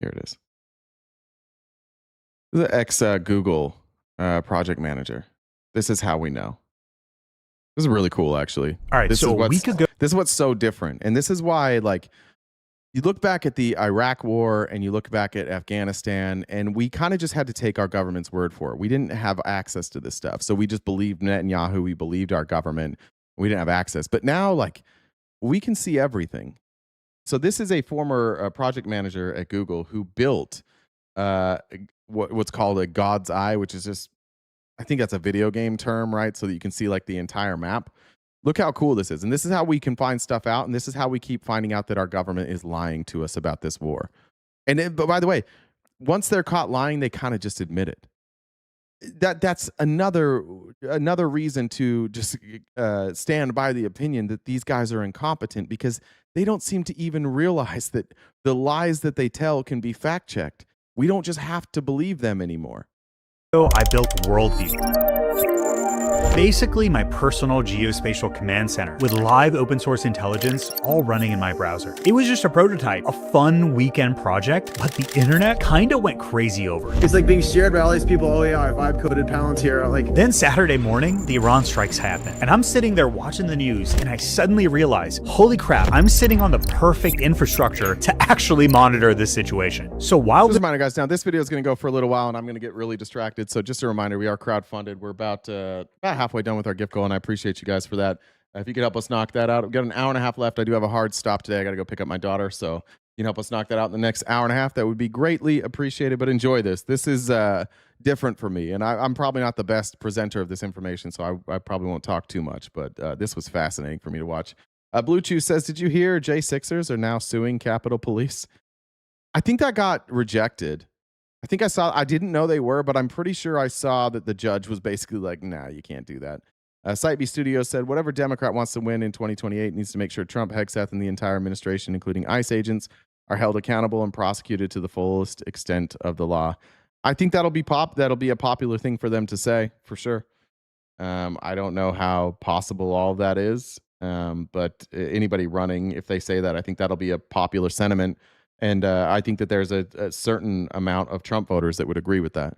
Here it is. The ex-Google project manager. This is how we know. This is really cool, actually. All right, this so is a week ago. This is what's so different. And this is why, like, you look back at the Iraq war and you look back at Afghanistan, and we kind of just had to take our government's word for it. We didn't have access to this stuff. So we just believed Netanyahu. We believed our government. We didn't have access. But now, like, we can see everything. So this is a former project manager at Google who built what's called a God's Eye, which is just, I think that's a video game term, right? So that you can see, like, the entire map. Look how cool this is. And this is how we can find stuff out. And this is how we keep finding out that our government is lying to us about this war. And but by the way, once they're caught lying, they kind of just admit it. That's another reason to just stand by the opinion that these guys are incompetent, because they don't seem to even realize that the lies that they tell can be fact checked. We don't just have to believe them anymore. So I built Worldview. Basically my personal geospatial command center with live open source intelligence all running in my browser. It was just a prototype, a fun weekend project, but the internet kinda went crazy over it. It's like being shared by all these people. Oh yeah, I vibe coded Palantir. Like, then Saturday morning, the Iran strikes happen. And I'm sitting there watching the news and I suddenly realize, holy crap, I'm sitting on the perfect infrastructure to actually monitor this situation. So while just a reminder, guys, now this video is going to go for a little while and I'm going to get really distracted. So just a reminder, we are crowdfunded. We're about halfway done with our gift goal, and I appreciate you guys for that. If you could help us knock that out. We've got an hour and a half left. I do have a hard stop today. I got to go pick up my daughter. So if you can help us knock that out in the next hour and a half, that would be greatly appreciated. But enjoy this. This is different for me, and I'm probably not the best presenter of this information, so I probably won't talk too much. But this was fascinating for me to watch. Blue Chew says, did you hear J6ers are now suing Capitol Police? I think that got rejected. I think I didn't know they were, but I'm pretty sure I saw that the judge was basically like, nah, you can't do that. Site Studios said, whatever Democrat wants to win in 2028 needs to make sure Trump, Hegseth, and the entire administration, including ICE agents, are held accountable and prosecuted to the fullest extent of the law. I think that'll be a popular thing for them to say, for sure. I don't know how possible all of that is, but anybody running, if they say that, I think that'll be a popular sentiment. And I think that there's a certain amount of Trump voters that would agree with that.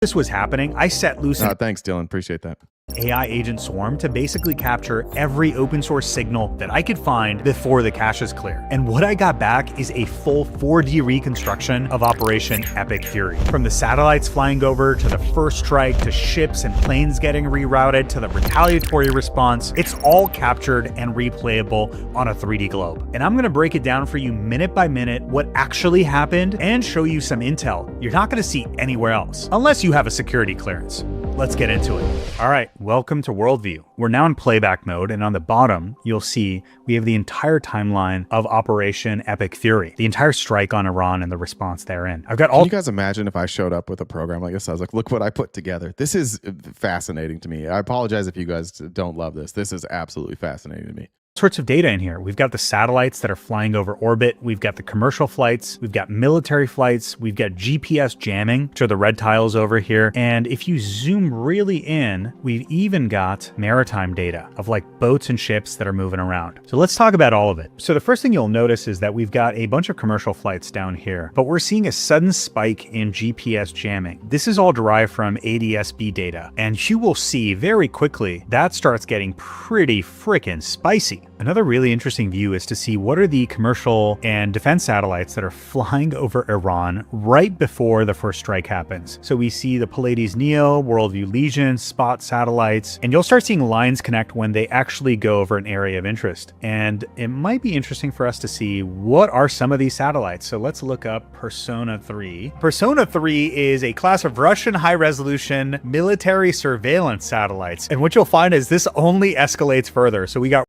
This was happening, I set loose thanks, Dylan. Appreciate that. AI agent swarm to basically capture every open source signal that I could find before the cache is clear. And what I got back is a full 4D reconstruction of Operation Epic Fury. From the satellites flying over, to the first strike, to ships and planes getting rerouted, to the retaliatory response, it's all captured and replayable on a 3D globe. And I'm gonna break it down for you minute by minute what actually happened and show you some intel you're not gonna see anywhere else, unless you have a security clearance. Let's get into it. All right, welcome to Worldview. We're now in playback mode, and on the bottom, you'll see we have the entire timeline of Operation Epic Fury, the entire strike on Iran and the response therein. I've got all. Can you guys imagine if I showed up with a program like this? I was like, look what I put together. This is fascinating to me. I apologize if you guys don't love this. This is absolutely fascinating to me. sorts of data in here. We've got the satellites that are flying over orbit. We've got the commercial flights. We've got military flights. We've got GPS jamming, which are the red tiles over here. And if you zoom really in, we've even got maritime data of like boats and ships that are moving around. So let's talk about all of it. So the first thing you'll notice is that we've got a bunch of commercial flights down here, but we're seeing a sudden spike in GPS jamming. This is all derived from ADS-B data, and you will see very quickly that starts getting pretty freaking spicy. Another really interesting view is to see what are the commercial and defense satellites that are flying over Iran right before the first strike happens. So we see the Pleiades Neo, Worldview Legion, Spot satellites, and you'll start seeing lines connect when they actually go over an area of interest. And it might be interesting for us to see what are some of these satellites. So let's look up Persona 3. Persona 3 is a class of Russian high-resolution military surveillance satellites. And what you'll find is this only escalates further. So we got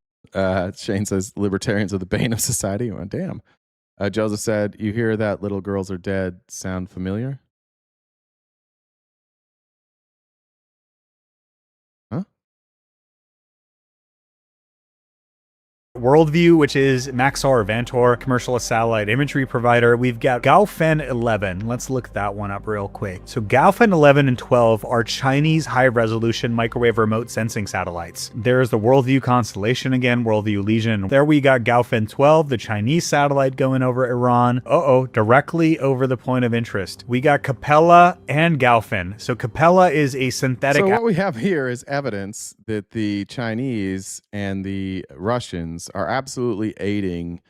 Shane says libertarians are the bane of society. Well, damn. Joseph said, you hear that little girls are dead sound familiar? Worldview, which is Maxar Vantor, commercial satellite imagery provider. We've got Gaofen 11. Let's look that one up real quick. So Gaofen 11 and 12 are Chinese high-resolution microwave remote sensing satellites. There's the Worldview constellation again, Worldview Legion. There we got Gaofen 12, the Chinese satellite going over Iran. Directly over the point of interest. We got Capella and Gaofen. So Capella is a synthetic... So what we have here is evidence that the Chinese and the Russians are absolutely aiding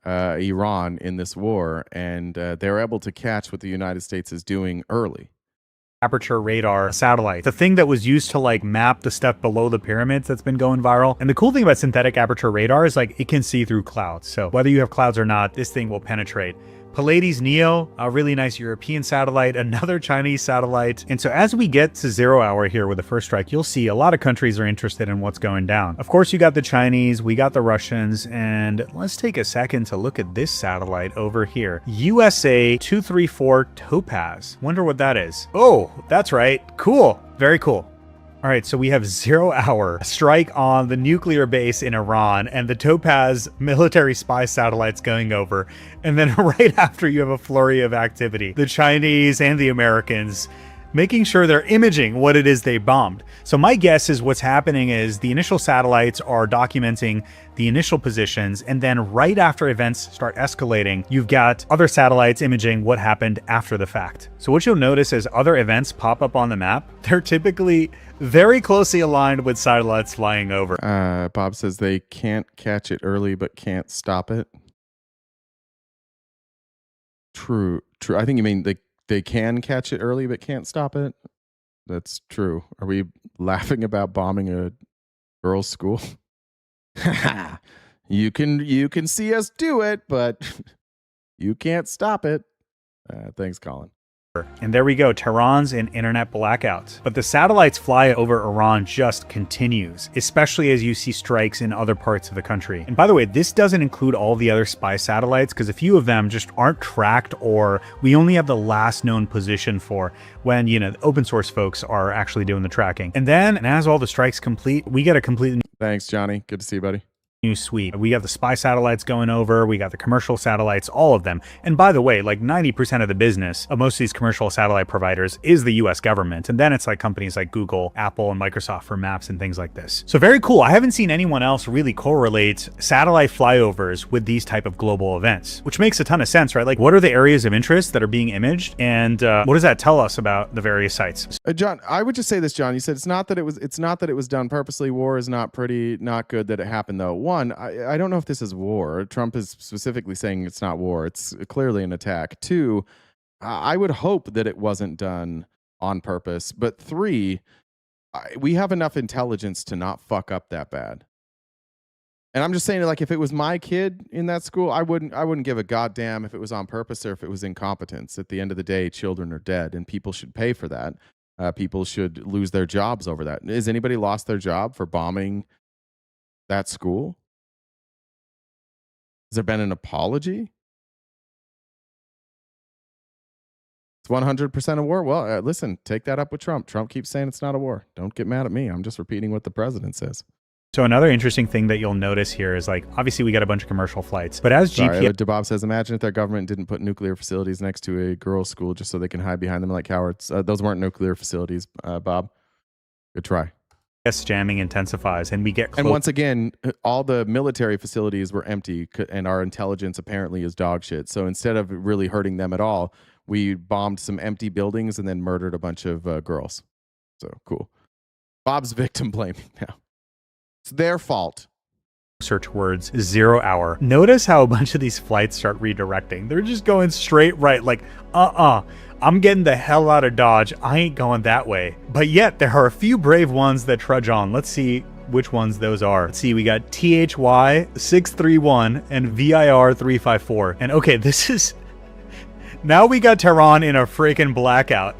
Iran in this war, and they're able to catch what the United States is doing early. Aperture radar satellite, the thing that was used to like map the stuff below the pyramids that's been going viral. And the cool thing about synthetic aperture radar is like it can see through clouds. So whether you have clouds or not, this thing will penetrate. Pleiades Neo, a really nice European satellite, another Chinese satellite. And so as we get to 0 hour here with the first strike, you'll see a lot of countries are interested in what's going down. Of course, you got the Chinese, we got the Russians, and let's take a second to look at this satellite over here. USA 234 Topaz. Wonder what that is. Oh, that's right. Cool. Very cool. All right, so we have 0 hour strike on the nuclear base in Iran and the Topaz military spy satellites going over. And then right after, you have a flurry of activity. The Chinese and the Americans making sure they're imaging what it is they bombed. So my guess is what's happening is the initial satellites are documenting the initial positions, and then right after events start escalating, you've got other satellites imaging what happened after the fact. So what you'll notice is other events pop up on the map. They're typically very closely aligned with satellites flying over. Bob says they can't catch it early but can't stop it. True. I think you mean they can catch it early but can't stop it. That's true. Are we laughing about bombing a girls' school? You can see us do it, but you can't stop it. Thanks, Colin. And there we go, Tehran's in internet blackout. But the satellites fly over Iran just continues, especially as you see strikes in other parts of the country. And by the way, this doesn't include all the other spy satellites, because a few of them just aren't tracked, or we only have the last known position for when, you know, the open source folks are actually doing the tracking. And then, as all the strikes complete, we get a complete... Thanks, Johnny. Good to see you, buddy. New sweep. We got the spy satellites going over, we got the commercial satellites, all of them. And by the way, like 90% of the business of most of these commercial satellite providers is the US government. And then it's like companies like Google, Apple, and Microsoft for maps and things like this. So very cool. I haven't seen anyone else really correlate satellite flyovers with these type of global events, which makes a ton of sense, right? Like, what are the areas of interest that are being imaged? And what does that tell us about the various sites? John, I would just say this, John. You said it's not that it was done purposely. War is not good that it happened, though. One, I don't know if this is war. Trump is specifically saying it's not war. It's clearly an attack. Two, I would hope that it wasn't done on purpose. But three, we have enough intelligence to not fuck up that bad. And I'm just saying, like, if it was my kid in that school, I wouldn't give a goddamn if it was on purpose or if it was incompetence. At the end of the day, children are dead, and people should pay for that. People should lose their jobs over that. Has anybody lost their job for bombing that school? Has there been an apology? It's 100% a war. Well, listen, take that up with Trump. Trump keeps saying it's not a war. Don't get mad at me. I'm just repeating what the president says. So another interesting thing that you'll notice here is, like, obviously we got a bunch of commercial flights, but as GPS... DeBob says, imagine if their government didn't put nuclear facilities next to a girls' school just so they can hide behind them like cowards. Those weren't nuclear facilities, Bob. Good try. jamming intensifies and we get close. And once again, all the military facilities were empty and our intelligence apparently is dog shit. So instead of really hurting them at all, we bombed some empty buildings and then murdered a bunch of girls. So cool. Bob's victim blaming now. It's their fault. Search words 0 hour. Notice how a bunch of these flights start redirecting. They're just going straight right, like, I'm getting the hell out of Dodge. I ain't going that way. But yet, there are a few brave ones that trudge on. Let's see which ones those are. Let's see, we got THY 631 and VIR 354. And okay, this is... Now we got Tehran in a freaking blackout.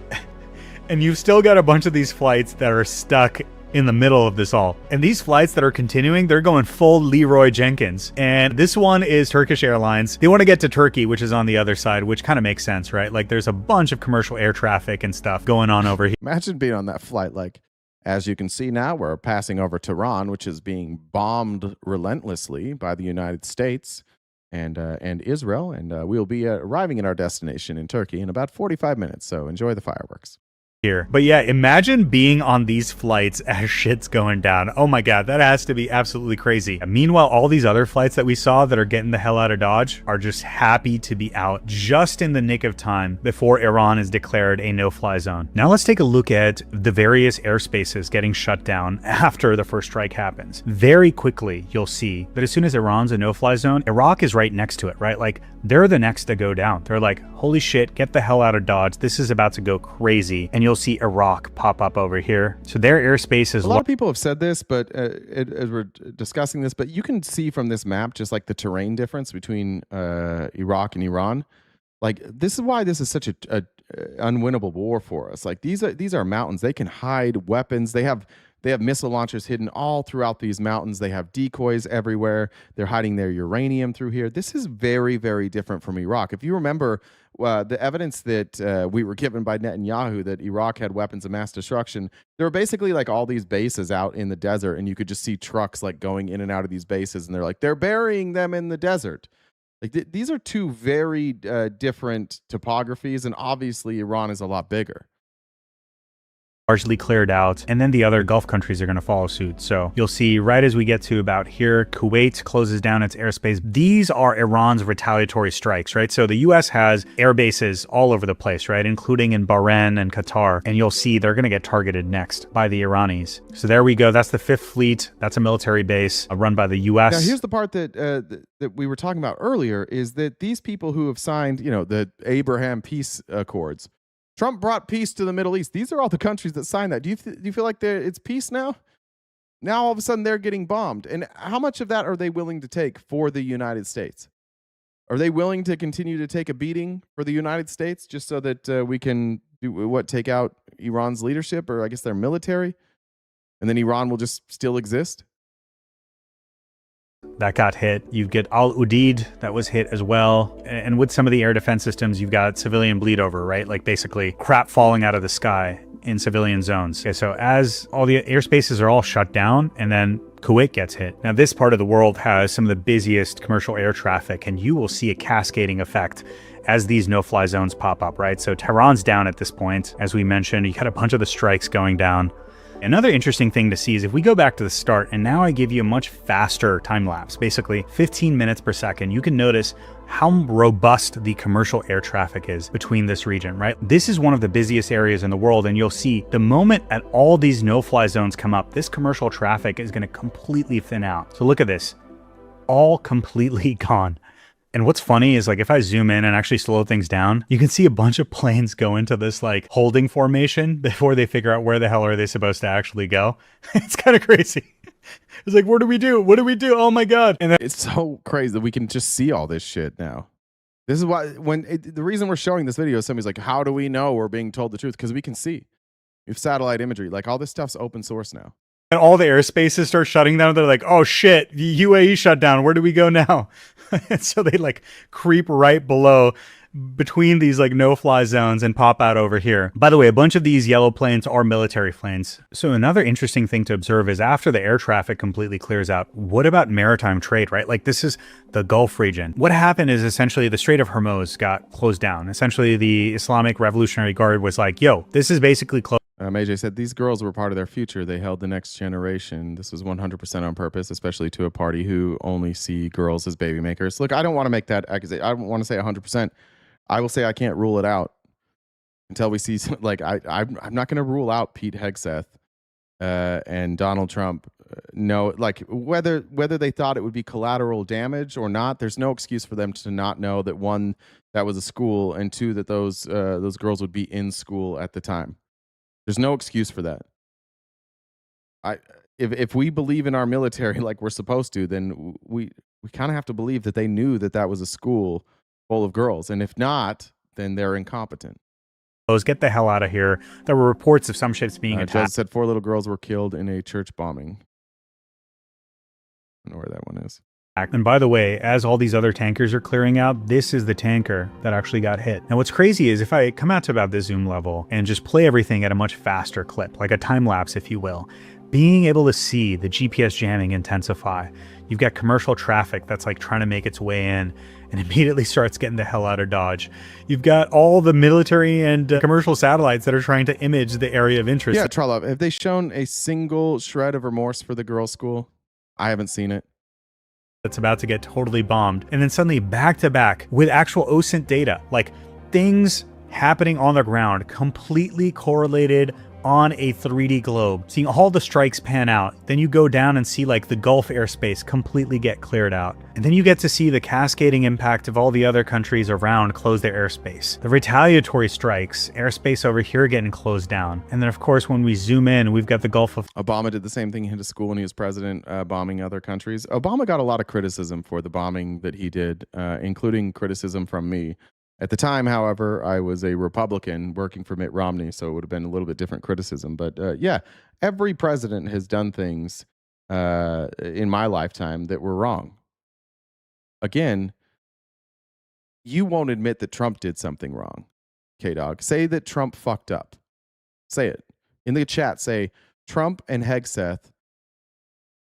And you've still got a bunch of these flights that are stuck in the middle of this all. And these flights that are continuing, they're going full Leroy Jenkins. And this one is Turkish Airlines. They want to get to Turkey, which is on the other side, which kind of makes sense, right? Like there's a bunch of commercial air traffic and stuff going on over here. Imagine being on that flight. Like, as you can see now, we're passing over Tehran, which is being bombed relentlessly by the United States and Israel. And we'll be arriving at our destination in Turkey in about 45 minutes. So enjoy the fireworks. Here. But yeah, imagine being on these flights as shit's going down. Oh my God, that has to be absolutely crazy. And meanwhile, all these other flights that we saw that are getting the hell out of Dodge are just happy to be out just in the nick of time before Iran is declared a no-fly zone. Now let's take a look at the various airspaces getting shut down after the first strike happens. Very quickly, you'll see that as soon as Iran's a no-fly zone, Iraq is right next to it, right? Like they're the next to go down. They're like, holy shit, get the hell out of Dodge. This is about to go crazy. And you'll see Iraq pop up over here. So their airspace is... A lot of people have said this, but as we're discussing this, but you can see from this map just like the terrain difference between Iraq and Iran. Like this is why this is such a unwinnable war for us. Like these are mountains. They can hide weapons. They have missile launchers hidden all throughout these mountains. They have decoys everywhere. They're hiding their uranium through here. This is very, very different from Iraq. If you remember the evidence that we were given by Netanyahu that Iraq had weapons of mass destruction, there were basically like all these bases out in the desert, and you could just see trucks like going in and out of these bases, and they're like, they're burying them in the desert. Like these are two very different topographies, and obviously Iran is a lot bigger. Largely cleared out, and then the other Gulf countries are going to follow suit. So you'll see right as we get to about here, Kuwait closes down its airspace. These are Iran's retaliatory strikes, right? So the US has air bases all over the place, right? Including in Bahrain and Qatar. And you'll see they're going to get targeted next by the Iranis. So there we go. That's the 5th Fleet. That's a military base run by the US. Now here's the part that we were talking about earlier is that these people who have signed, you know, the Abraham Peace Accords, Trump brought peace to the Middle East. These are all the countries that signed that. Do you feel like it's peace now? Now all of a sudden they're getting bombed. And how much of that are they willing to take for the United States? Are they willing to continue to take a beating for the United States just so that we can take out Iran's leadership, or I guess their military, and then Iran will just still exist? That got hit. You get Al Udeid that was hit as well. And with some of the air defense systems, you've got civilian bleed over, right? Like basically crap falling out of the sky in civilian zones. Okay, so as all the airspaces are all shut down, and then Kuwait gets hit. Now this part of the world has some of the busiest commercial air traffic, and you will see a cascading effect as these no-fly zones pop up, right? So Tehran's down at this point. As we mentioned, you got a bunch of the strikes going down. Another interesting thing to see is if we go back to the start, and now I give you a much faster time lapse, basically 15 minutes per second, you can notice how robust the commercial air traffic is between this region, right? This is one of the busiest areas in the world, and you'll see the moment at all these no-fly zones come up, this commercial traffic is going to completely thin out. So look at this, all completely gone. And what's funny is, like, if I zoom in and actually slow things down, you can see a bunch of planes go into this like holding formation before they figure out where the hell are they supposed to actually go. It's kind of crazy. It's like, what do we do? What do we do? Oh my God. And it's so crazy that we can just see all this shit now. This is why the reason we're showing this video, somebody's like, how do we know we're being told the truth? Because we can see. We have satellite imagery. Like all this stuff's open source now. And all the airspaces start shutting down. They're like, oh shit, the UAE shut down. Where do we go now? And so they like creep right below between these like no-fly zones and pop out over here. By the way, a bunch of these yellow planes are military planes. So another interesting thing to observe is after the air traffic completely clears out, what about maritime trade, right? Like this is the Gulf region. What happened is essentially the Strait of Hormuz got closed down. Essentially the Islamic Revolutionary Guard was like, yo, this is basically closed. AJ said these girls were part of their future. They held the next generation. This was 100% on purpose, especially to a party who only see girls as baby makers. Look, I don't want to make that accusation. I don't want to say 100%. I will say I can't rule it out until we see, like, I'm not going to rule out Pete Hegseth and Donald Trump. No, like whether they thought it would be collateral damage or not, there's no excuse for them to not know that one, that was a school, and two, that those girls would be in school at the time. There's no excuse for that. If we believe in our military like we're supposed to, then we kind of have to believe that they knew that was a school full of girls. And if not, then they're incompetent. Get the hell out of here. There were reports of some ships being attacked. Judge said 4 little girls were killed in a church bombing. I don't know where that one is. And by the way, as all these other tankers are clearing out, this is the tanker that actually got hit. Now what's crazy is if I come out to about the zoom level and just play everything at a much faster clip, like a time lapse if you will, being able to see the GPS jamming intensify. You've got commercial traffic that's like trying to make its way in and immediately starts getting the hell out of Dodge. You've got all the military and commercial satellites that are trying to image the area of interest. Yeah, Trollope, have they shown a single shred of remorse for the girls' school? I haven't seen it. That's about to get totally bombed. And then suddenly back to back with actual OSINT data, like things happening on the ground, completely correlated on a 3D globe, seeing all the strikes pan out. Then you go down and see like the Gulf airspace completely get cleared out. And then you get to see the cascading impact of all the other countries around close their airspace. The retaliatory strikes, airspace over here getting closed down. And then of course, when we zoom in, we've got the Gulf of... Obama did the same thing. He hit a school when he was president, bombing other countries. Obama got a lot of criticism for the bombing that he did, including criticism from me. At the time, however, I was a Republican working for Mitt Romney, so it would have been a little bit different criticism. But yeah, every president has done things in my lifetime that were wrong. Again, you won't admit that Trump did something wrong, K-Dog. Say that Trump fucked up. Say it. In the chat, say, Trump and Hegseth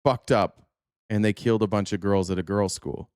fucked up and they killed a bunch of girls at a girls' school.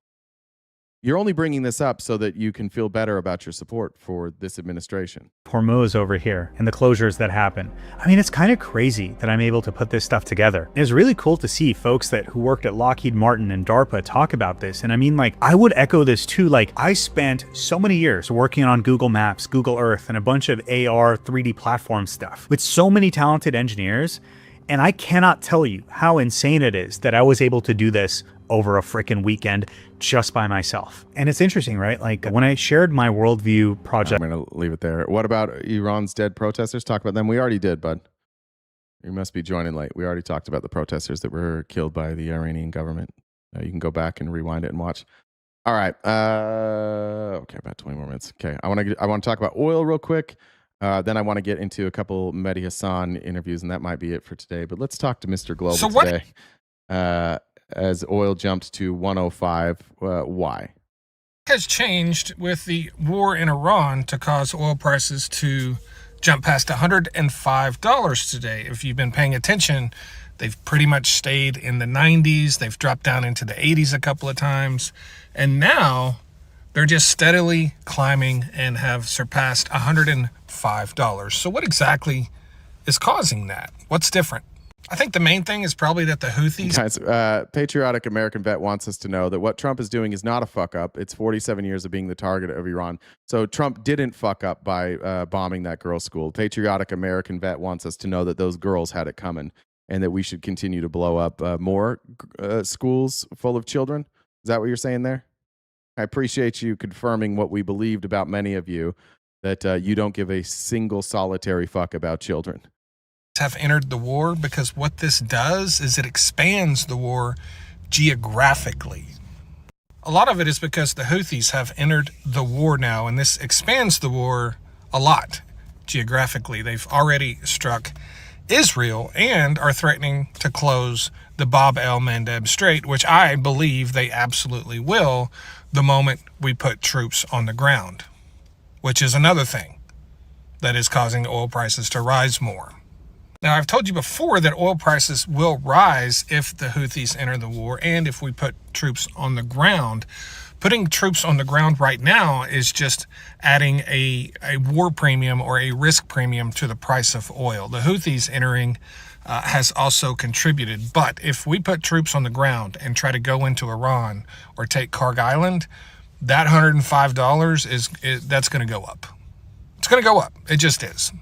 You're only bringing this up so that you can feel better about your support for this administration. Hormuz over here and the closures that happen. I mean, it's kind of crazy that I'm able to put this stuff together. It's really cool to see folks who worked at Lockheed Martin and DARPA talk about this. And I mean, like, I would echo this too. Like, I spent so many years working on Google Maps, Google Earth, and a bunch of AR 3D platform stuff with so many talented engineers. And I cannot tell you how insane it is that I was able to do this over a freaking weekend just by myself. And it's interesting, right? Like when I shared my worldview project. I'm going to leave it there. What about Iran's dead protesters? Talk about them. We already did, bud. You must be joining late. We already talked about the protesters that were killed by the Iranian government. You can go back and rewind it and watch. All right. Okay, about 20 more minutes. Okay, I want to talk about oil real quick. Then I want to get into a couple Mehdi Hassan interviews, and that might be it for today. But let's talk to Mr. Global today. As oil jumped to 105, why? Has changed with the war in Iran to cause oil prices to jump past $105 today. If you've been paying attention, they've pretty much stayed in the 90s. They've dropped down into the 80s a couple of times. And now they're just steadily climbing and have surpassed $105. So what exactly is causing that? What's different? I think the main thing is probably that the Houthis... Guys, patriotic American vet wants us to know that what Trump is doing is not a fuck up. It's 47 years of being the target of Iran. So Trump didn't fuck up by bombing that girls' school. Patriotic American vet wants us to know that those girls had it coming and that we should continue to blow up more schools full of children. Is that what you're saying there? I appreciate you confirming what we believed about many of you, that you don't give a single solitary fuck about children. Have entered the war, because what this does is it expands the war geographically. A lot of it is because the Houthis have entered the war now, and this expands the war a lot geographically. They've already struck Israel and are threatening to close the Bab el-Mandeb Strait, which I believe they absolutely will the moment we put troops on the ground. which is another thing that is causing oil prices to rise more. Now, I've told you before that oil prices will rise if the Houthis enter the war and if we put troops on the ground. Putting troops on the ground right now is just adding a war premium or a risk premium to the price of oil. The Houthis entering has also contributed. But if we put troops on the ground and try to go into Iran or take Karg Island, that $105 that's going to go up. It's going to go up. It just is.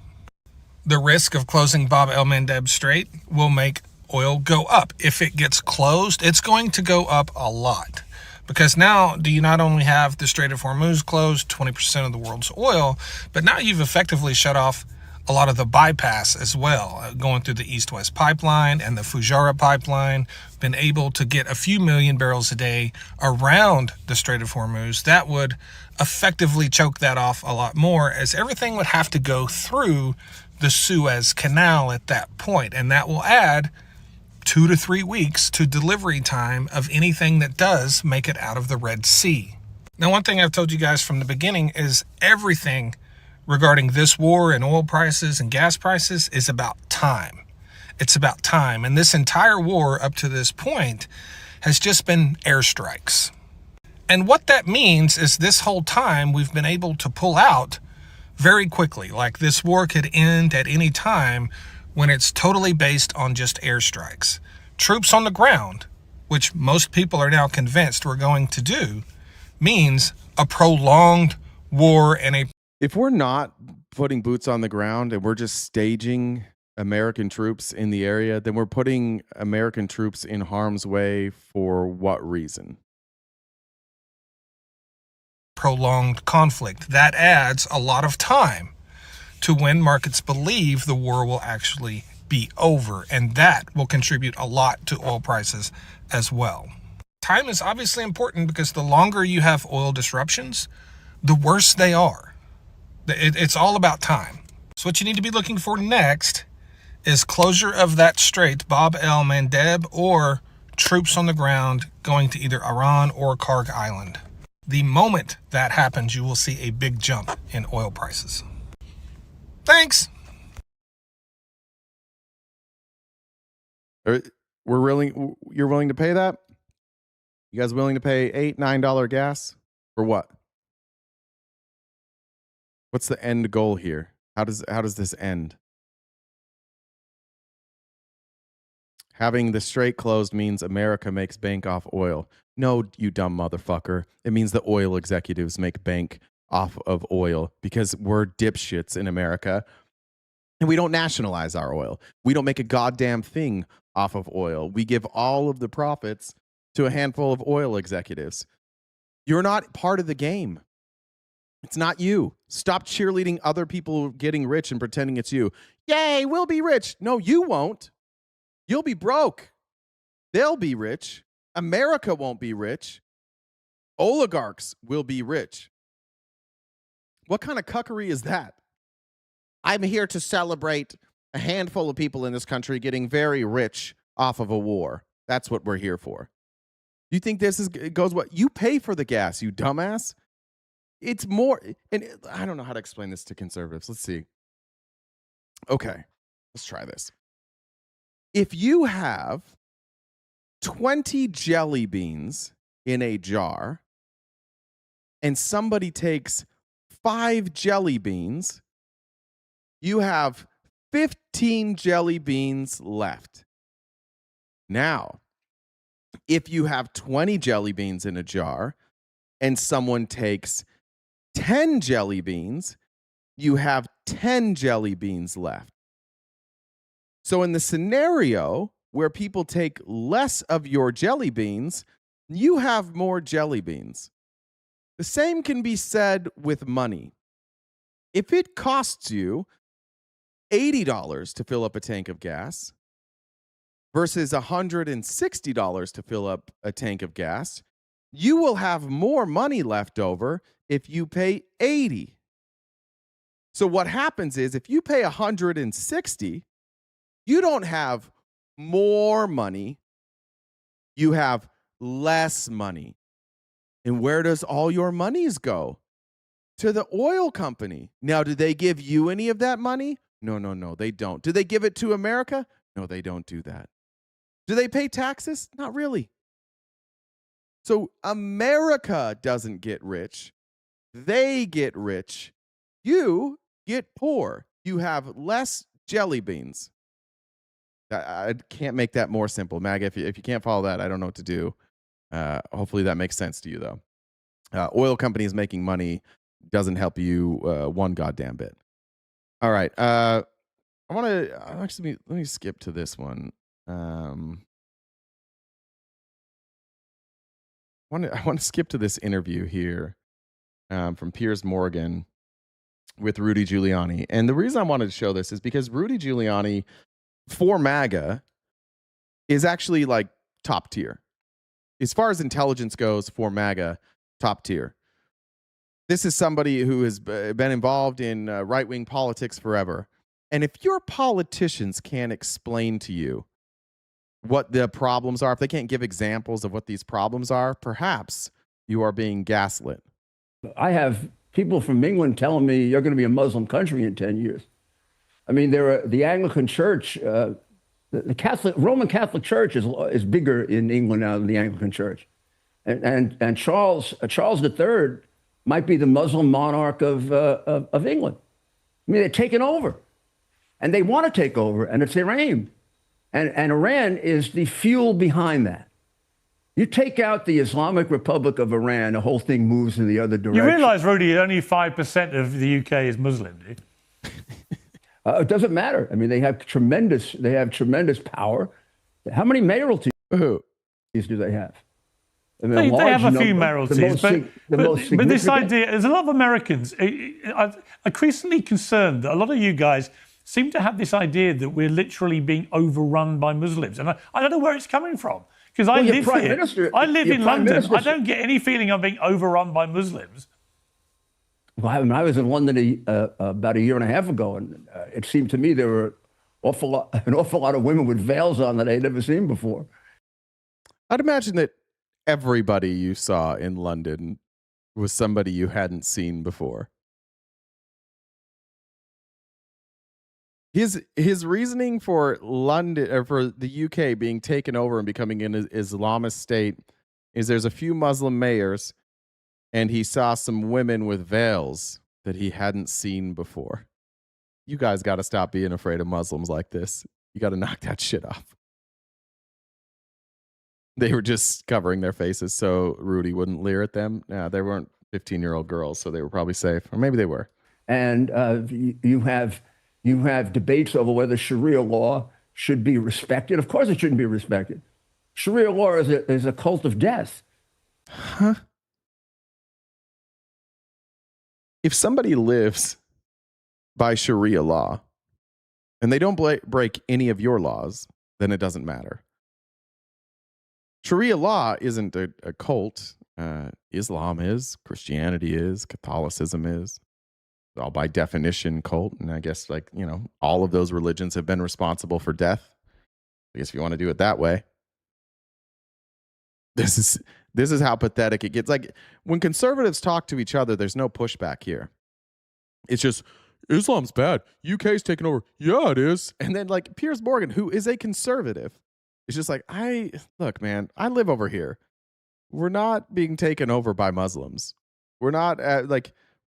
The risk of closing Bab el-Mandeb Strait will make oil go up. If it gets closed, it's going to go up a lot. Because now do you not only have the Strait of Hormuz closed, 20% of the world's oil, but now you've effectively shut off a lot of the bypass as well, going through the East-West pipeline and the Fujairah pipeline, been able to get a few million barrels a day around the Strait of Hormuz. That would effectively choke that off a lot more, as everything would have to go through the Suez Canal at that point, and that will add 2 to 3 weeks to delivery time of anything that does make it out of the Red Sea. Now, one thing I've told you guys from the beginning is everything regarding this war and oil prices and gas prices is about time. It's about time. And this entire war up to this point has just been airstrikes. And what that means is this whole time we've been able to pull out very quickly. Like this war could end at any time when it's totally based on just airstrikes. Troops on the ground, which most people are now convinced we're going to do, means a prolonged war and a... If we're not putting boots on the ground and we're just staging American troops in the area, then we're putting American troops in harm's way for what reason? Prolonged conflict. That adds a lot of time to when markets believe the war will actually be over, and that will contribute a lot to oil prices as well. Time is obviously important because the longer you have oil disruptions, the worse they are. It's all about time. So what you need to be looking for next is closure of that strait, Bab el-Mandeb, or troops on the ground going to either Iran or Karg Island. The moment that happens, you will see a big jump in oil prices. Thanks. You're willing to pay that? You guys willing to pay $8-9 gas for what? What's the end goal here? How does this end? Having the strait closed means America makes bank off oil. No, you dumb motherfucker. It means the oil executives make bank off of oil because we're dipshits in America and we don't nationalize our oil. We don't make a goddamn thing off of oil. We give all of the profits to a handful of oil executives. You're not part of the game. It's not you. Stop cheerleading other people getting rich and pretending it's you. Yay, we'll be rich. No, you won't. You'll be broke. They'll be rich. America won't be rich. Oligarchs will be rich. What kind of cuckery is that? I'm here to celebrate a handful of people in this country getting very rich off of a war. That's what we're here for. You think goes what? You pay for the gas, you dumbass. It's more, and I don't know how to explain this to conservatives. Let's see. Okay, let's try this. If you have 20 jelly beans in a jar and somebody takes 5 jelly beans, you have 15 jelly beans left. Now, if you have 20 jelly beans in a jar and someone takes 10 jelly beans, you have 10 jelly beans left. So in the scenario where people take less of your jelly beans, you have more jelly beans. The same can be said with money. If it costs you $80 to fill up a tank of gas versus $160 to fill up a tank of gas, you will have more money left over if you pay $80. So what happens is if you pay $160, you don't have more money, you have less money. And where does all your monies go? to the oil company. Now, do they give you any of that money? No, they don't. Do they give it to America? No, they don't do that. Do they pay taxes? Not really. So America doesn't get rich. They get rich. You get poor. You have less jelly beans. I can't make that more simple. MAGA, if you can't follow that, I don't know what to do. Hopefully that makes sense to you, though. Oil companies making money doesn't help you one goddamn bit. All right. I want to actually let me skip to this one. I want to skip to this interview here from Piers Morgan with Rudy Giuliani. And the reason I wanted to show this is because Rudy Giuliani for MAGA is actually like top tier. As far as intelligence goes for MAGA, top tier. This is somebody who has been involved in right-wing politics forever. And if your politicians can't explain to you what the problems are, if they can't give examples of what these problems are, perhaps you are being gaslit. I have people from England telling me you're going to be a Muslim country in 10 years. I mean, the Anglican Church, the Roman Catholic Church is bigger in England now than the Anglican Church. And Charles III might be the Muslim monarch of England. I mean, they're taking over. And they want to take over, and it's their aim. And Iran is the fuel behind that. You take out the Islamic Republic of Iran, the whole thing moves in the other direction. You realise, Rudy, only 5% of the UK is Muslim, do you? It doesn't matter. I mean, they have tremendous power. How many mayoralties do they have? I mean, They have a few mayoralties, but this idea, there's a lot of Americans are increasingly concerned that a lot of you guys seem to have this idea that we're literally being overrun by Muslims. And I don't know where it's coming from, because I live here. I live in London. I don't get any feeling I'm being overrun by Muslims. Well, I mean, I was in London about a year and a half ago, and it seemed to me there were an awful lot of women with veils on that I'd never seen before. I'd imagine that everybody you saw in London was somebody you hadn't seen before. His reasoning for London or for the UK being taken over and becoming an Islamist state is there's a few Muslim mayors, and he saw some women with veils that he hadn't seen before. You guys got to stop being afraid of Muslims like this. You got to knock that shit off. They were just covering their faces so Rudy wouldn't leer at them. Nah, they weren't 15-year-old girls, so they were probably safe. Or maybe they were. And you have debates over whether Sharia law should be respected. Of course it shouldn't be respected. Sharia law is a cult of death. Huh? If somebody lives by Sharia law and they don't break any of your laws, then it doesn't matter. Sharia law isn't a cult. Islam is, Christianity is, Catholicism is. All by definition cult. And I guess all of those religions have been responsible for death. I guess if you want to do it that way. This is how pathetic it gets. Like when conservatives talk to each other, there's no pushback here. It's just Islam's bad. UK's taking over. Yeah, it is. And then like Piers Morgan, who is a conservative, is just like, look, man, I live over here. We're not being taken over by Muslims. We're not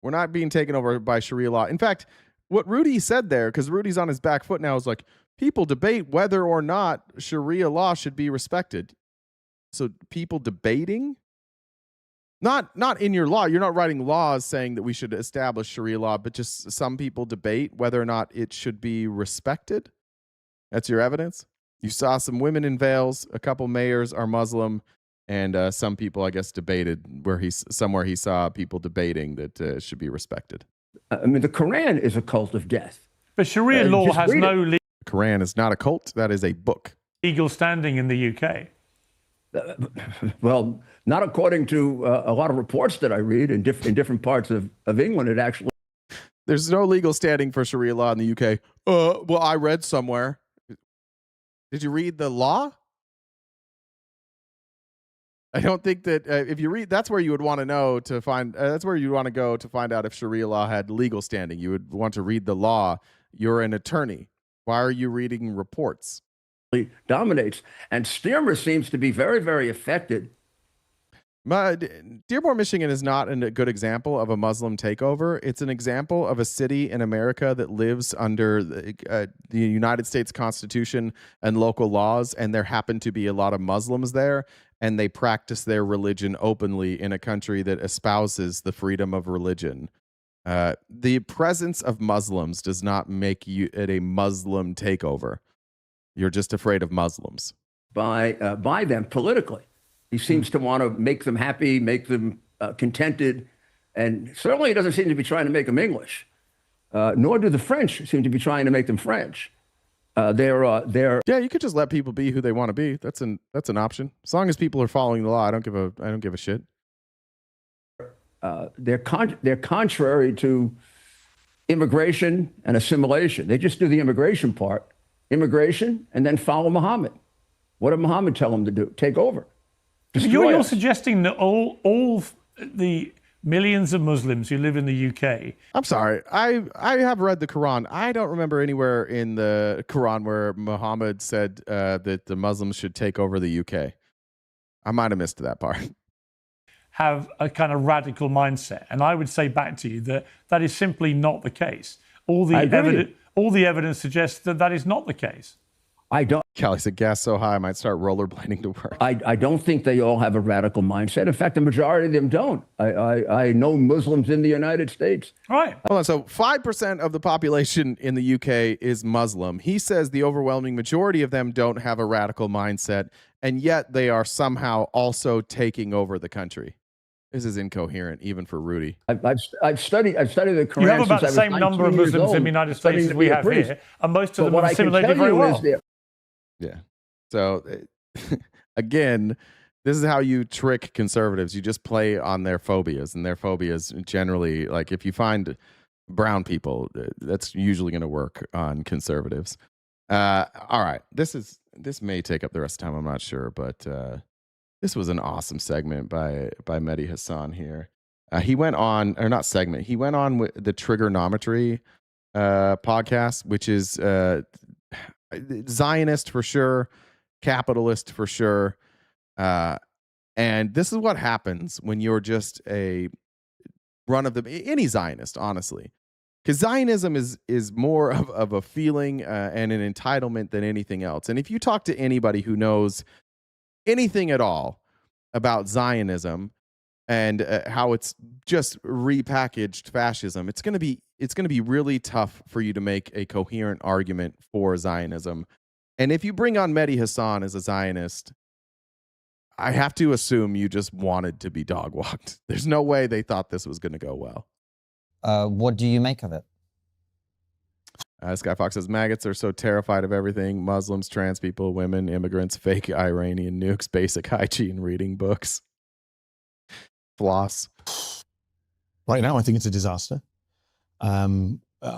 we're not being taken over by Sharia law. In fact, what Rudy said there, because Rudy's on his back foot now, is like, people debate whether or not Sharia law should be respected. So people debating? Not in your law. You're not writing laws saying that we should establish Sharia law, but just some people debate whether or not it should be respected. That's your evidence? You saw some women in veils, a couple mayors are Muslim, and some people, I guess, debated somewhere he saw people debating that it should be respected. I mean, the Quran is a cult of death. But Sharia law has no The Quran is not a cult. That is a book. Legal standing in the UK. Well, not according to a lot of reports that I read in different parts of England. It actually... There's no legal standing for Sharia law in the UK. Well, I read somewhere. Did you read the law? I don't think that if you read, that's where you would want to know to find. That's where you want to go to find out if Sharia law had legal standing. You would want to read the law. You're an attorney. Why are you reading reports? Dominates, and Stearmer seems to be very, very affected. Dearborn, Michigan is not a good example of a Muslim takeover. It's an example of a city in America that lives under the United States Constitution and local laws, and there happen to be a lot of Muslims there, and they practice their religion openly in a country that espouses the freedom of religion. The presence of Muslims does not make it a Muslim takeover. You're just afraid of Muslims. By them politically. He seems to want to make them happy, make them contented, and certainly he doesn't seem to be trying to make them English. Nor do the French seem to be trying to make them French. Yeah, you could just let people be who they want to be. That's an option. As long as people are following the law, I don't give a shit. They're contrary to immigration and assimilation. They just do the immigration part, and then follow Muhammad. What did Muhammad tell them to do? Take over. You're suggesting that all the millions of Muslims who live in the UK. I'm sorry. I have read the Quran. I don't remember anywhere in the Quran where Muhammad said that the Muslims should take over the UK. I might have missed that part. Have a kind of radical mindset, and I would say back to you that is simply not the case. All the evidence suggests that is not the case. I don't. Kelly said gas so high I might start rollerblading to work. I don't think they all have a radical mindset. In fact, the majority of them don't. I know Muslims in the United States. All right. Hold on. So 5% of the population in the UK is Muslim. He says the overwhelming majority of them don't have a radical mindset, and yet they are somehow also taking over the country. This is incoherent, even for Rudy. I've studied the Quran. You have about the same number of Muslims in the United States as we have here, and most of them have assimilated very well. Yeah. So, again, this is how you trick conservatives. You just play on their phobias, and their phobias generally, like if you find brown people, that's usually going to work on conservatives. All right. This may take up the rest of the time. I'm not sure, but this was an awesome segment by Mehdi Hassan here. He went on, or not segment, he went on with the Trigonometry podcast, which is Zionist for sure, capitalist for sure. And this is what happens when you're just a any Zionist, honestly. Because Zionism is more of a feeling and an entitlement than anything else. And if you talk to anybody who knows anything at all about Zionism and how it's just repackaged fascism, it's going to be really tough for you to make a coherent argument for Zionism. And if you bring on Mehdi Hassan as a Zionist, I have to assume you just wanted to be dog walked. There's no way they thought this was going to go well. What do you make of it? Sky Fox says, maggots are so terrified of everything. Muslims, trans people, women, immigrants, fake Iranian nukes, basic hygiene, reading books. Floss. Right now, I think it's a disaster. I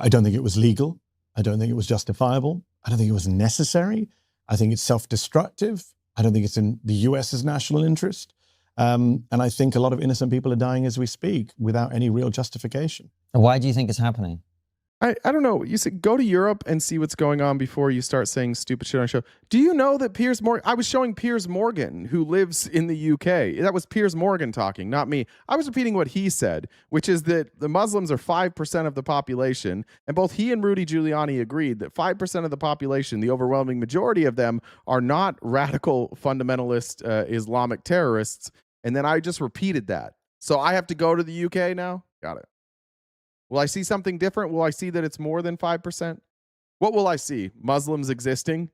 don't think it was legal. I don't think it was justifiable. I don't think it was necessary. I think it's self-destructive. I don't think it's in the US's national interest. And I think a lot of innocent people are dying as we speak without any real justification. Why do you think it's happening? I don't know. You said go to Europe and see what's going on before you start saying stupid shit on the show. Do you know that Piers Morgan, I was showing Piers Morgan, who lives in the UK. That was Piers Morgan talking, not me. I was repeating what he said, which is that the Muslims are 5% of the population. And both he and Rudy Giuliani agreed that 5% of the population, the overwhelming majority of them, are not radical fundamentalist Islamic terrorists. And then I just repeated that. So I have to go to the UK now? Got it. Will I see something different? Will I see that it's more than 5%? What will I see? Muslims existing?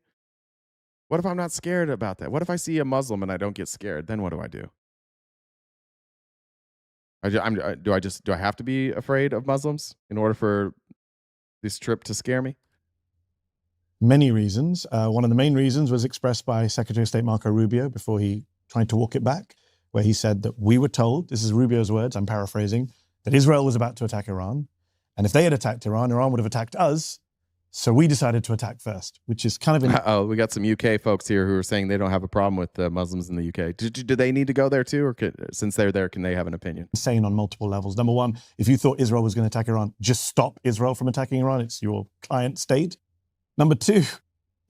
What if I'm not scared about that? What if I see a Muslim and I don't get scared? Then what do I do? Do I have to be afraid of Muslims in order for this trip to scare me? Many reasons. One of the main reasons was expressed by Secretary of State Marco Rubio before he tried to walk it back, where he said that we were told, this is Rubio's words, I'm paraphrasing, that Israel was about to attack Iran. And if they had attacked Iran, Iran would have attacked us. So we decided to attack first, which is kind of... Oh, we got some UK folks here who are saying they don't have a problem with Muslims in the UK. Do they need to go there too? Or since they're there, can they have an opinion? Insane on multiple levels. Number one, if you thought Israel was going to attack Iran, just stop Israel from attacking Iran. It's your client state. Number two,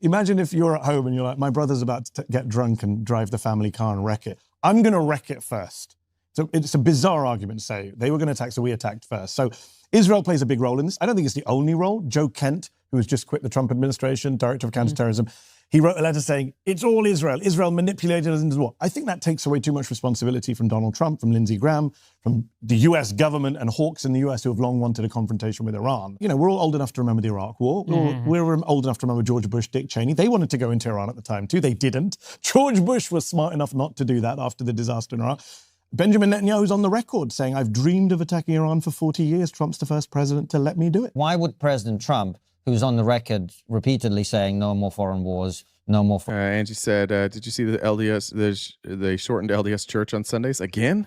imagine if you're at home and you're like, my brother's about to get drunk and drive the family car and wreck it. I'm going to wreck it first. So it's a bizarre argument to say they were going to attack, so we attacked first. So Israel plays a big role in this. I don't think it's the only role. Joe Kent, who has just quit the Trump administration, director of counterterrorism, he wrote a letter saying, it's all Israel. Israel manipulated us into war. I think that takes away too much responsibility from Donald Trump, from Lindsey Graham, from the US government and hawks in the US who have long wanted a confrontation with Iran. You know, we're all old enough to remember the Iraq War. We're old enough to remember George Bush, Dick Cheney. They wanted to go into Iran at the time too. They didn't. George Bush was smart enough not to do that after the disaster in Iraq. Benjamin Netanyahu's on the record saying, I've dreamed of attacking Iran for 40 years. Trump's the first president to let me do it. Why would President Trump, who's on the record repeatedly saying no more foreign wars, no more... Angie said, did you see the LDS, they shortened LDS church on Sundays? Again?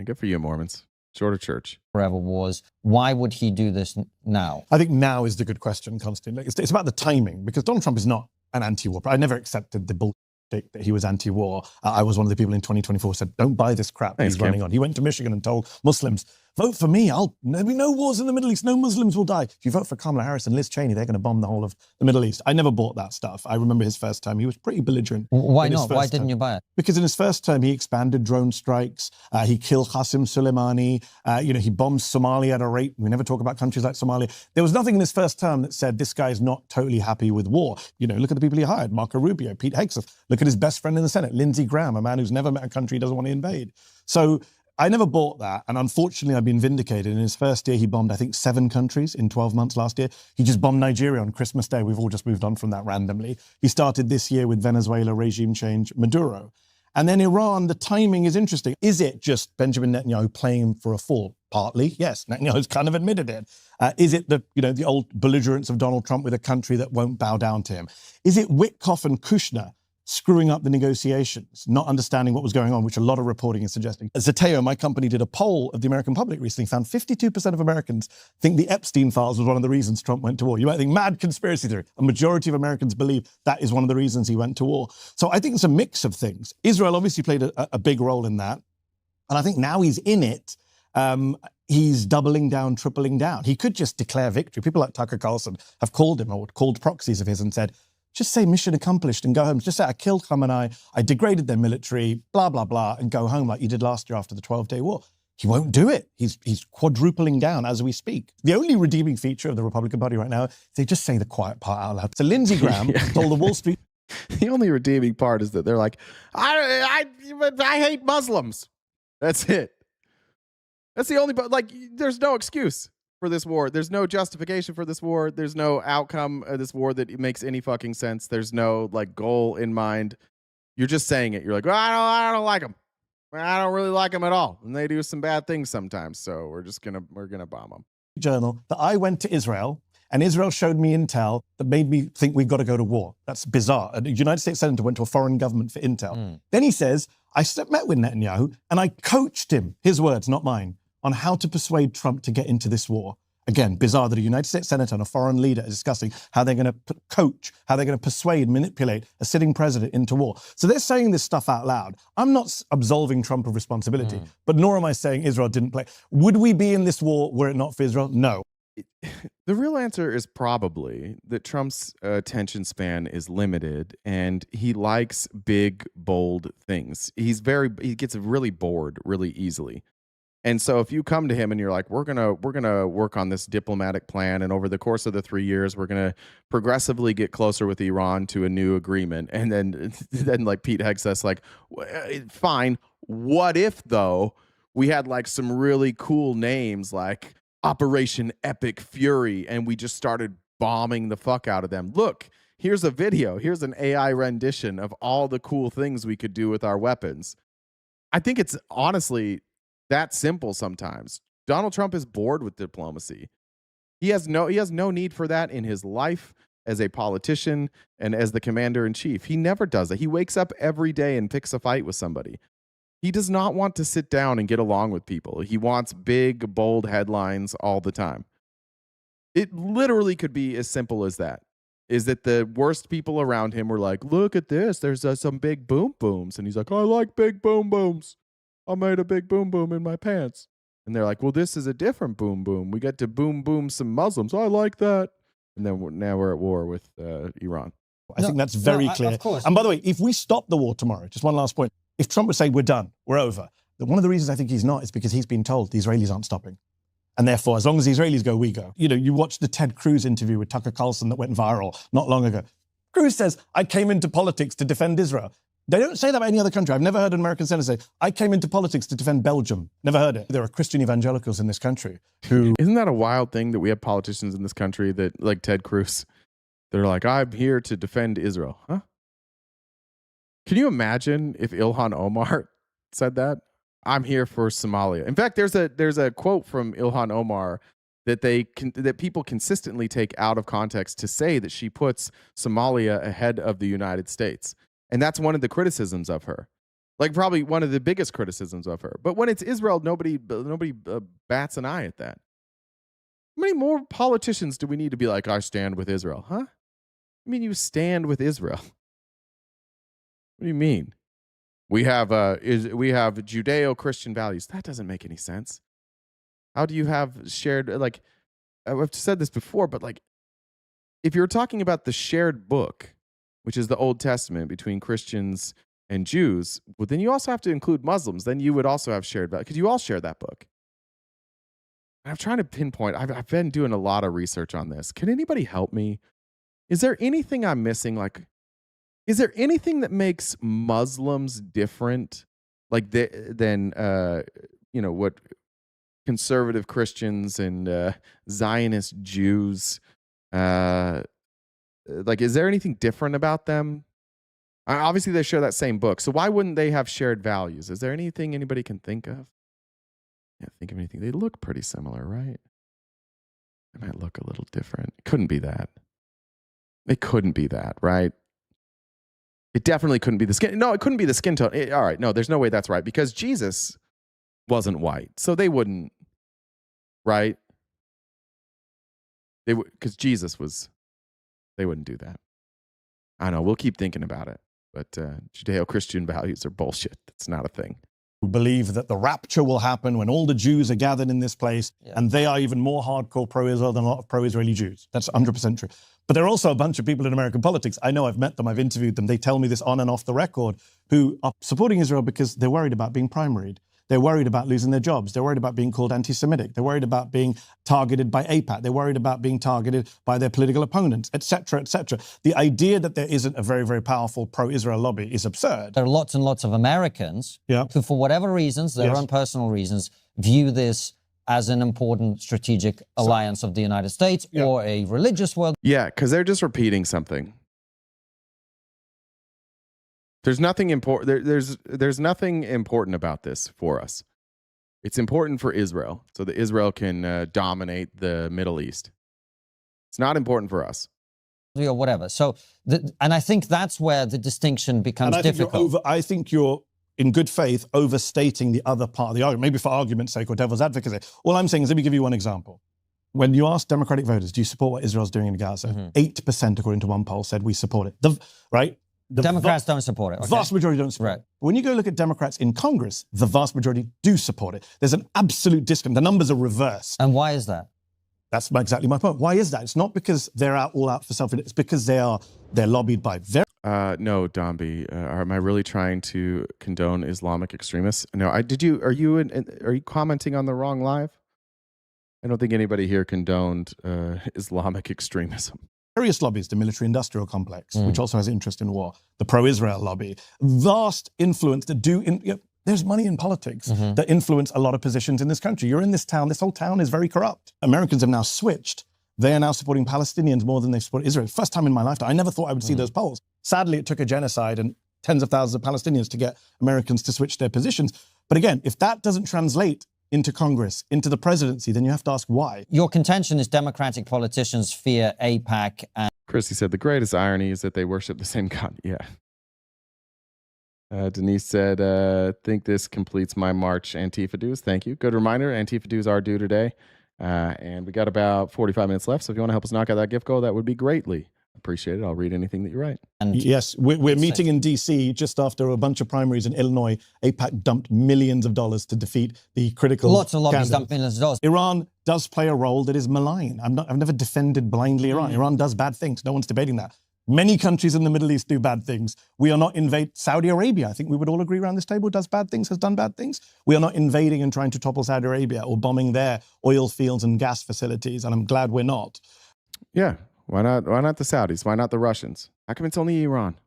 Good for you, Mormons. Shorter church. Forever wars. Why would he do this now? I think now is the good question, Constantine. It's about the timing, because Donald Trump is not an anti-war. I never accepted the bullshit that he was anti-war. I was one of the people in 2024 who said, don't buy this crap he's running on. He went to Michigan and told Muslims, vote for me. There'll be no wars in the Middle East. No Muslims will die. If you vote for Kamala Harris and Liz Cheney, they're going to bomb the whole of the Middle East. I never bought that stuff. I remember his first term. He was pretty belligerent. Why not? Why didn't you buy it? Because in his first term, he expanded drone strikes. He killed Qasem Soleimani. He bombed Somalia at a rate. We never talk about countries like Somalia. There was nothing in his first term that said this guy is not totally happy with war. Look at the people he hired. Marco Rubio, Pete Hegseth. Look at his best friend in the Senate, Lindsey Graham, a man who's never met a country he doesn't want to invade. So I never bought that, and unfortunately I've been vindicated. In his first year, he bombed, I think, 7 countries in 12 months last year. He just bombed Nigeria on Christmas Day. We've all just moved on from that randomly. He started this year with Venezuela, regime change, Maduro. And then Iran, the timing is interesting. Is it just Benjamin Netanyahu playing for a fall? Partly, yes. Netanyahu's kind of admitted it. Is it the old belligerence of Donald Trump with a country that won't bow down to him? Is it Witkoff and Kushner screwing up the negotiations, not understanding what was going on, which a lot of reporting is suggesting? Zateo, my company, did a poll of the American public recently, found 52% of Americans think the Epstein files was one of the reasons Trump went to war. You might think mad conspiracy theory. A majority of Americans believe that is one of the reasons he went to war. So I think it's a mix of things. Israel obviously played a big role in that. And I think now he's in it, he's doubling down, tripling down. He could just declare victory. People like Tucker Carlson have called him or called proxies of his and said, just say mission accomplished and go home. Just say I killed Khamenei, I degraded their military, blah, blah, blah, and go home like you did last year after the 12-day war. He won't do it. He's quadrupling down as we speak. The only redeeming feature of the Republican Party right now is they just say the quiet part out loud. So Lindsey Graham told the Wall Street... The only redeeming part is that they're like, I hate Muslims. That's it. That's the only... there's no excuse for this war. There's no justification for this war. There's no outcome of this war that makes any fucking sense. There's no goal in mind. You're just saying it. You're like, well, I don't like them. I don't really like them at all, and they do some bad things sometimes. So we're gonna bomb them. Journal that I went to Israel and Israel showed me intel that made me think we've got to go to war. That's bizarre. A United States senator went to a foreign government for intel. Then he says, I met with Netanyahu and I coached him, his words, not mine, on how to persuade Trump to get into this war. Again, bizarre that a United States senator and a foreign leader are discussing how they're going to coach, how they're going to persuade, manipulate a sitting president into war. So they're saying this stuff out loud. I'm not absolving Trump of responsibility, but nor am I saying Israel didn't play. Would we be in this war were it not for Israel? No. The real answer is probably that Trump's attention span is limited and he likes big, bold things. He gets really bored really easily. And so if you come to him and you're like, we're gonna work on this diplomatic plan, and over the course of the 3 years, we're gonna progressively get closer with Iran to a new agreement, and then like Pete Hegseth's like, fine. What if though we had some really cool names like Operation Epic Fury, and we just started bombing the fuck out of them? Look, here's a video. Here's an AI rendition of all the cool things we could do with our weapons. I think it's honestly that simple sometimes. Donald Trump is bored with diplomacy. He has no need for that in his life as a politician and as the commander-in-chief. He never does that. He wakes up every day and picks a fight with somebody. He does not want to sit down and get along with people. He wants big, bold headlines all the time. It literally could be as simple as that. Is that the worst people around him were like, look at this, there's some big boom booms. And he's like, I like big boom booms. I made a big boom boom in my pants. And they're like, well, this is a different boom boom. We get to boom boom some Muslims. I like that. And then now we're at war with Iran. I think that's very clear. Of course. And by the way, if we stop the war tomorrow, just one last point, if Trump would say we're done, we're over, then one of the reasons I think he's not is because he's been told the Israelis aren't stopping. And therefore, as long as the Israelis go, we go. You know, you watched the Ted Cruz interview with Tucker Carlson that went viral not long ago. Cruz says, I came into politics to defend Israel. They don't say that about any other country. I've never heard an American senator say, I came into politics to defend Belgium. Never heard it. There are Christian evangelicals in this country who... Isn't that a wild thing that we have politicians in this country that, like Ted Cruz, they're like, I'm here to defend Israel. Huh? Can you imagine if Ilhan Omar said that? I'm here for Somalia. In fact, there's a quote from Ilhan Omar that that people consistently take out of context to say that she puts Somalia ahead of the United States. And that's one of the criticisms of her. Like probably one of the biggest criticisms of her. But when it's Israel, nobody bats an eye at that. How many more politicians do we need to be like, I stand with Israel? Huh? I mean, you stand with Israel. What do you mean? We have Judeo-Christian values. That doesn't make any sense. How do you have shared, like, I've said this before, but like, if you're talking about the shared book, which is the Old Testament between Christians and Jews, well, then you also have to include Muslims. Then you would also have shared values, because you all share that book. I'm trying to pinpoint, I've been doing a lot of research on this. Can anybody help me? Is there anything I'm missing? Like, is there anything that makes Muslims different, like than what conservative Christians and Zionist Jews? Like, is there anything different about them? Obviously, they share that same book, so why wouldn't they have shared values? Is there anything anybody can think of? Can't think of anything. They look pretty similar, right? They might look a little different. It couldn't be that. It couldn't be that, right? It definitely couldn't be the skin. No, it couldn't be the skin tone. All right, no, there's no way that's right, because Jesus wasn't white, so they wouldn't, right? They would, because Jesus was. They wouldn't do that. I know. We'll keep thinking about it, but Judeo-Christian values are bullshit. It's not a thing. Who believe that the rapture will happen when all the Jews are gathered in this place, and they are even more hardcore pro-Israel than a lot of pro-Israeli Jews. That's 100% true. But there are also a bunch of people in American politics. I know, I've met them, I've interviewed them. They tell me this on and off the record, who are supporting Israel because they're worried about being primaried. They're worried about losing their jobs. They're worried about being called anti-Semitic. They're worried about being targeted by AIPAC. They're worried about being targeted by their political opponents, et cetera, et cetera. The idea that there isn't a very, very powerful pro-Israel lobby is absurd. There are lots and lots of Americans who, for whatever reasons, their own personal reasons, view this as an important strategic alliance of the United States or a religious world. Yeah, because they're just repeating something. There's nothing important. There's nothing important about this for us. It's important for Israel, so that Israel can dominate the Middle East. It's not important for us. Or whatever. So, and I think that's where the distinction becomes difficult. I think you're, in good faith, overstating the other part of the argument, maybe for argument's sake or devil's advocacy. All I'm saying is, let me give you one example. When you ask Democratic voters, do you support what Israel's doing in Gaza? 8%, according to one poll, said we support it. The Democrats don't support it. Okay. Vast majority don't support it. When you go look at Democrats in Congress, the vast majority do support it. There's an absolute disconnect. The numbers are reversed. And why is that? That's exactly my point. Why is that? It's not because they're all out for self-interest. It's because they're lobbied by very... No, Domby. Am I really trying to condone Islamic extremists? No. Are you commenting on the wrong live? I don't think anybody here condoned Islamic extremism. Various lobbies, the military-industrial complex, which also has interest in war, the pro-Israel lobby, vast influence that there's money in politics that influence a lot of positions in this country. You're in this town, this whole town is very corrupt. Americans have now switched. They are now supporting Palestinians more than they support Israel. First time in my lifetime. I never thought I would see those polls. Sadly, it took a genocide and tens of thousands of Palestinians to get Americans to switch their positions. But again, if that doesn't translate into Congress, into the presidency, then you have to ask why. Your contention is Democratic politicians fear AIPAC and... Christy said, the greatest irony is that they worship the same God. Yeah. Denise said, think this completes my March Antifa dues. Thank you. Good reminder, Antifa dues are due today. And we got about 45 minutes left. So if you want to help us knock out that gift goal, that would be greatly appreciated. I'll read anything that you write. Yes, we're meeting in D.C. just after a bunch of primaries in Illinois. AIPAC dumped millions of dollars to defeat the critical Lots of lobbies candidate. dumped millions of dollars. Iran does play a role that is malign. I've never defended blindly Iran. Iran does bad things. No one's debating that. Many countries in the Middle East do bad things. We are not invading Saudi Arabia. I think we would all agree around this table does bad things, has done bad things. We are not invading and trying to topple Saudi Arabia or bombing their oil fields and gas facilities. And I'm glad we're not. Yeah. Why not the Saudis? Why not the Russians? How come it's only Iran?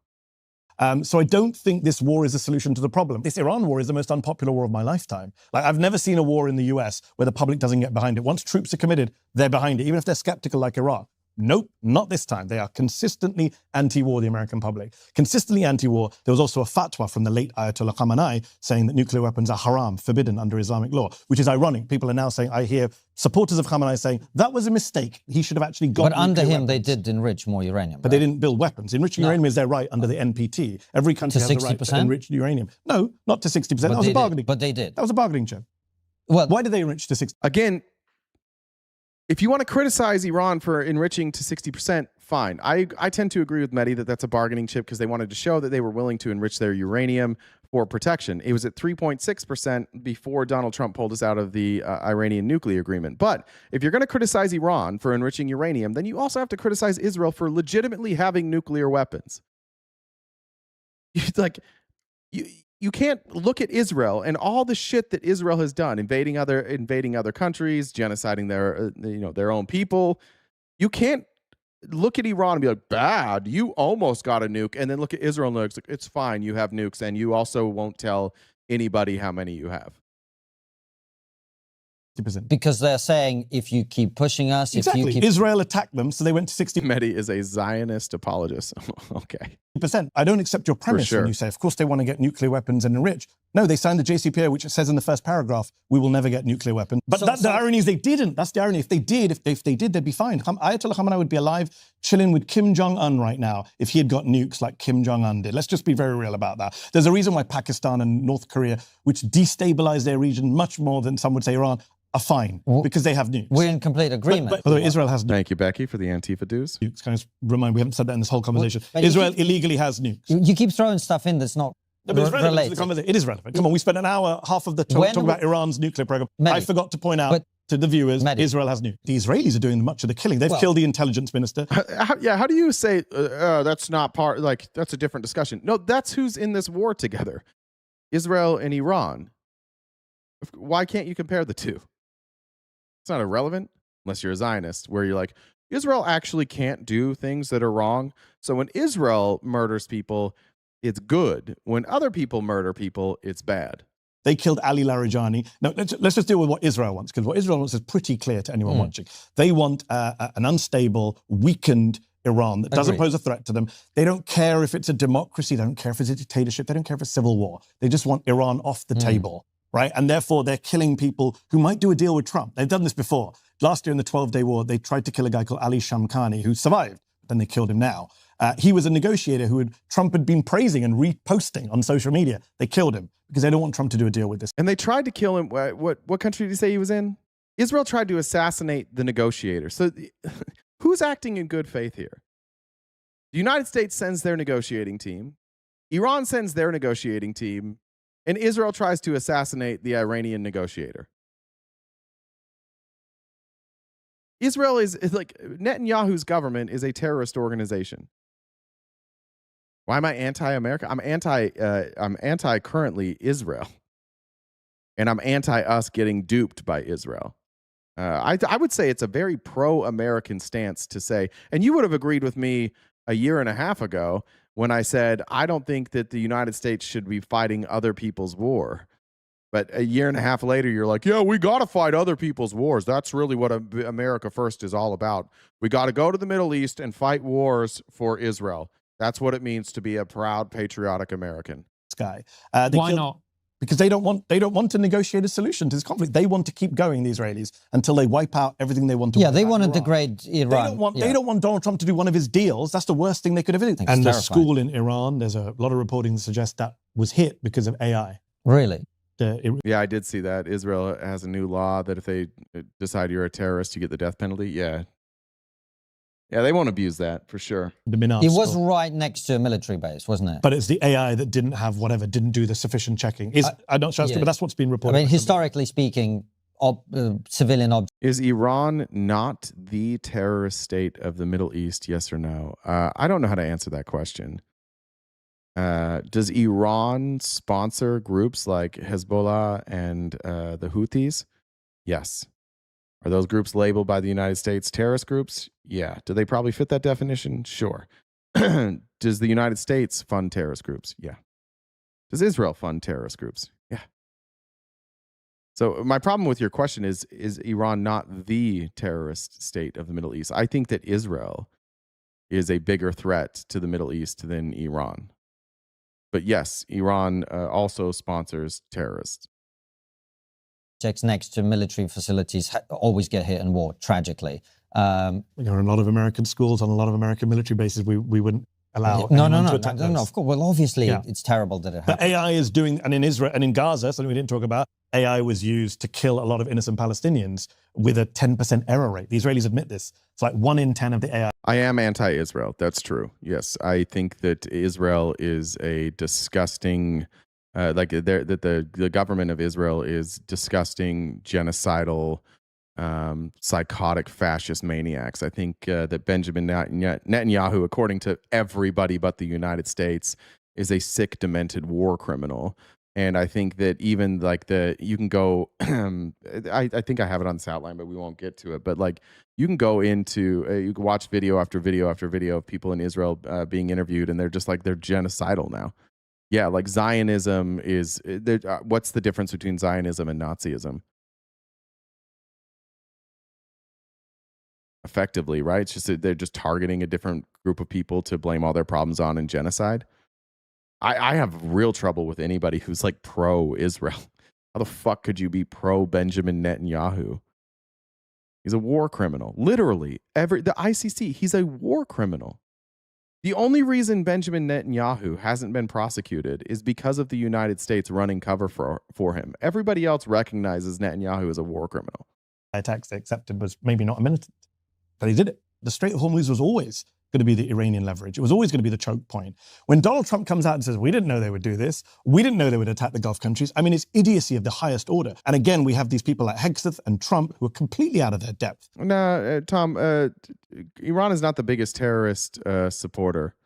So I don't think this war is a solution to the problem. This Iran war is the most unpopular war of my lifetime. Like, I've never seen a war in the US where the public doesn't get behind it. Once troops are committed, they're behind it, even if they're skeptical like Iraq. Nope, not this time. They are consistently anti-war, the American public. Consistently anti-war. There was also a fatwa from the late Ayatollah Khamenei saying that nuclear weapons are haram, forbidden under Islamic law, which is ironic. People are now saying, I hear supporters of Khamenei saying, that was a mistake. He should have actually got But under him, weapons. they did enrich more uranium. But they didn't build weapons. Enriching uranium is their right under the NPT. Every country has the right to enrich uranium. No, not to 60%. That was a bargaining. But they did. That was a bargaining chip. Well, why did they enrich to 60%? Again, if you want to criticize Iran for enriching to 60%, fine. I tend to agree with Mehdi that that's a bargaining chip because they wanted to show that they were willing to enrich their uranium for protection. It was at 3.6% before Donald Trump pulled us out of the Iranian nuclear agreement. But if you're going to criticize Iran for enriching uranium, then you also have to criticize Israel for legitimately having nuclear weapons. You can't look at Israel and all the shit that Israel has done, invading other countries, genociding their own people. You can't look at Iran and be like, bad, you almost got a nuke, and then look at Israel and look, it's fine, you have nukes, and you also won't tell anybody how many you have. Because they're saying, if you keep pushing us, exactly. if you keep... Israel attacked them, so they went to 60%. Mehdi is a Zionist apologist. Okay. I don't accept your premise when you say, of course, they want to get nuclear weapons and enrich. No, they signed the JCPOA, which says in the first paragraph, we will never get nuclear weapons. But the irony is they didn't. That's the irony. If they did, they'd be fine. Ayatollah Khamenei would be alive, chilling with Kim Jong-un right now if he had got nukes like Kim Jong-un did. Let's just be very real about that. There's a reason why Pakistan and North Korea, which destabilize their region much more than some would say Iran, are fine because they have nukes. We're in complete agreement. But by the way, Israel has nukes. Thank you, Becky, for the Antifa dues. Nukes. Can I just remind, we haven't said that in this whole conversation. Israel illegally has nukes. You keep throwing stuff in that's not related. To the conversation. It is relevant. Come on, we spent an hour, half of the talk about Iran's nuclear program. I forgot to point out to the viewers, Israel has nukes. The Israelis are doing much of the killing. They've killed the intelligence minister. How do you say that's not part, like, that's a different discussion? No, that's who's in this war together. Israel and Iran. Why can't you compare the two? It's not irrelevant unless you're a Zionist, where you're like, Israel actually can't do things that are wrong. So when Israel murders people, it's good. When other people murder people, it's bad. They killed Ali Larijani. Now, let's just deal with what Israel wants, because what Israel wants is pretty clear to anyone watching. They want an unstable, weakened Iran that doesn't pose a threat to them. They don't care if it's a democracy. They don't care if it's a dictatorship. They don't care if it's civil war. They just want Iran off the table. Right? And therefore, they're killing people who might do a deal with Trump. They've done this before. Last year in the 12-day war, they tried to kill a guy called Ali Shamkhani, who survived. Then they killed him now. He was a negotiator who Trump had been praising and reposting on social media. They killed him because they don't want Trump to do a deal with this. And they tried to kill him. What country did he say he was in? Israel tried to assassinate the negotiator. So who's acting in good faith here? The United States sends their negotiating team. Iran sends their negotiating team. And Israel tries to assassinate the Iranian negotiator. Israel is like, Netanyahu's government is a terrorist organization. Why am I anti-America? I'm anti currently Israel. And I'm anti us getting duped by Israel. I would say it's a very pro-American stance to say, and you would have agreed with me a year and a half ago when I said, I don't think that the United States should be fighting other people's war. But a year and a half later, you're like, yeah, we got to fight other people's wars. That's really what America First is all about. We got to go to the Middle East and fight wars for Israel. That's what it means to be a proud, patriotic American. Guy. Why not? Because they don't want to negotiate a solution to this conflict. They want to keep going, the Israelis, until they wipe out everything they want to. Yeah, they want to degrade Iran. They don't want Donald Trump to do one of his deals. That's the worst thing they could ever do. And the school in Iran, there's a lot of reporting that suggests that was hit because of AI. Really? Yeah, I did see that. Israel has a new law that if they decide you're a terrorist, you get the death penalty. Yeah. Yeah, they won't abuse that for sure. It was right next to a military base, wasn't it? But it's the AI that didn't do the sufficient checking. I'm not sure, but that's what's been reported. I mean, historically speaking, civilian objects. Is Iran not the terrorist state of the Middle East, yes or no? I don't know how to answer that question. Does Iran sponsor groups like Hezbollah and the Houthis? Yes. Are those groups labeled by the United States terrorist groups? Yeah. Do they probably fit that definition? Sure. Does the United States fund terrorist groups? Yeah. Does Israel fund terrorist groups? Yeah. So my problem with your question is Iran not the terrorist state of the Middle East? I think that Israel is a bigger threat to the Middle East than Iran. But yes, Iran also sponsors terrorists. Next to military facilities always get hit in war, tragically. There are a lot of American schools on a lot of American military bases. We wouldn't allow no, of course. Well, obviously, it's terrible that it happened. But AI is doing, and in Israel and in Gaza, something we didn't talk about, AI was used to kill a lot of innocent Palestinians with a 10% error rate. The Israelis admit this. It's like 1 in 10 of the AI. I am anti-Israel. That's true. Yes, I think that Israel is a disgusting, the government of Israel is disgusting, genocidal, psychotic fascist maniacs. I think that Benjamin Netanyahu, according to everybody but the United States, is a sick, demented war criminal. And I think that even you can go, I think I have it on this outline, but we won't get to it. But you can go into, you can watch video after video after video of people in Israel being interviewed, and they're just they're genocidal now. Yeah, Zionism is, what's the difference between Zionism and Nazism? Effectively, right? It's just they're just targeting a different group of people to blame all their problems on in genocide. I have real trouble with anybody who's pro-Israel. How the fuck could you be pro-Benjamin Netanyahu? He's a war criminal. Literally, the ICC, he's a war criminal. The only reason Benjamin Netanyahu hasn't been prosecuted is because of the United States running cover for him. Everybody else recognizes Netanyahu as a war criminal. Attacks they accepted was maybe not militant, but he did it. The Strait of Hormuz was always going to be the Iranian leverage. It was always going to be the choke point. When Donald Trump comes out and says, we didn't know they would do this, we didn't know they would attack the Gulf countries, I mean, it's idiocy of the highest order. And again, we have these people like Hegseth and Trump who are completely out of their depth. No, Tom, Iran is not the biggest terrorist supporter.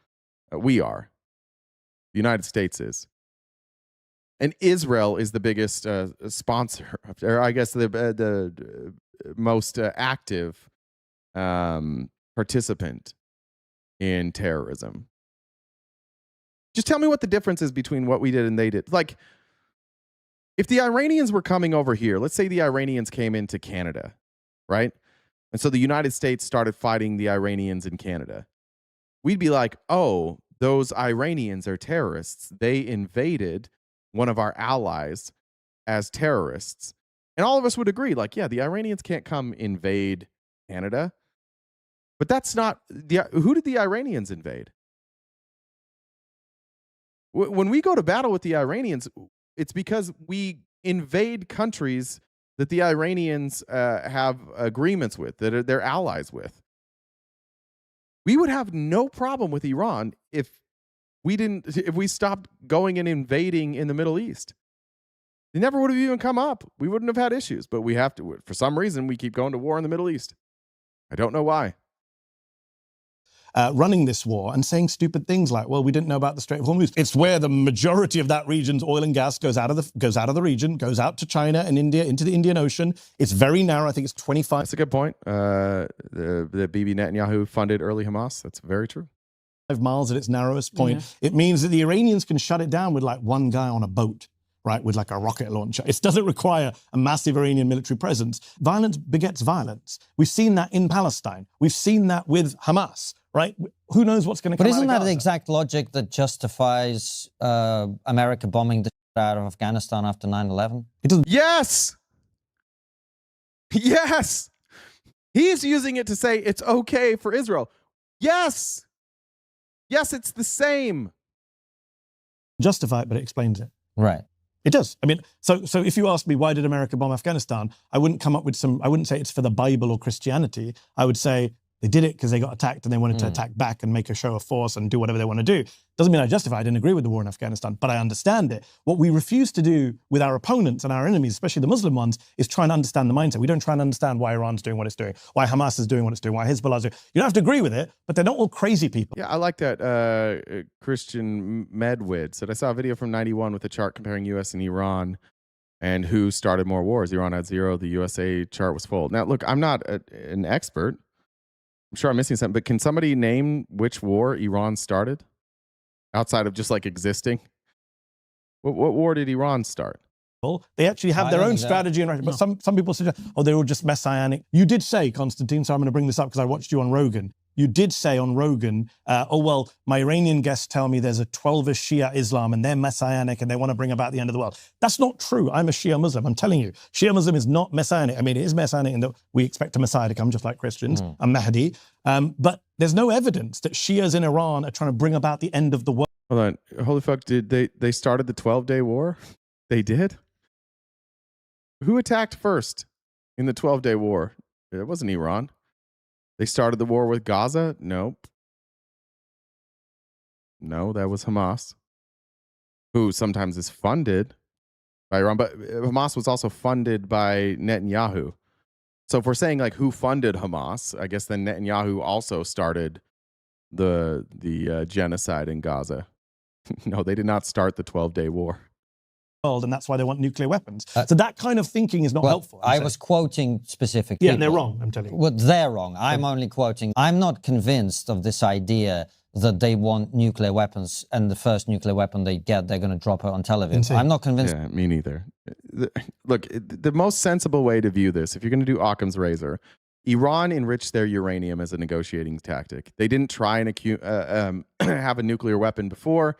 We are. The United States is. And Israel is the biggest sponsor, or I guess the most active participant in terrorism. Just tell me what the difference is between what we did and they did. If the Iranians were coming over here, let's say the Iranians came into Canada, right? And so the United States started fighting the Iranians in Canada. We'd be like, oh, those Iranians are terrorists. They invaded one of our allies as terrorists. And all of us would agree, yeah, the Iranians can't come invade Canada. But that's not who did the Iranians invade? When we go to battle with the Iranians, it's because we invade countries that the Iranians have agreements with, that they're allies with. We would have no problem with Iran if we stopped going and invading in the Middle East. They never would have even come up. We wouldn't have had issues, but we have to. For some reason, we keep going to war in the Middle East. I don't know why. Running this war and saying stupid things like, well, we didn't know about the Strait of Hormuz. It's where the majority of that region's oil and gas goes out of the region, goes out to China and India, into the Indian Ocean. It's very narrow. I think it's 25. That's a good point. The Bibi Netanyahu funded early Hamas. That's very true. 5 miles at its narrowest point. Yeah. It means that the Iranians can shut it down with one guy on a boat, right, with a rocket launcher. It doesn't require a massive Iranian military presence. Violence begets violence. We've seen that in Palestine. We've seen that with Hamas. Right? Who knows what's going to come out of Gaza? But isn't that the exact logic that justifies America bombing the shit out of Afghanistan after 9/11? Yes! Yes! He's using it to say it's okay for Israel. Yes! Yes, it's the same. Justify it, but it explains it. Right. It does. I mean, so if you ask me why did America bomb Afghanistan, I wouldn't come up with I wouldn't say it's for the Bible or Christianity. I would say they did it because they got attacked and they wanted to attack back and make a show of force and do whatever they want to do. Doesn't mean I justify it. I didn't agree with the war in Afghanistan, but I understand it. What we refuse to do with our opponents and our enemies, especially the Muslim ones, is try and understand the mindset. We don't try and understand why Iran's doing what it's doing, why Hamas is doing what it's doing, why Hezbollah's doing. You don't have to agree with it, but they're not all crazy people. Yeah, I like that Christian Medwid said, I saw a video from 91 with a chart comparing U.S. and Iran and who started more wars. Iran had 0, the USA chart was full. Now, look, I'm not an expert. I'm sure I'm missing something, but can somebody name which war Iran started outside of just like existing? What war did Iran start? They actually have their own strategy, but some people suggest, they were just messianic. You did say, Konstantin, so I'm going to bring this up because I watched you on Rogan. You did say on Rogan, my Iranian guests tell me there's a 12-ish Shia Islam and they're messianic and they want to bring about the end of the world. That's not true. I'm a Shia Muslim. I'm telling you, Shia Muslim is not messianic. I mean, it is messianic in that we expect a Messiah to come just like Christians, a Mahdi. But there's no evidence that Shias in Iran are trying to bring about the end of the world. Hold on. Holy fuck, did they started the 12-day war? They did? Who attacked first in the 12-day war? It wasn't Iran. They started the war with Gaza? Nope. No, that was Hamas, who sometimes is funded by Iran, but Hamas was also funded by Netanyahu. So if we're saying like who funded Hamas, I guess then Netanyahu also started the genocide in Gaza. No, they did not start the 12-day war. And that's why they want nuclear weapons. So that kind of thinking is not helpful. I was quoting specific people. Yeah, and they're wrong, I'm telling you. Well, they're wrong. I'm only quoting. I'm not convinced of this idea that they want nuclear weapons and the first nuclear weapon they get, they're going to drop it on television. Insane. I'm not convinced. Yeah, me neither. Look, the most sensible way to view this, if you're going to do Occam's razor, Iran enriched their uranium as a negotiating tactic. They didn't try and have a nuclear weapon before.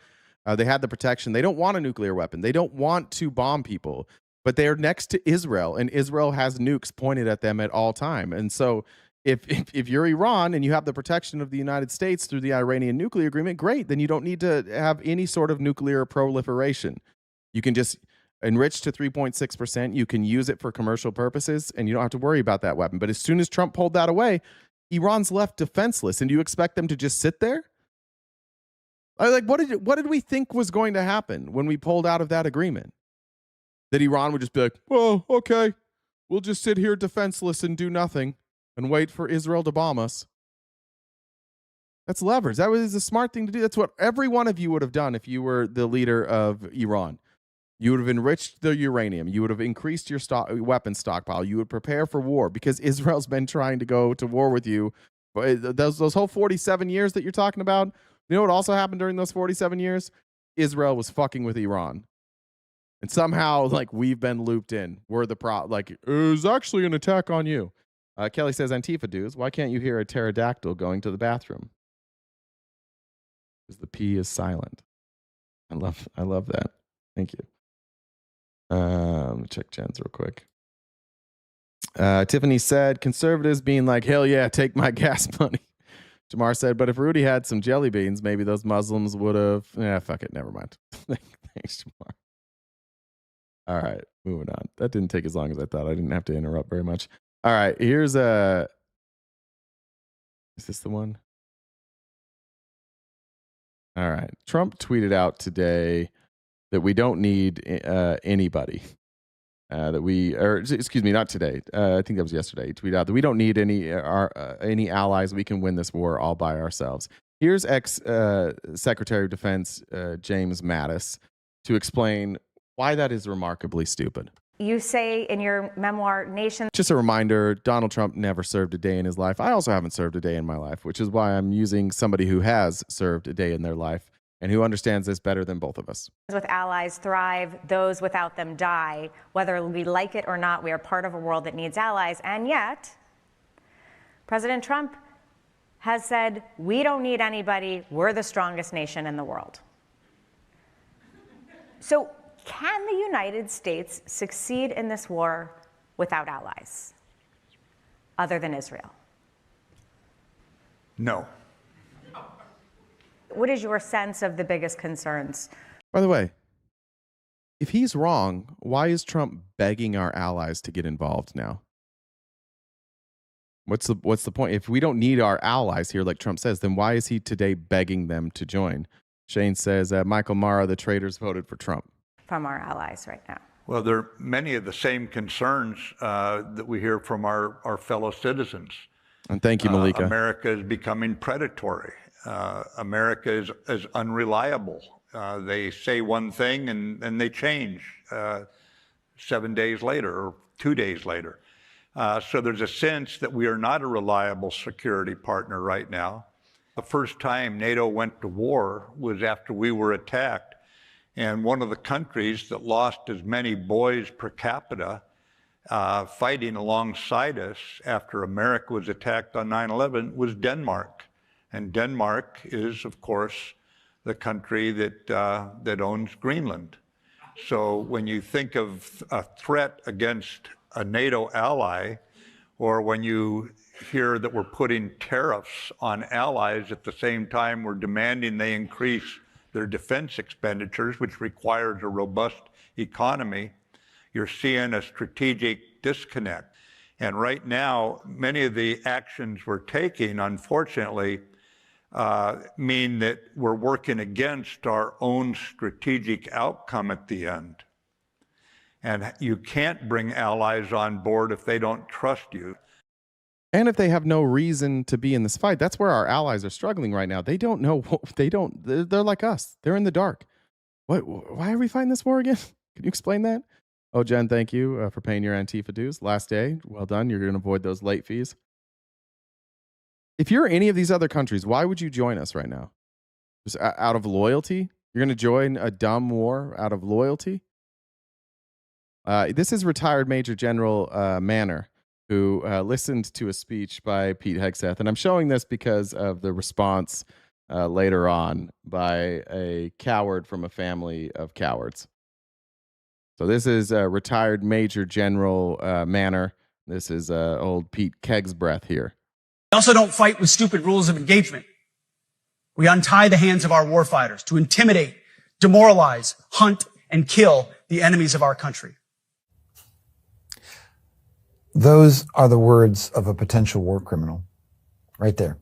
They had the protection. They don't want a nuclear weapon. They don't want to bomb people, but they're next to Israel, and Israel has nukes pointed at them at all time. And so if you're Iran and you have the protection of the United States through the Iranian nuclear agreement, great. Then you don't need to have any sort of nuclear proliferation. You can just enrich to 3.6%. You can use it for commercial purposes, and you don't have to worry about that weapon. But as soon as Trump pulled that away, Iran's left defenseless. And do you expect them to just sit there? Like, what did we think was going to happen when we pulled out of that agreement? That Iran would just be like, oh, okay, we'll just sit here defenseless and do nothing and wait for Israel to bomb us. That's leverage. That was a smart thing to do. That's what every one of you would have done if you were the leader of Iran. You would have enriched the uranium. You would have increased your weapon stockpile. You would prepare for war because Israel's been trying to go to war with you. Those whole 47 years that you're talking about, you know what also happened during those 47 years? Israel was fucking with Iran. And somehow, like, we've been looped in. We're the like, it was actually an attack on you. Kelly says, Antifa dudes, why can't you hear a pterodactyl going to the bathroom? Because the P is silent. I love that. Thank you. Let me check Jen's real quick. Tiffany said, conservatives being like, hell yeah, take my gas money. Jamar said, but if Rudy had some jelly beans, maybe those Muslims would have. Yeah, fuck it. Never mind. Thanks, Jamar. All right, moving on. That didn't take as long as I thought. I didn't have to interrupt very much. All right, here's is this the one? All right. Trump tweeted out today that we don't need anybody. Excuse me, not today. I think that was yesterday. He tweeted out that we don't need any allies. We can win this war all by ourselves. Here's ex-Secretary of Defense James Mattis to explain why that is remarkably stupid. You say in your memoir, Nation. Just a reminder, Donald Trump never served a day in his life. I also haven't served a day in my life, which is why I'm using somebody who has served a day in their life and who understands this better than both of us. With allies thrive, those without them die. Whether we like it or not, we are part of a world that needs allies. And yet, President Trump has said, we don't need anybody. We're the strongest nation in the world. So can the United States succeed in this war without allies, other than Israel? No. What is your sense of the biggest concerns? By the way, if he's wrong, why is Trump begging our allies to get involved now? What's the point? If we don't need our allies here, like Trump says, then why is he today begging them to join? Shane says, Michael Mara, the traitors voted for Trump. From our allies right now. Well, there are many of the same concerns that we hear from our fellow citizens. And thank you, Malika. America is becoming predatory. America is unreliable. They say one thing and they change 7 days later or 2 days later. So there's a sense that we are not a reliable security partner right now. The first time NATO went to war was after we were attacked. And one of the countries that lost as many boys per capita fighting alongside us after America was attacked on 9/11 was Denmark. And Denmark is, of course, the country that owns Greenland. So when you think of a threat against a NATO ally, or when you hear that we're putting tariffs on allies at the same time we're demanding they increase their defense expenditures, which requires a robust economy, you're seeing a strategic disconnect. And right now, many of the actions we're taking, unfortunately, mean that we're working against our own strategic outcome at the end. And you can't bring allies on board if they don't trust you. And if they have no reason to be in this fight, that's where our allies are struggling right now. They don't know. They're like us. They're in the dark. Why are we fighting this war again? Can you explain that? Oh, Jen, thank you for paying your Antifa dues. Last day. Well done. You're going to avoid those late fees. If you're any of these other countries, why would you join us right now? Just out of loyalty? You're going to join a dumb war out of loyalty? This is retired Major General Manor, who listened to a speech by Pete Hegseth. And I'm showing this because of the response later on by a coward from a family of cowards. So this is retired Major General Manor. This is old Pete Kegsbreath here. We also don't fight with stupid rules of engagement. We untie the hands of our warfighters to intimidate, demoralize, hunt, and kill the enemies of our country. Those are the words of a potential war criminal, right there.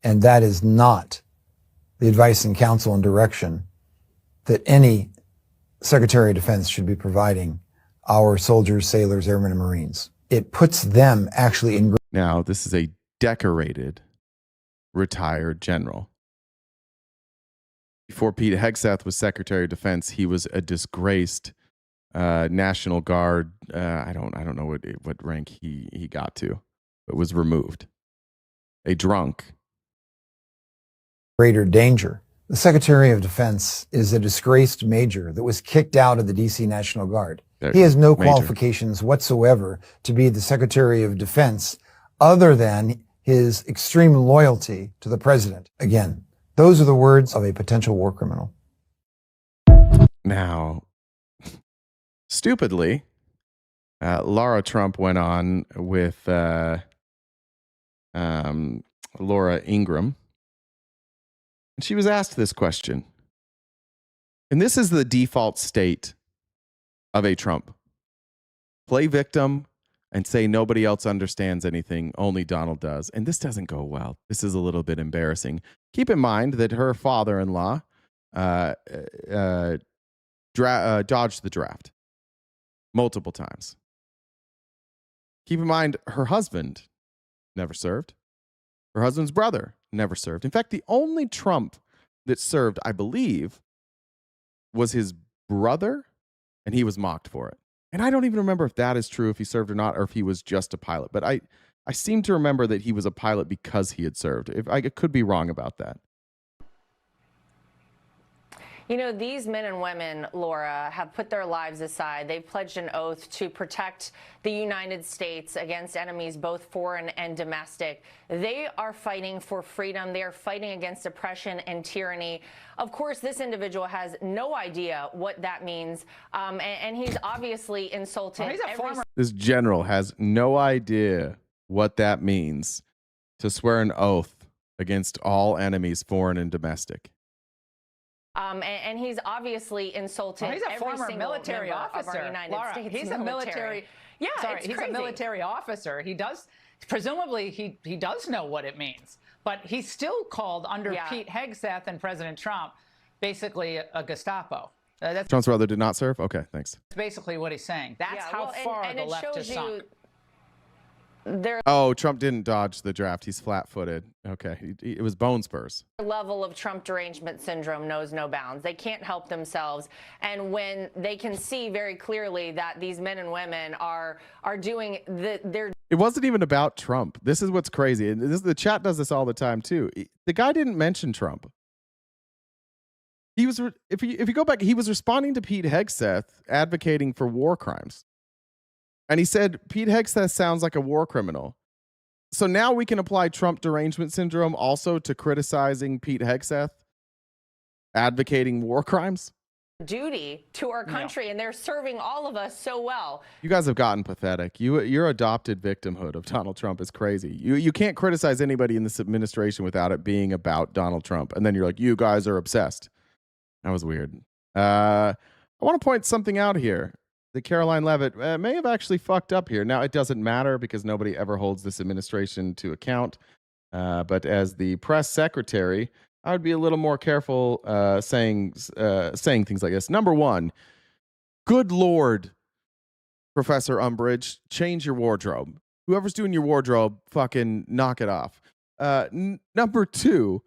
And that is not the advice and counsel and direction that any Secretary of Defense should be providing our soldiers, sailors, airmen, and Marines. It puts them actually in... Now, this is a decorated retired general. Before Pete Hegseth was Secretary of Defense, he was a disgraced National Guard. I don't know what rank he got to, but was removed. A drunk. Greater danger. The Secretary of Defense is a disgraced major that was kicked out of the D.C. National Guard. He has no qualifications whatsoever to be the Secretary of Defense other than his extreme loyalty to the president. Again, those are the words of a potential war criminal. Now, stupidly, Laura Trump went on with Laura Ingraham. And she was asked this question. And this is the default state of a Trump. Play victim and say nobody else understands anything, only Donald does. And this doesn't go well. This is a little bit embarrassing. Keep in mind that her father-in-law dodged the draft multiple times. Keep in mind, her husband never served. Her husband's brother never served. In fact, the only Trump that served, I believe, was his brother, and he was mocked for it. And I don't even remember if that is true, if he served or not, or if he was just a pilot. But I seem to remember that he was a pilot because he had served. If I could be wrong about that. You know, these men and women, Laura, have put their lives aside. They've pledged an oath to protect the United States against enemies, both foreign and domestic. They are fighting for freedom. They are fighting against oppression and tyranny. Of course, this individual has no idea what that means, and he's obviously insulted. This general has no idea what that means to swear an oath against all enemies, foreign and domestic. And he's obviously insulted Well, he's a every former single military member officer. of our United Laura, States he's a military. Yeah, Sorry, it's he's crazy. a military officer. He does, presumably, he does know what it means. But he's still called under Pete Hegseth and President Trump, basically a Gestapo. That's Trump's brother did not serve? Okay, thanks. basically what he's saying. That's Yeah, how well, far and the it left shows has sunk. Oh, Trump didn't dodge the draft. He's flat-footed. Okay, it was bone spurs. Their level of Trump derangement syndrome knows no bounds. They can't help themselves. And when they can see very clearly that these men and women are doing their It wasn't even about Trump. This is what's crazy. And the chat does this all the time too. The guy didn't mention Trump. He was, if you go back, he was responding to Pete Hegseth advocating for war crimes. And he said, Pete Hegseth sounds like a war criminal. So now we can apply Trump derangement syndrome also to criticizing Pete Hegseth advocating war crimes. duty to our country, and they're serving all of us so well. You guys have gotten pathetic. Your adopted victimhood of Donald Trump is crazy. You can't criticize anybody in this administration without it being about Donald Trump. And then you're like, you guys are obsessed. That was weird. I want to point something out here. The Caroline Leavitt may have actually fucked up here. Now, it doesn't matter because nobody ever holds this administration to account. But as the press secretary, I would be a little more careful saying things like this. Number one, good Lord, Professor Umbridge, change your wardrobe. Whoever's doing your wardrobe, fucking knock it off. Number two,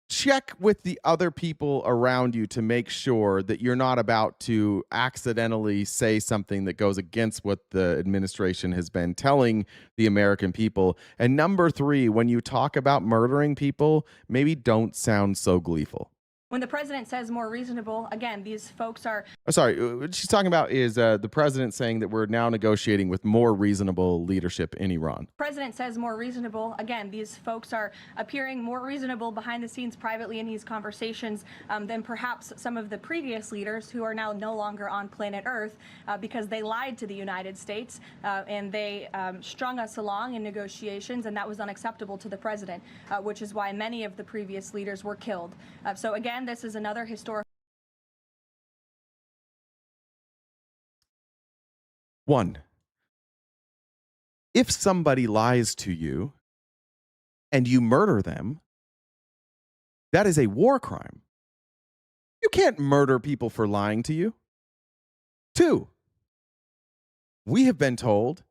check with the other people around you to make sure that you're not about to accidentally say something that goes against what the administration has been telling the American people. And number three, when you talk about murdering people, maybe don't sound so gleeful. When the president says more reasonable, again, these folks are... Sorry, what she's talking about is the president saying that we're now negotiating with more reasonable leadership in Iran. The president says more reasonable. Again, these folks are appearing more reasonable behind the scenes privately in these conversations than perhaps some of the previous leaders who are now no longer on planet Earth because they lied to the United States and they strung us along in negotiations, and that was unacceptable to the president, which is why many of the previous leaders were killed. So again, this is another historical. One, if somebody lies to you and you murder them, that is a war crime. You can't murder people for lying to you. Two, we have been told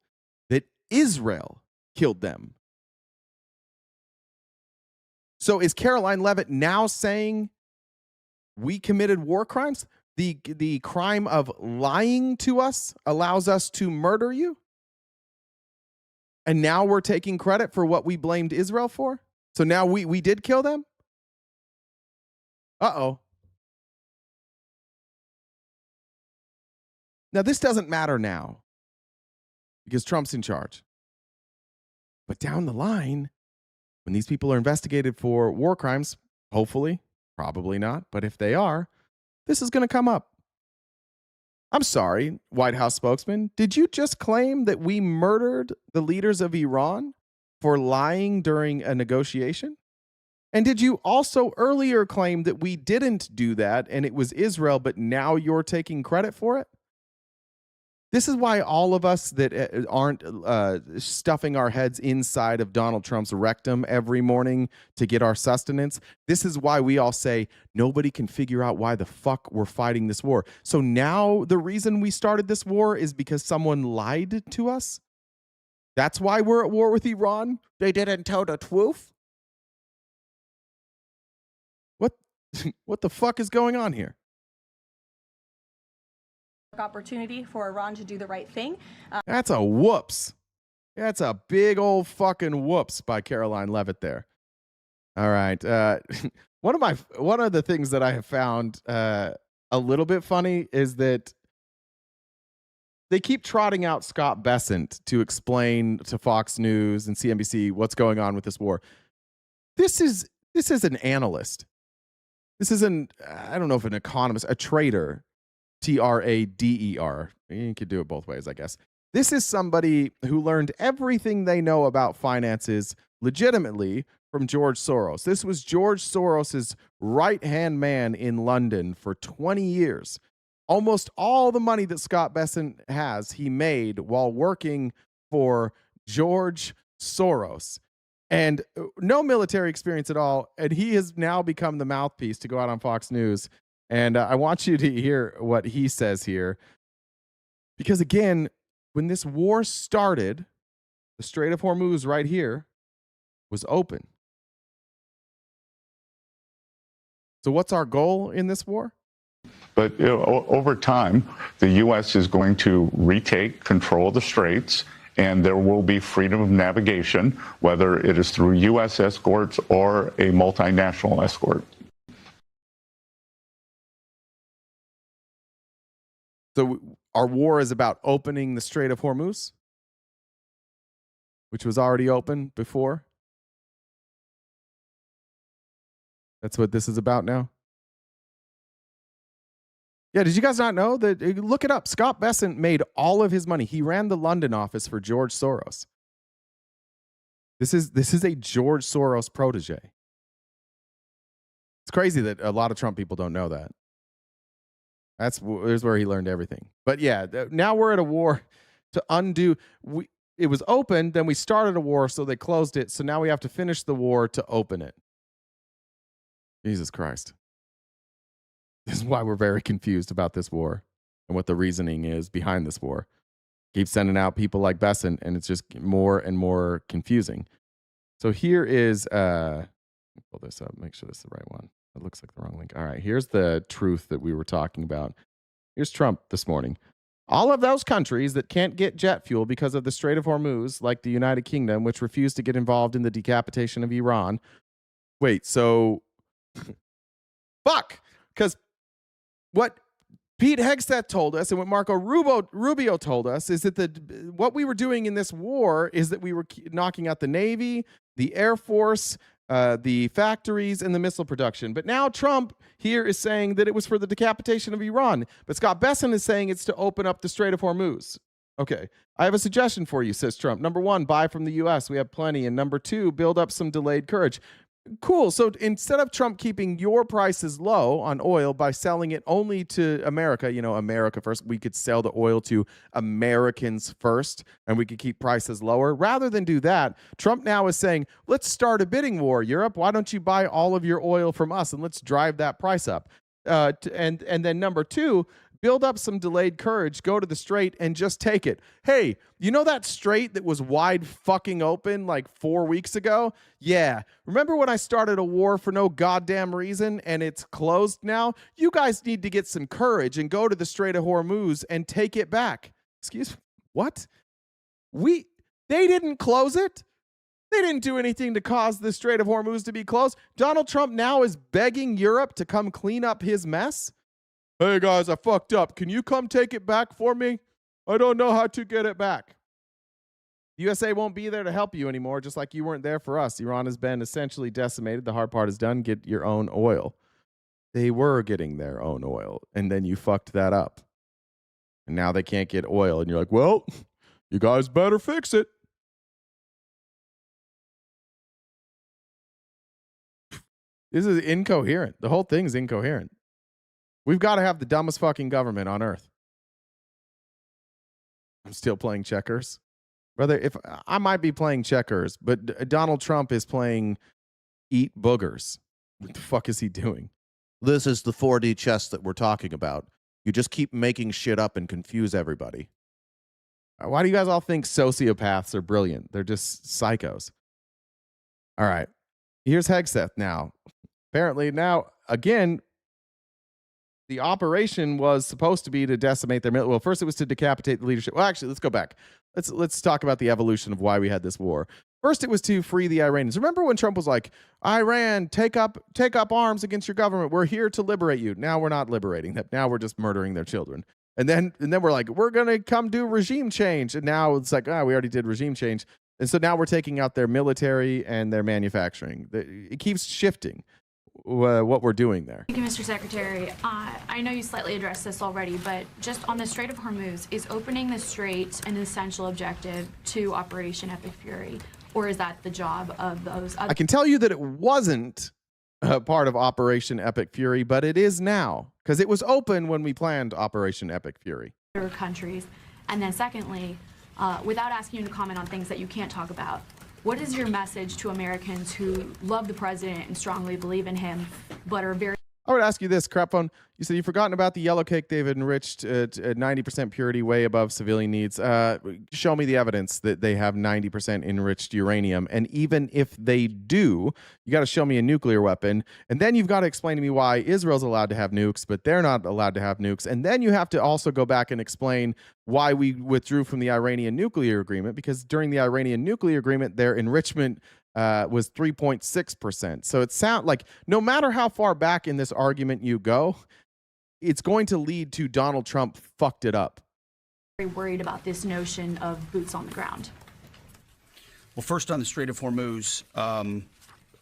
that Israel killed them. So is Caroline Leavitt now saying we committed war crimes? The crime of lying to us allows us to murder you? And now we're taking credit for what we blamed Israel for? So now we did kill them? Uh-oh. Now, this doesn't matter now because Trump's in charge. But down the line, when these people are investigated for war crimes, hopefully, probably not, but if they are, this is going to come up. I'm sorry, White House spokesman, did you just claim that we murdered the leaders of Iran for lying during a negotiation? And did you also earlier claim that we didn't do that and it was Israel, but now you're taking credit for it? This is why all of us that aren't stuffing our heads inside of Donald Trump's rectum every morning to get our sustenance, this is why we all say nobody can figure out why the fuck we're fighting this war. So now the reason we started this war is because someone lied to us? That's why we're at war with Iran? They didn't tell the truth? What the fuck is going on here? Opportunity for Iran to do the right thing. That's a whoops. That's a big old fucking whoops by Caroline Leavitt there. All right. One of the things that I have found a little bit funny is that they keep trotting out Scott Bessent to explain to Fox News and CNBC what's going on with this war. This is an analyst. This is I don't know if an economist, a trader. Trader. You could do it both ways, I guess. This is somebody who learned everything they know about finances legitimately from George Soros. This was George Soros's right-hand man in London for 20 years. Almost all the money that Scott Bessent has, he made while working for George Soros. And no military experience at all. And he has now become the mouthpiece to go out on Fox News. And I want you to hear what he says here. Because again, when this war started, the Strait of Hormuz right here was open. So what's our goal in this war? But over time, the U.S. is going to retake control of the straits, and there will be freedom of navigation, whether it is through U.S. escorts or a multinational escort. So our war is about opening the Strait of Hormuz, which was already open before. That's what this is about now. Yeah, did you guys not know that? Look it up. Scott Bessent made all of his money. He ran the London office for George Soros. This is a George Soros protege. It's crazy that a lot of Trump people don't know that. There's where he learned everything. But yeah, now we're at a war to undo. It was open, then we started a war, so they closed it. So now we have to finish the war to open it. Jesus Christ. This is why we're very confused about this war and what the reasoning is behind this war. Keep sending out people like Bessent, and it's just more and more confusing. So here is, pull this up, make sure this is the right one. It looks like the wrong link. All right, here's the truth that we were talking about. Here's Trump this morning. All of those countries that can't get jet fuel because of the Strait of Hormuz, like the United Kingdom, which refused to get involved in the decapitation of Iran. Wait, so fuck, because what Pete Hegseth told us and what Marco Rubio told us is that what we were doing in this war is that we were knocking out the Navy, the Air Force, the factories, and the missile production. But now Trump here is saying that it was for the decapitation of Iran. But Scott Bessent is saying it's to open up the Strait of Hormuz. Okay, I have a suggestion for you, says Trump. Number one, buy from the U.S. We have plenty. And number two, build up some delayed courage. Cool. So instead of Trump keeping your prices low on oil by selling it only to America, America first, we could sell the oil to Americans first and we could keep prices lower. Rather than do that, Trump now is saying, let's start a bidding war, Europe. Why don't you buy all of your oil from us and let's drive that price up? And then number two, build up some delayed courage, go to the strait and just take it. Hey, you know that strait that was wide fucking open like 4 weeks ago? Yeah. Remember when I started a war for no goddamn reason and it's closed now? You guys need to get some courage and go to the Strait of Hormuz and take it back. Excuse me? What? They didn't close it. They didn't do anything to cause the Strait of Hormuz to be closed. Donald Trump now is begging Europe to come clean up his mess. Hey guys, I fucked up. Can you come take it back for me? I don't know how to get it back. The USA won't be there to help you anymore, just like you weren't there for us. Iran has been essentially decimated. The hard part is done. Get your own oil. They were getting their own oil, and then you fucked that up. And now they can't get oil, and you're like, well, you guys better fix it. This is incoherent. The whole thing is incoherent. We've got to have the dumbest fucking government on earth. I'm still playing checkers. Brother, if I might be playing checkers, but Donald Trump is playing eat boogers. What the fuck is he doing? This is the 4D chess that we're talking about. You just keep making shit up and confuse everybody. Why do you guys all think sociopaths are brilliant? They're just psychos. All right. Here's Hegseth now. Apparently now, again, the operation was supposed to be to decimate their military. Well, first it was to decapitate the leadership. Well, actually, let's go back. Let's talk about the evolution of why we had this war. First, it was to free the Iranians. Remember when Trump was like, Iran, take up arms against your government. We're here to liberate you. Now we're not liberating them. Now we're just murdering their children. And then we're like, we're going to come do regime change. And now it's like, we already did regime change. And so now we're taking out their military and their manufacturing. It keeps shifting. What we're doing there. Thank you, Mr. Secretary. I know you slightly addressed this already, but just on the Strait of Hormuz, is opening the strait an essential objective to Operation Epic Fury? Or is that the job of those other I can tell you that it wasn't part of Operation Epic Fury, but it is now because it was open when we planned Operation Epic Fury. countries? And then secondly, without asking you to comment on things that you can't talk about, what is your message to Americans who love the president and strongly believe in him, but are very... I would ask you this, crap phone. You said you've forgotten about the yellow cake they've enriched at 90% purity, way above civilian needs. Show me the evidence that they have 90% enriched uranium. And even if they do, you got to show me a nuclear weapon. And then you've got to explain to me why Israel's allowed to have nukes, but they're not allowed to have nukes. And then you have to also go back and explain why we withdrew from the Iranian nuclear agreement, because during the Iranian nuclear agreement, their enrichment was 3.6%. So it sounds like no matter how far back in this argument you go, it's going to lead to Donald Trump fucked it up. very worried about this notion of boots on the ground. Well, first on the Strait of Hormuz,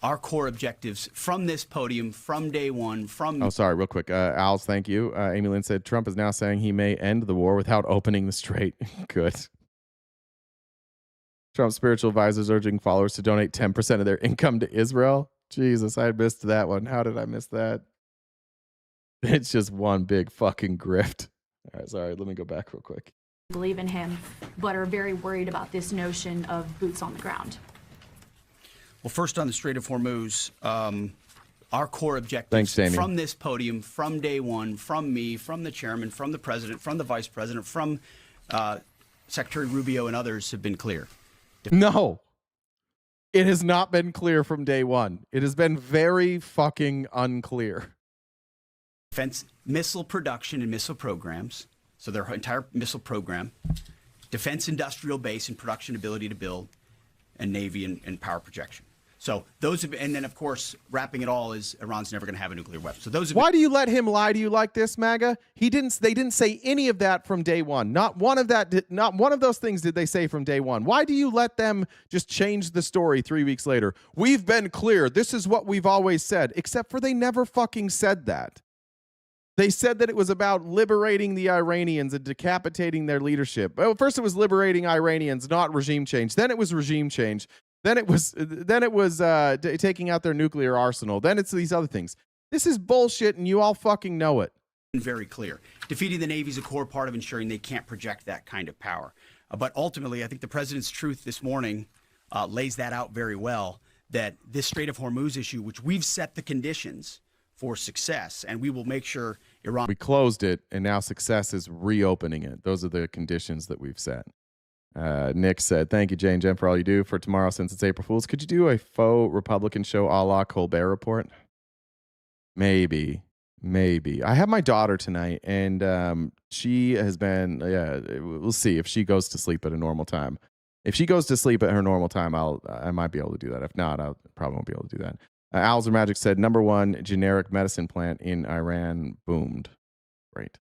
our core objectives from this podium, from day one, from... Oh, sorry, real quick. Al's, thank you. Amy Lynn said, Trump is now saying he may end the war without opening the strait. Good. Trump's spiritual advisors urging followers to donate 10% of their income to Israel. Jesus, I missed that one. How did I miss that? It's just one big fucking grift. All right, sorry. Let me go back real quick. Believe in him, but are very worried about this notion of boots on the ground. Well, first on the Strait of Hormuz, our core objectives Thanks, Jamie. from this podium, from day one, from me, from the chairman, from the president, from the vice president, from Secretary Rubio and others have been clear. No, it has not been clear from day one. It has been very fucking unclear. Defense missile production and missile programs, so their entire missile program, defense industrial base and production ability to build, and Navy and power projection. So those have, and then of course wrapping it all is Iran's never going to have a nuclear weapon. So those have Why do you let him lie to you like this, MAGA? They didn't say any of that from day one. Not one of those things did they say from day one. Why do you let them just change the story 3 weeks later? We've been clear. This is what we've always said, except for they never fucking said that. They said that it was about liberating the Iranians and decapitating their leadership. Well, first it was liberating Iranians, not regime change. Then it was regime change. Then it was taking out their nuclear arsenal. Then it's these other things. This is bullshit, and you all fucking know it. very clear. Defeating the Navy is a core part of ensuring they can't project that kind of power. But ultimately, I think the president's truth this morning lays that out very well, that this Strait of Hormuz issue, which we've set the conditions for success, and we will make sure Iran... We closed it, and now success is reopening it. Those are the conditions that we've set. Nick said, thank you, Jane Jen, for all you do for tomorrow since it's April Fool's. Could you do a faux Republican show a la Colbert Report? Maybe. I have my daughter tonight, and she has been, we'll see if she goes to sleep at a normal time. If she goes to sleep at her normal time, I might be able to do that. If not, I probably won't be able to do that. Owls or Magic said, #1 generic medicine plant in Iran boomed. Great.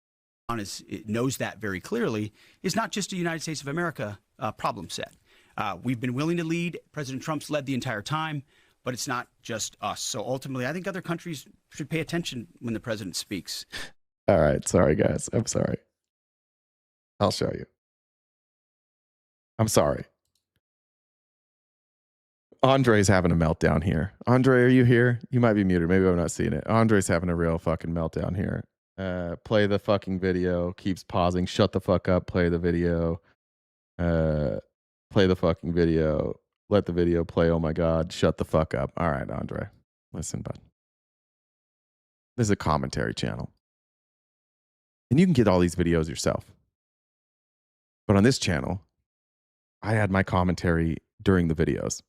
It knows that very clearly, is not just a United States of America problem set. We've been willing to lead. President Trump's led the entire time, but it's not just us. So ultimately, I think other countries should pay attention when the president speaks. All right. Sorry, guys. I'm sorry. I'll show you. I'm sorry. Andre's having a meltdown here. Andre, are you here? You might be muted. Maybe I'm not seeing it. Andre's having a real fucking meltdown here. Play the fucking video. Keeps pausing. Shut the fuck up. Play the video. Play the fucking video. Let the video play. Oh my God. Shut the fuck up. All right, Andre. Listen, bud. This is a commentary channel. And you can get all these videos yourself. But on this channel, I add my commentary during the videos.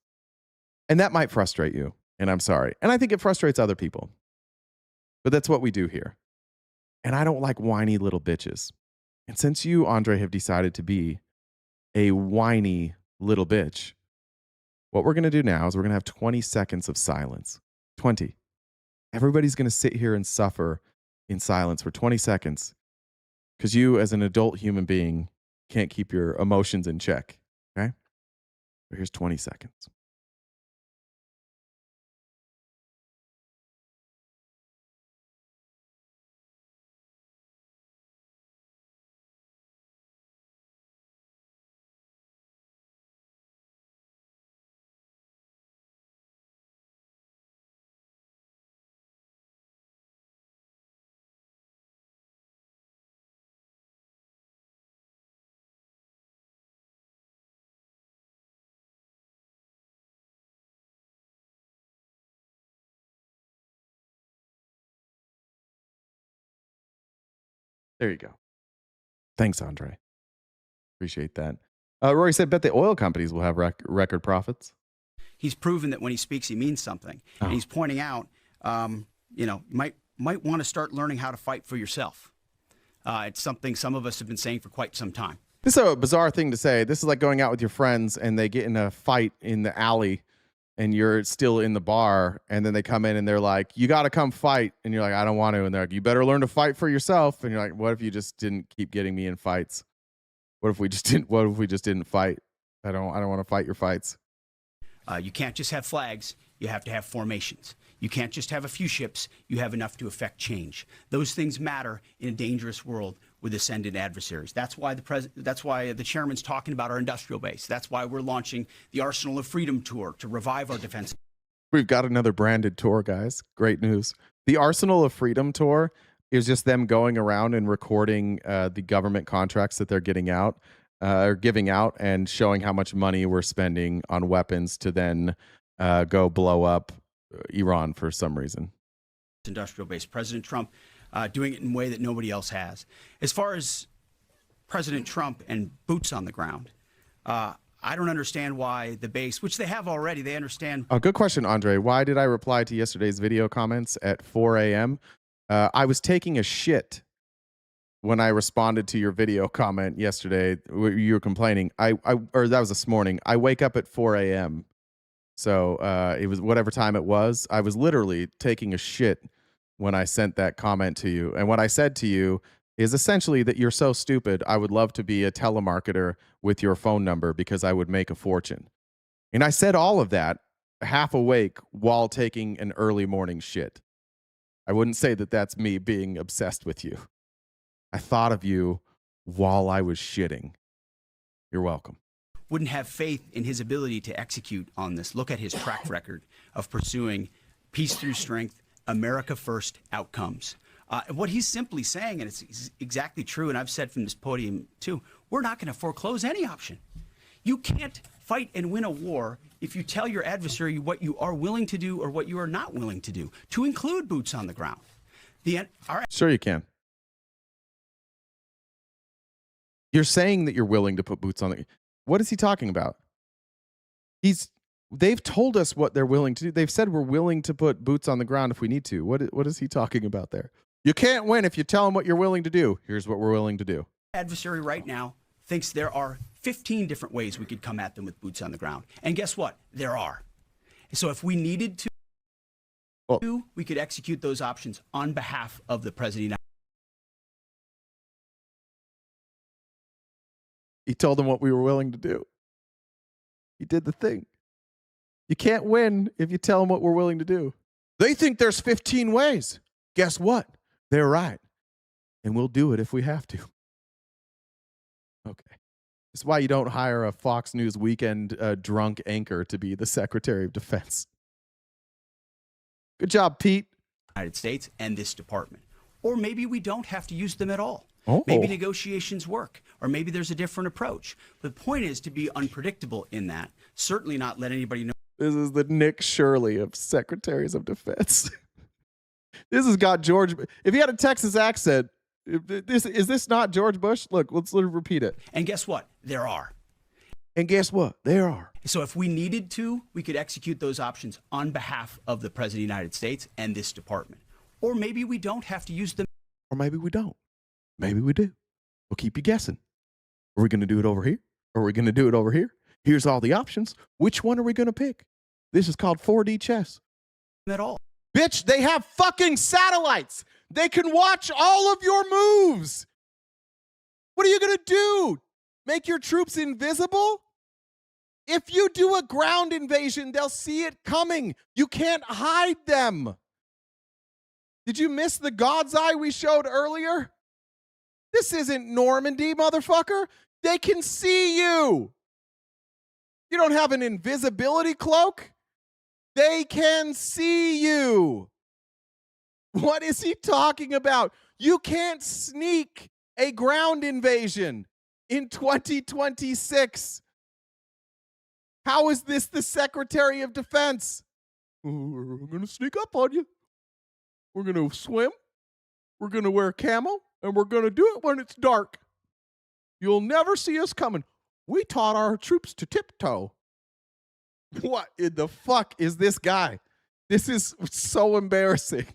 And that might frustrate you. And I'm sorry. And I think it frustrates other people. But that's what we do here. And I don't like whiny little bitches. And since you, Andre, have decided to be a whiny little bitch, what we're going to do now is we're going to have 20 seconds of silence. 20. Everybody's going to sit here and suffer in silence for 20 seconds because you, as an adult human being, can't keep your emotions in check. Okay? So here's 20 seconds. There you go. Thanks, Andre. Appreciate that. Rory said, bet the oil companies will have record profits. He's proven that when he speaks, he means something. Oh. And he's pointing out, you might want to start learning how to fight for yourself. It's something some of us have been saying for quite some time. This is a bizarre thing to say. This is like going out with your friends and they get in a fight in the alley and you're still in the bar, and then they come in and they're like, you got to come fight. And you're like, I don't want to. And they're like, you better learn to fight for yourself. And you're like, what if you just didn't keep getting me in fights? What if we just didn't fight? I don't want to fight your fights. You can't just have flags. You have to have formations. You can't just have a few ships. You have enough to affect change. Those things matter in a dangerous world with ascendant adversaries. That's why the chairman's talking about our industrial base. That's why we're launching the Arsenal of Freedom tour to revive our defense. We've got another branded tour, guys. Great news. The Arsenal of Freedom tour is just them going around and recording the government contracts that they're getting out, or giving out, and showing how much money we're spending on weapons to then go blow up Iran for some reason. Industrial base. President Trump doing it in a way that nobody else has. As far as President Trump and boots on the ground, I don't understand why the base, which they have already, they understand. Oh, good question, Andre. Why did I reply to yesterday's video comments at 4 a.m.? I was taking a shit when I responded to your video comment yesterday. You were complaining. Or that was this morning. I wake up at 4 a.m. So it was whatever time it was. I was literally taking a shit when I sent that comment to you. And what I said to you is essentially that you're so stupid, I would love to be a telemarketer with your phone number because I would make a fortune. And I said all of that half awake while taking an early morning shit. I wouldn't say that that's me being obsessed with you. I thought of you while I was shitting. You're welcome. Wouldn't have faith in his ability to execute on this. Look at his track record of pursuing peace through strength, America first outcomes. What he's simply saying, and it's exactly true, and I've said from this podium too, we're not going to foreclose any option. You can't fight and win a war if you tell your adversary what you are willing to do or what you are not willing to do, to include boots on the ground. Sure you can. You're saying that you're willing to put boots on the... What is he talking about? They've told us what they're willing to do. They've said we're willing to put boots on the ground if we need to. What is he talking about there? You can't win if you tell them what you're willing to do. Here's what we're willing to do. Adversary right now thinks there are 15 different ways we could come at them with boots on the ground. And guess what? There are. So if we needed to, we could execute those options on behalf of the President. He told them what we were willing to do. He did the thing. You can't win if you tell them what we're willing to do. They think there's 15 ways. Guess what? They're right. And we'll do it if we have to. Okay. That's why you don't hire a Fox News weekend drunk anchor to be the Secretary of Defense. Good job, Pete. United States and this department. Or maybe we don't have to use them at all. Oh. Maybe negotiations work, or maybe there's a different approach. But the point is to be unpredictable in that. Certainly not let anybody know. This is the Nick Shirley of Secretaries of Defense. This has got George. If he had a Texas accent, is this not George Bush? Look, let's repeat it. And guess what? There are. And guess what? There are. So if we needed to, we could execute those options on behalf of the President of the United States and this department. Or maybe we don't have to use them. Or maybe we don't. Maybe we do. We'll keep you guessing. Are we going to do it over here? Or are we going to do it over here? Here's all the options. Which one are we going to pick? This is called 4D chess. At all. Bitch, they have fucking satellites. They can watch all of your moves. What are you going to do? Make your troops invisible? If you do a ground invasion, they'll see it coming. You can't hide them. Did you miss the God's eye we showed earlier? This isn't Normandy, motherfucker. They can see you. You don't have an invisibility cloak. They can see you. What is he talking about? You can't sneak a ground invasion in 2026. How is this the Secretary of Defense? We're going to sneak up on you. We're going to swim. We're going to wear camo. and we're going to do it when it's dark. You'll never see us coming. We taught our troops to tiptoe. What in the fuck is this guy? This is so embarrassing.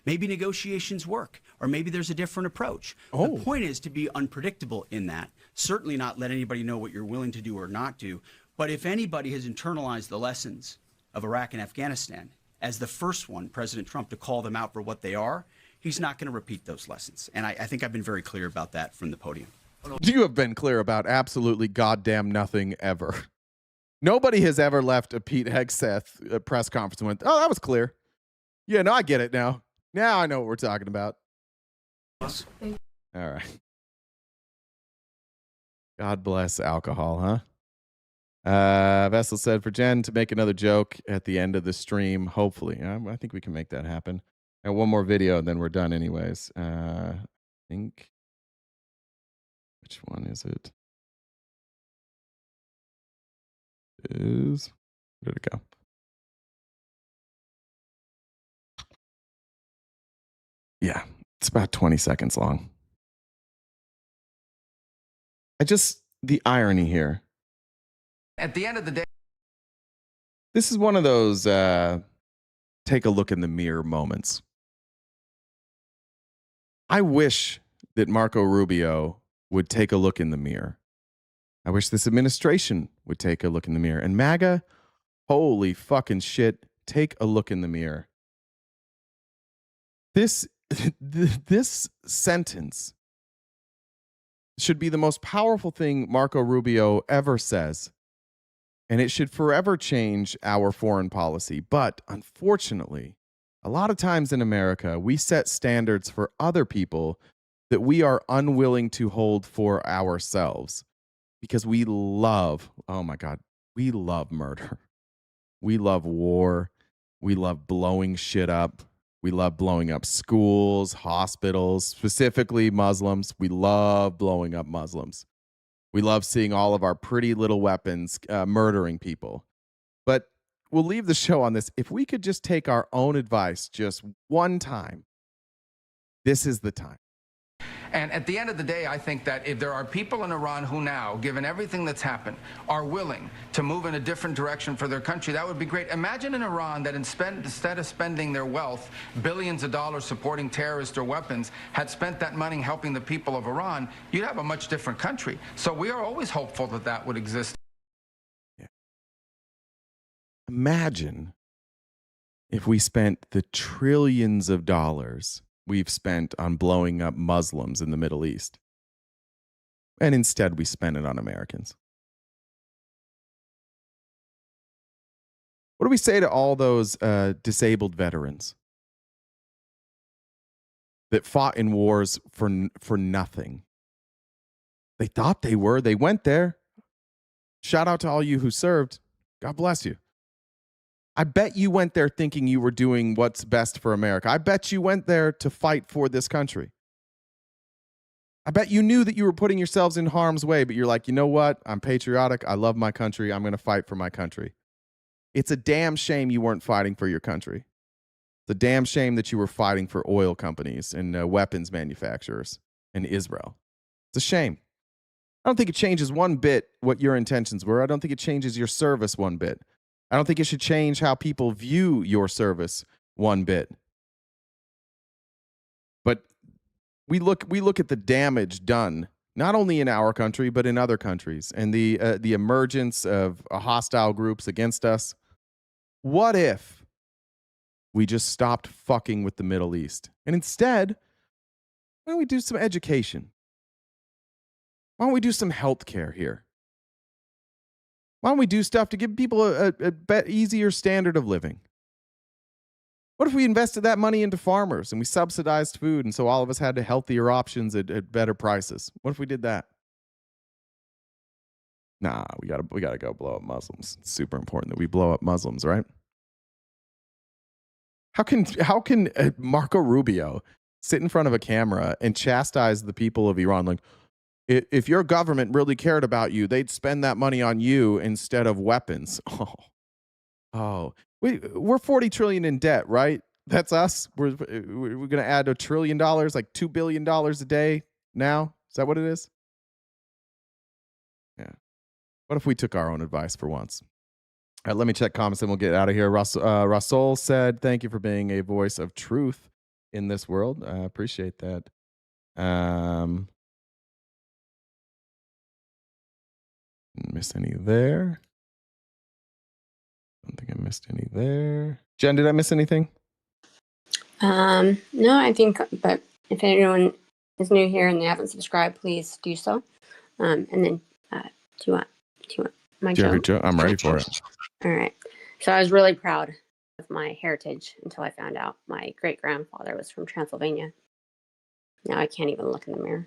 Maybe negotiations work, or maybe there's a different approach. The point is to be unpredictable in that. Certainly not let anybody know what you're willing to do or not do. But if anybody has internalized the lessons of Iraq and Afghanistan as the first one, President Trump, to call them out for what they are, he's not going to repeat those lessons. And I think I've been very clear about that from the podium. You have been clear about absolutely goddamn nothing ever. Nobody has ever left a Pete Hegseth press conference and went, oh, that was clear. Yeah, no, I get it now. Now I know what we're talking about. All right. God bless alcohol, huh? Vessel said for Jen to make another joke at the end of the stream, hopefully. I think we can make that happen. And one more video, and then we're done anyways. I think... Which one is it? Where did it go? Yeah, it's about 20 seconds long. The irony here. At the end of the day, this is one of those take a look in the mirror moments. I wish that Marco Rubio would take a look in the mirror. I wish this administration would take a look in the mirror. And MAGA, holy fucking shit, take a look in the mirror. This sentence should be the most powerful thing Marco Rubio ever says. And it should forever change our foreign policy. But unfortunately, a lot of times in America, we set standards for other people that we are unwilling to hold for ourselves. Because we love, oh my God, we love murder. We love war. We love blowing shit up. We love blowing up schools, hospitals, specifically Muslims. We love blowing up Muslims. We love seeing all of our pretty little weapons murdering people. But we'll leave the show on this. If we could just take our own advice just one time, this is the time. and at the end of the day, I think that if there are people in Iran who now, given everything that's happened, are willing to move in a different direction for their country, that would be great. Imagine in Iran that instead of spending their wealth, billions of dollars supporting terrorists or weapons, had spent that money helping the people of Iran, you'd have a much different country. So we are always hopeful that that would exist. Yeah. Imagine if we spent the trillions of dollars we've spent on blowing up Muslims in the Middle East, and instead we spent it on Americans. What do we say to all those disabled veterans that fought in wars for nothing? They thought they were. They went there. Shout out to all you who served. God bless you. I bet you went there thinking you were doing what's best for America. I bet you went there to fight for this country. I bet you knew that you were putting yourselves in harm's way, but you're like, you know what? I'm patriotic. I love my country. I'm going to fight for my country. It's a damn shame you weren't fighting for your country. It's a damn shame that you were fighting for oil companies and weapons manufacturers in Israel. It's a shame. I don't think it changes one bit what your intentions were. I don't think it changes your service one bit. I don't think it should change how people view your service one bit. But we look at the damage done, not only in our country, but in other countries, and the emergence of hostile groups against us. What if we just stopped fucking with the Middle East? And instead, why don't we do some education? Why don't we do some healthcare here? Why don't we do stuff to give people a easier standard of living? What if we invested that money into farmers and we subsidized food, and so all of us had healthier options at better prices? What if we did that? Nah, we gotta go blow up Muslims. It's super important that we blow up Muslims, right? How can Marco Rubio sit in front of a camera and chastise the people of Iran like, if your government really cared about you, they'd spend that money on you instead of weapons? Oh, we're $40 trillion in debt, right? That's us. We're going to add $1 trillion, like $2 billion a day now. Is that what it is? Yeah. What if we took our own advice for once? All right, let me check comments and we'll get out of here. Russell said, thank you for being a voice of truth in this world. I appreciate that. Didn't miss any there. Don't think I missed any there. Jen, did I miss anything? No, I think, but if anyone is new here and they haven't subscribed, please do so. And then, do you want my joke? I'm ready for it. All right. So I was really proud of my heritage until I found out my great-grandfather was from Transylvania. Now I can't even look in the mirror.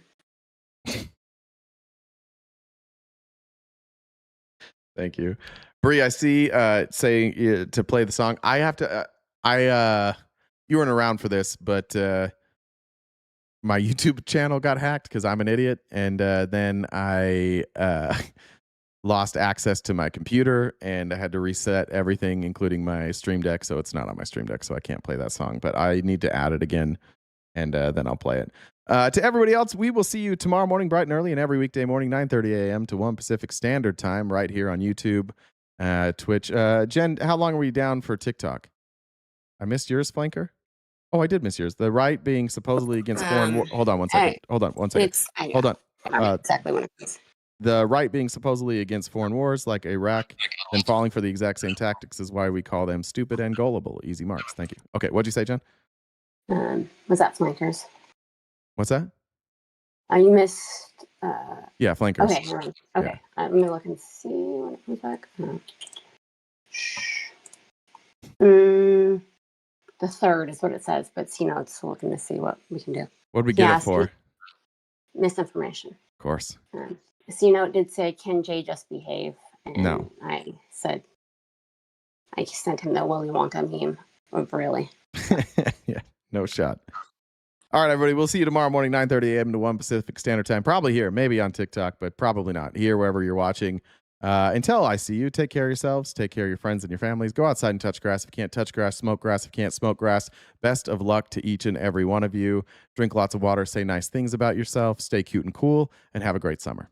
Thank you. Bree, I see saying to play the song. I have to, you weren't around for this, but my YouTube channel got hacked because I'm an idiot. And then I lost access to my computer and I had to reset everything, including my Stream Deck. So it's not on my Stream Deck, so I can't play that song. But I need to add it again, and then I'll play it. To everybody else, we will see you tomorrow morning, bright and early, and every weekday morning, 9:30 a.m. to 1 Pacific Standard Time, right here on YouTube, Twitch. Jen, how long were you down for TikTok? I missed yours, Flanker? Oh, I did miss yours. The right being supposedly against foreign war. Hold on one second. Hold on one second. Hold on. Exactly what it is. The right being supposedly against foreign wars like Iraq and falling for the exact same tactics is why we call them stupid and gullible. Easy marks. Thank you. Okay, what'd you say, Jen? Was that flankers? What's that? You missed. Yeah, flankers. Okay, you're right. Okay, let me look and see when it comes back. The third is what it says, but it's looking to see what we can do. What did we get it for? Misinformation. Of course. It did say, "Can Jay just behave?" And no. I said, I sent him the Willy Wonka meme. Oh, really? Yeah, no shot. All right, everybody. We'll see you tomorrow morning, 9:30 a.m. to 1 Pacific Standard Time. Probably here, maybe on TikTok, but probably not here, wherever you're watching. Until I see you, take care of yourselves, take care of your friends and your families. Go outside and touch grass. If you can't touch grass, smoke grass. If you can't smoke grass, best of luck to each and every one of you. Drink lots of water, say nice things about yourself, stay cute and cool, and have a great summer.